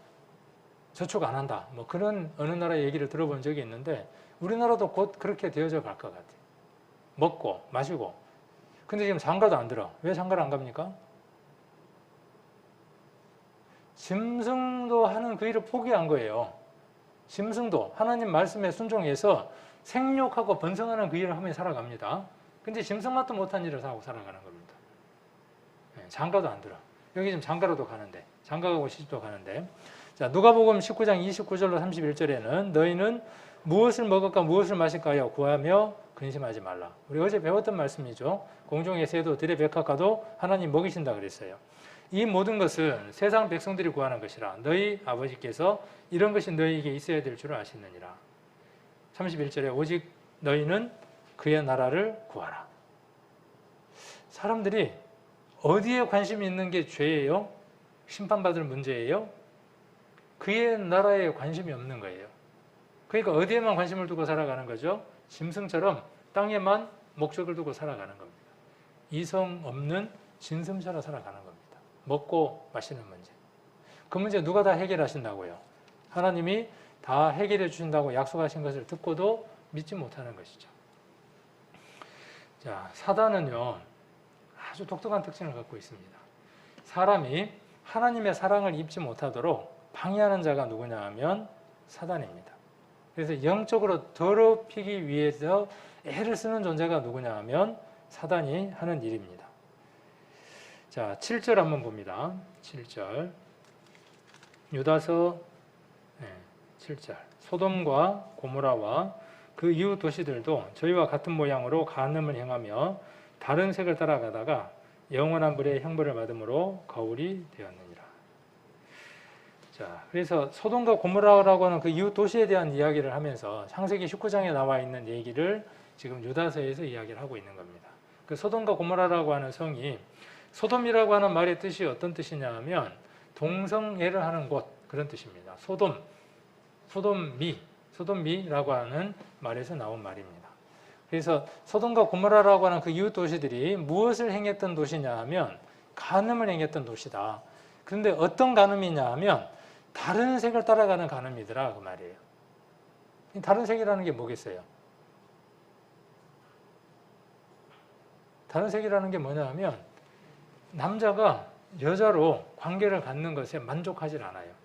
Speaker 1: 저축 안 한다. 뭐 그런 어느 나라의 얘기를 들어본 적이 있는데 우리나라도 곧 그렇게 되어져 갈 것 같아요. 먹고 마시고. 근데 지금 장가도 안 들어. 왜 장가를 안 갑니까? 짐승도 하는 그 일을 포기한 거예요. 짐승도 하나님 말씀에 순종해서 생육하고 번성하는 그 일을 하며 살아갑니다. 근데 짐승만도 못한 일을 하고 살아가는 겁니다. 장가도 안 들어. 여기 지금 장가로도 가는데, 장가가고 시집도 가는데. 자, 누가복음 19장 29절로 31절에는 너희는 무엇을 먹을까 무엇을 마실까요? 구하며 근심하지 말라. 우리 어제 배웠던 말씀이죠. 공중의 새도 들의 백합과도 하나님 먹이신다 그랬어요. 이 모든 것은 세상 백성들이 구하는 것이라 너희 아버지께서 이런 것이 너희에게 있어야 될 줄 아시느니라. 31절에 오직 너희는 그의 나라를 구하라. 사람들이 어디에 관심이 있는 게 죄예요? 심판받을 문제예요? 그의 나라에 관심이 없는 거예요. 그러니까 어디에만 관심을 두고 살아가는 거죠? 짐승처럼 땅에만 목적을 두고 살아가는 겁니다. 이성 없는 짐승처럼 살아가는 겁니다. 먹고 마시는 문제. 그 문제 누가 다 해결하신다고요? 하나님이 다 해결해 주신다고 약속하신 것을 듣고도 믿지 못하는 것이죠. 자, 사단은요, 아주 독특한 특징을 갖고 있습니다. 사람이 하나님의 사랑을 입지 못하도록 방해하는 자가 누구냐 하면 사단입니다. 그래서 영적으로 더럽히기 위해서 애를 쓰는 존재가 누구냐 하면 사단이 하는 일입니다. 자, 7절 한번 봅니다. 7절. 유다서 7절. 소돔과 고모라와 그 이웃 도시들도 저희와 같은 모양으로 간음을 행하며 다른 색을 따라가다가 영원한 불의 형벌을 받음으로 거울이 되었느니라. 자, 그래서 소돔과 고모라라고 하는 그 이웃 도시에 대한 이야기를 하면서 창세기 19장에 나와 있는 얘기를 지금 유다서에서 이야기를 하고 있는 겁니다. 그 소돔과 고모라라고 하는 성이, 소돔이라고 하는 말의 뜻이 어떤 뜻이냐 하면 동성애를 하는 곳, 그런 뜻입니다. 소돔미라고 하는 말에서 나온 말입니다. 그래서 소돔과 고모라라고 하는 그 이웃 도시들이 무엇을 행했던 도시냐 하면 간음을 행했던 도시다. 그런데 어떤 간음이냐 하면 다른 색을 따라가는 간음이더라, 그 말이에요. 다른 색이라는 게 뭐겠어요? 다른 색이라는 게 뭐냐 하면 남자가 여자로 관계를 갖는 것에 만족하지 않아요.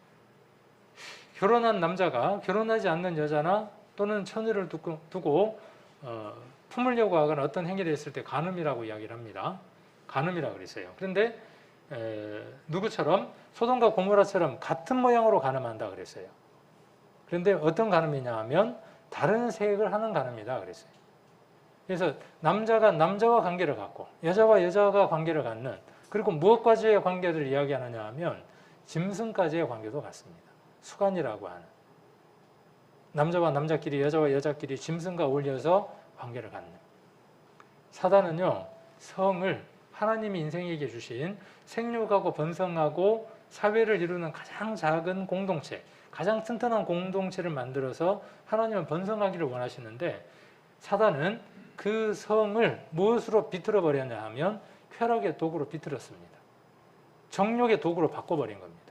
Speaker 1: 결혼한 남자가 결혼하지 않는 여자나 또는 처녀를 두고 품으려고 하거나 어떤 행위를 했을 때 간음이라고 이야기를 합니다. 간음이라고 그랬어요. 그런데 누구처럼 소돔과 고모라처럼 같은 모양으로 간음한다 그랬어요. 그런데 어떤 간음이냐 하면 다른 색을 하는 간음이다 그랬어요. 그래서 남자가 남자와 관계를 갖고 여자와 여자가 관계를 갖는, 그리고 무엇까지의 관계를 이야기하느냐 하면 짐승까지의 관계도 같습니다. 수간이라고 하는, 남자와 남자끼리 여자와 여자끼리 짐승과 어울려서 관계를 갖는. 사단은요, 성을 하나님이 인생에게 주신 생육하고 번성하고 사회를 이루는 가장 작은 공동체, 가장 튼튼한 공동체를 만들어서 하나님은 번성하기를 원하시는데, 사단은 그 성을 무엇으로 비틀어 버렸냐 하면 쾌락의 도구로 비틀었습니다. 정욕의 도구로 바꿔버린 겁니다.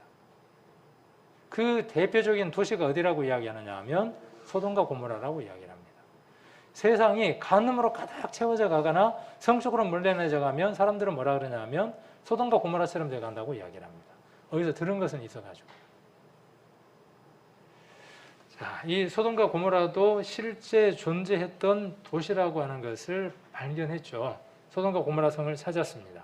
Speaker 1: 그 대표적인 도시가 어디라고 이야기하느냐 하면 소돔과 고모라라고 이야기를 합니다. 세상이 간음으로 가득 채워져 가거나 성적으로 물레내져 가면 사람들은 뭐라 그러냐 하면 소돔과 고모라처럼 되어 간다고 이야기를 합니다. 어디서 들은 것은 있어가지고. 자, 이 소돔과 고모라도 실제 존재했던 도시라고 하는 것을 발견했죠. 소돔과 고모라 성을 찾았습니다.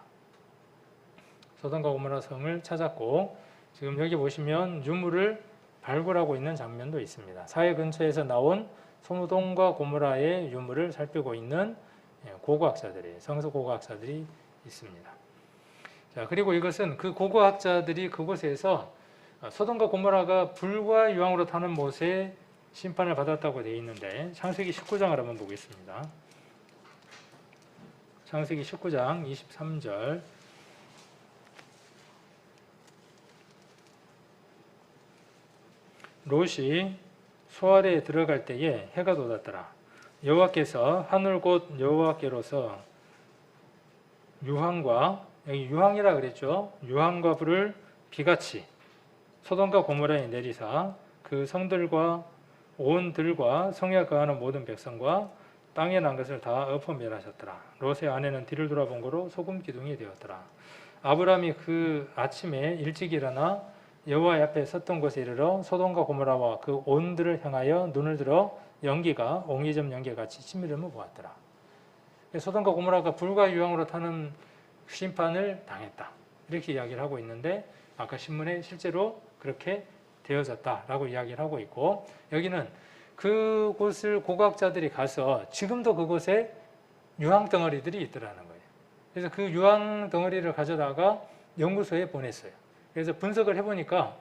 Speaker 1: 소돔과 고모라 성을 찾았고, 지금 여기 보시면 유물을 발굴하고 있는 장면도 있습니다. 사해 근처에서 나온 소돔과 고모라의 유물을 살피고 있는 고고학자들이, 성서 고고학자들이 있습니다. 자, 그리고 이것은 그 고고학자들이 그곳에서 소돔과 고모라가 불과 유황으로 타는 못에 심판을 받았다고 되어 있는데, 창세기 19장을 한번 보겠습니다. 창세기 19장 23절. 롯이 소아래에 들어갈 때에 해가 돋았더라. 여호와께서 하늘 곧 여호와께로서 유황과, 여기 유황이라 그랬죠. 유황과 불을 비같이 소돔과 고모라에 내리사 그 성들과 온 들과 성에 거하는 모든 백성과 땅에 난 것을 다 엎어 멸하셨더라. 롯의 아내는 뒤를 돌아본 거로 소금 기둥이 되었더라. 아브라함이 그 아침에 일찍 일어나 여호와 앞에 섰던 곳에 이르러 소돔과 고모라와 그 온들을 향하여 눈을 들어 연기가 옹이점 연기같이 치밀음을 보았더라. 소돔과 고모라가 불과 유황으로 타는 심판을 당했다, 이렇게 이야기를 하고 있는데, 아까 신문에 실제로 그렇게 되어졌다라고 이야기를 하고 있고, 여기는 그곳을 고고학자들이 가서 지금도 그곳에 유황 덩어리들이 있더라는 거예요. 그래서 그 유황 덩어리를 가져다가 연구소에 보냈어요. 그래서 분석을 해보니까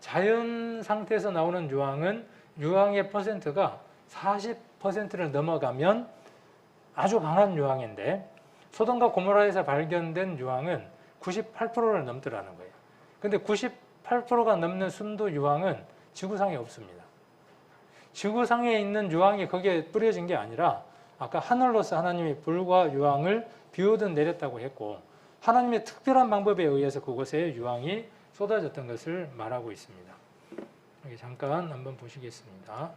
Speaker 1: 자연 상태에서 나오는 유황은 유황의 퍼센트가 40%를 넘어가면 아주 강한 유황인데, 소돔과 고모라에서 발견된 유황은 98%를 넘더라는 거예요. 근데 98%가 넘는 순도 유황은 지구상에 없습니다. 지구상에 있는 유황이 거기에 뿌려진 게 아니라 아까 하늘로서 하나님이 불과 유황을 비오듯 내렸다고 했고, 하나님의 특별한 방법에 의해서 그곳에 유황이 쏟아졌던 것을 말하고 있습니다. 여기 잠깐 한번 보시겠습니다.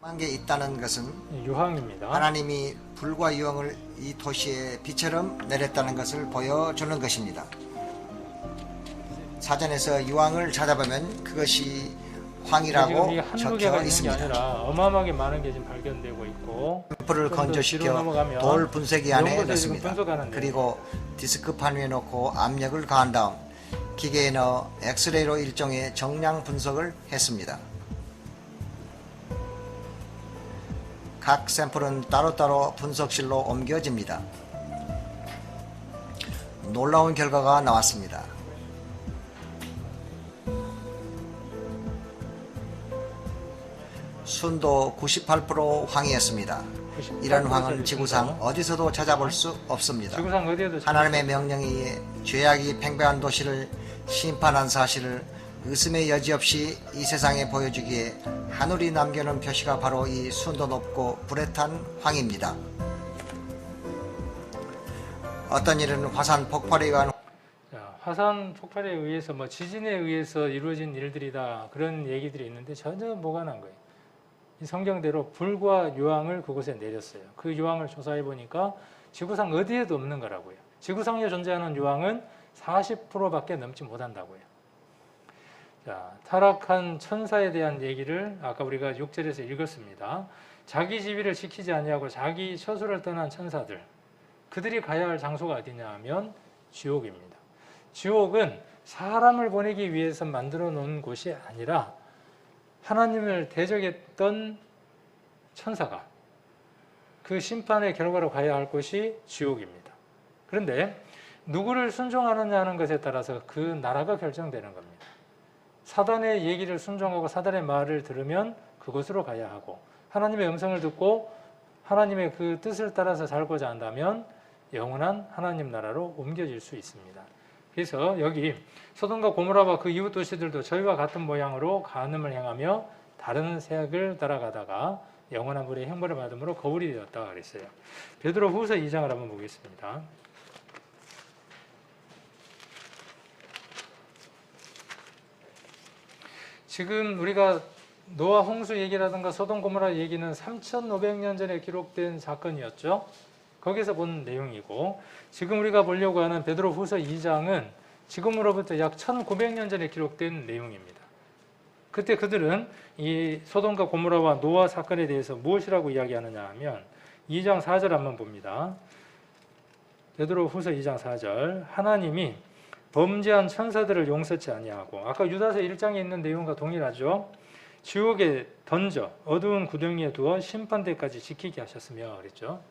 Speaker 3: 한 게 있다는 것은
Speaker 1: 유황입니다.
Speaker 3: 하나님이 불과 유황을 이 도시에 비처럼 내렸다는 것을 보여주는 것입니다. 사전에서 유황을 찾아보면 그것이 황이라고
Speaker 1: 지금 한두
Speaker 3: 적혀
Speaker 1: 개가 있는 게
Speaker 3: 있습니다.
Speaker 1: 아니라 어마어마하게 많은 게 지금 발견되고 있고,
Speaker 3: 불을 건조시켜 돌 분쇄기 안에 넣습니다. 그리고 디스크판 위에 놓고 압력을 가한 다음 기계에 넣어 엑스레이로 일종의 정량 분석을 했습니다. 각 샘플은 따로따로 분석실로 옮겨집니다. 놀라운 결과가 나왔습니다. 순도 98% 황이었습니다. 이런 황은 지구상 어디서도 찾아볼 수 없습니다.
Speaker 1: 지구상 어디에도
Speaker 3: 하나님의 명령에 의해 죄악이 팽배한 도시를 심판한 사실을 의심의 여지 없이 이 세상에 보여주기에 하늘이 남겨놓은 표시가 바로 이 순도 높고 불에 탄 황입니다. 어떤 일은 화산 폭발에 의한
Speaker 1: 화산 폭발에 의해서 지진에 의해서 이루어진 일들이다 그런 얘기들이 있는데 전혀 무관한 거예요. 이 성경대로 불과 유황을 그곳에 내렸어요. 그 유황을 조사해 보니까 지구상 어디에도 없는 거라고요. 지구상에 존재하는 유황은 40%밖에 넘지 못한다고요. 자, 타락한 천사에 대한 얘기를 아까 우리가 6절에서 읽었습니다. 자기 지위를 지키지 아니하고 자기 처소를 떠난 천사들, 그들이 가야 할 장소가 어디냐 하면 지옥입니다. 지옥은 사람을 보내기 위해서 만들어 놓은 곳이 아니라 하나님을 대적했던 천사가 그 심판의 결과로 가야 할 곳이 지옥입니다. 그런데 누구를 순종하느냐 하는 것에 따라서 그 나라가 결정되는 겁니다. 사단의 얘기를 순종하고 사단의 말을 들으면 그곳으로 가야 하고, 하나님의 음성을 듣고 하나님의 그 뜻을 따라서 살고자 한다면 영원한 하나님 나라로 옮겨질 수 있습니다. 그래서 여기 소돔과 고모라와 그 이웃 도시들도 저희와 같은 모양으로 간음을 행하며 다른 세력을 따라가다가 영원한 불의 형벌을 받음으로 거울이 되었다 그랬어요. 베드로 후서 2장을 한번 보겠습니다. 지금 우리가 노아 홍수 얘기라든가 소돔 고모라 얘기는 3,500년 전에 기록된 사건이었죠. 거기서 본 내용이고, 지금 우리가 보려고 하는 베드로 후서 2장은 지금으로부터 약 1900년 전에 기록된 내용입니다. 그때 그들은 이 소돔과 고모라와 노아 사건에 대해서 무엇이라고 이야기하느냐 하면 2장 4절 한번 봅니다. 베드로 후서 2장 4절, 하나님이 범죄한 천사들을 용서치 아니하고, 아까 유다서 1장에 있는 내용과 동일하죠. 지옥에 던져 어두운 구덩이에 두어 심판대까지 지키게 하셨으며 그랬죠.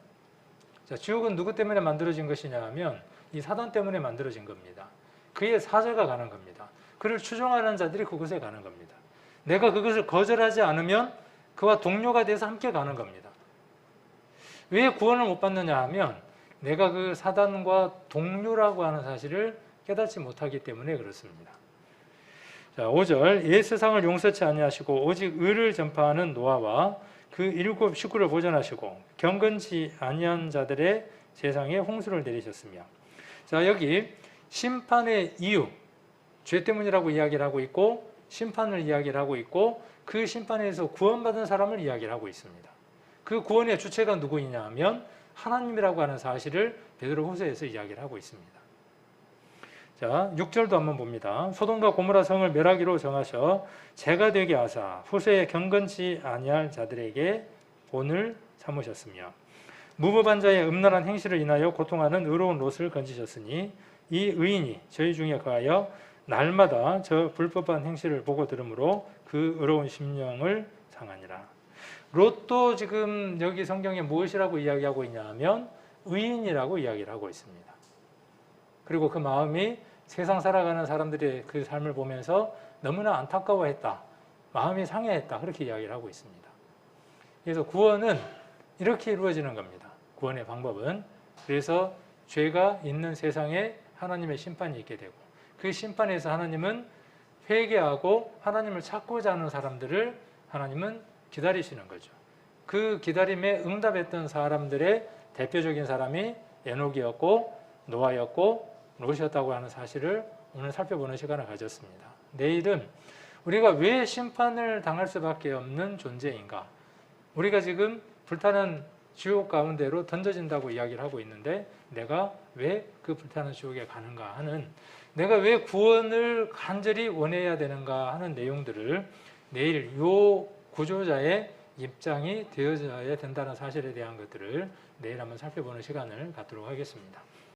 Speaker 1: 자, 지옥은 누구 때문에 만들어진 것이냐 하면 이 사단 때문에 만들어진 겁니다. 그의 사자가 가는 겁니다. 그를 추종하는 자들이 그곳에 가는 겁니다. 내가 그것을 거절하지 않으면 그와 동료가 돼서 함께 가는 겁니다. 왜 구원을 못 받느냐 하면 내가 그 사단과 동료라고 하는 사실을 깨닫지 못하기 때문에 그렇습니다. 자, 5절, 옛 세상을 용서치 아니하시고 오직 의를 전파하는 노아와 그 일곱 식구를 보존하시고 경건치 아니한 자들의 세상에 홍수를 내리셨으며. 자, 여기 심판의 이유, 죄 때문이라고 이야기를 하고 있고 심판을 이야기를 하고 있고 그 심판에서 구원받은 사람을 이야기를 하고 있습니다. 그 구원의 주체가 누구이냐 하면 하나님이라고 하는 사실을 베드로후서에서 이야기를 하고 있습니다. 자, 6절도 한번 봅니다. 소돔과 고모라 성을 멸하기로 정하셔 재가 되게 하사 후세에 경건치 아니할 자들에게 본을 삼으셨으며 무법한 자의 음란한 행실을 인하여 고통하는 의로운 롯을 건지셨으니 이 의인이 저희 중에 거하여 날마다 저 불법한 행실을 보고 들으므로 그 의로운 심령을 상하니라. 롯도 지금 여기 성경에 무엇이라고 이야기하고 있냐 하면 의인이라고 이야기를 하고 있습니다. 그리고 그 마음이 세상 살아가는 사람들의 그 삶을 보면서 너무나 안타까워했다. 마음이 상해했다. 그렇게 이야기를 하고 있습니다. 그래서 구원은 이렇게 이루어지는 겁니다. 구원의 방법은. 그래서 죄가 있는 세상에 하나님의 심판이 있게 되고 그 심판에서 하나님은 회개하고 하나님을 찾고자 하는 사람들을 하나님은 기다리시는 거죠. 그 기다림에 응답했던 사람들의 대표적인 사람이 에녹이었고 노아였고 롯이었다고 하는 사실을 오늘 살펴보는 시간을 가졌습니다. 내일은 우리가 왜 심판을 당할 수밖에 없는 존재인가? 우리가 지금 불타는 지옥 가운데로 던져진다고 이야기를 하고 있는데 내가 왜 그 불타는 지옥에 가는가 하는, 내가 왜 구원을 간절히 원해야 되는가 하는 내용들을 내일 요 구조자의 입장이 되어져야 된다는 사실에 대한 것들을 내일 한번 살펴보는 시간을 갖도록 하겠습니다.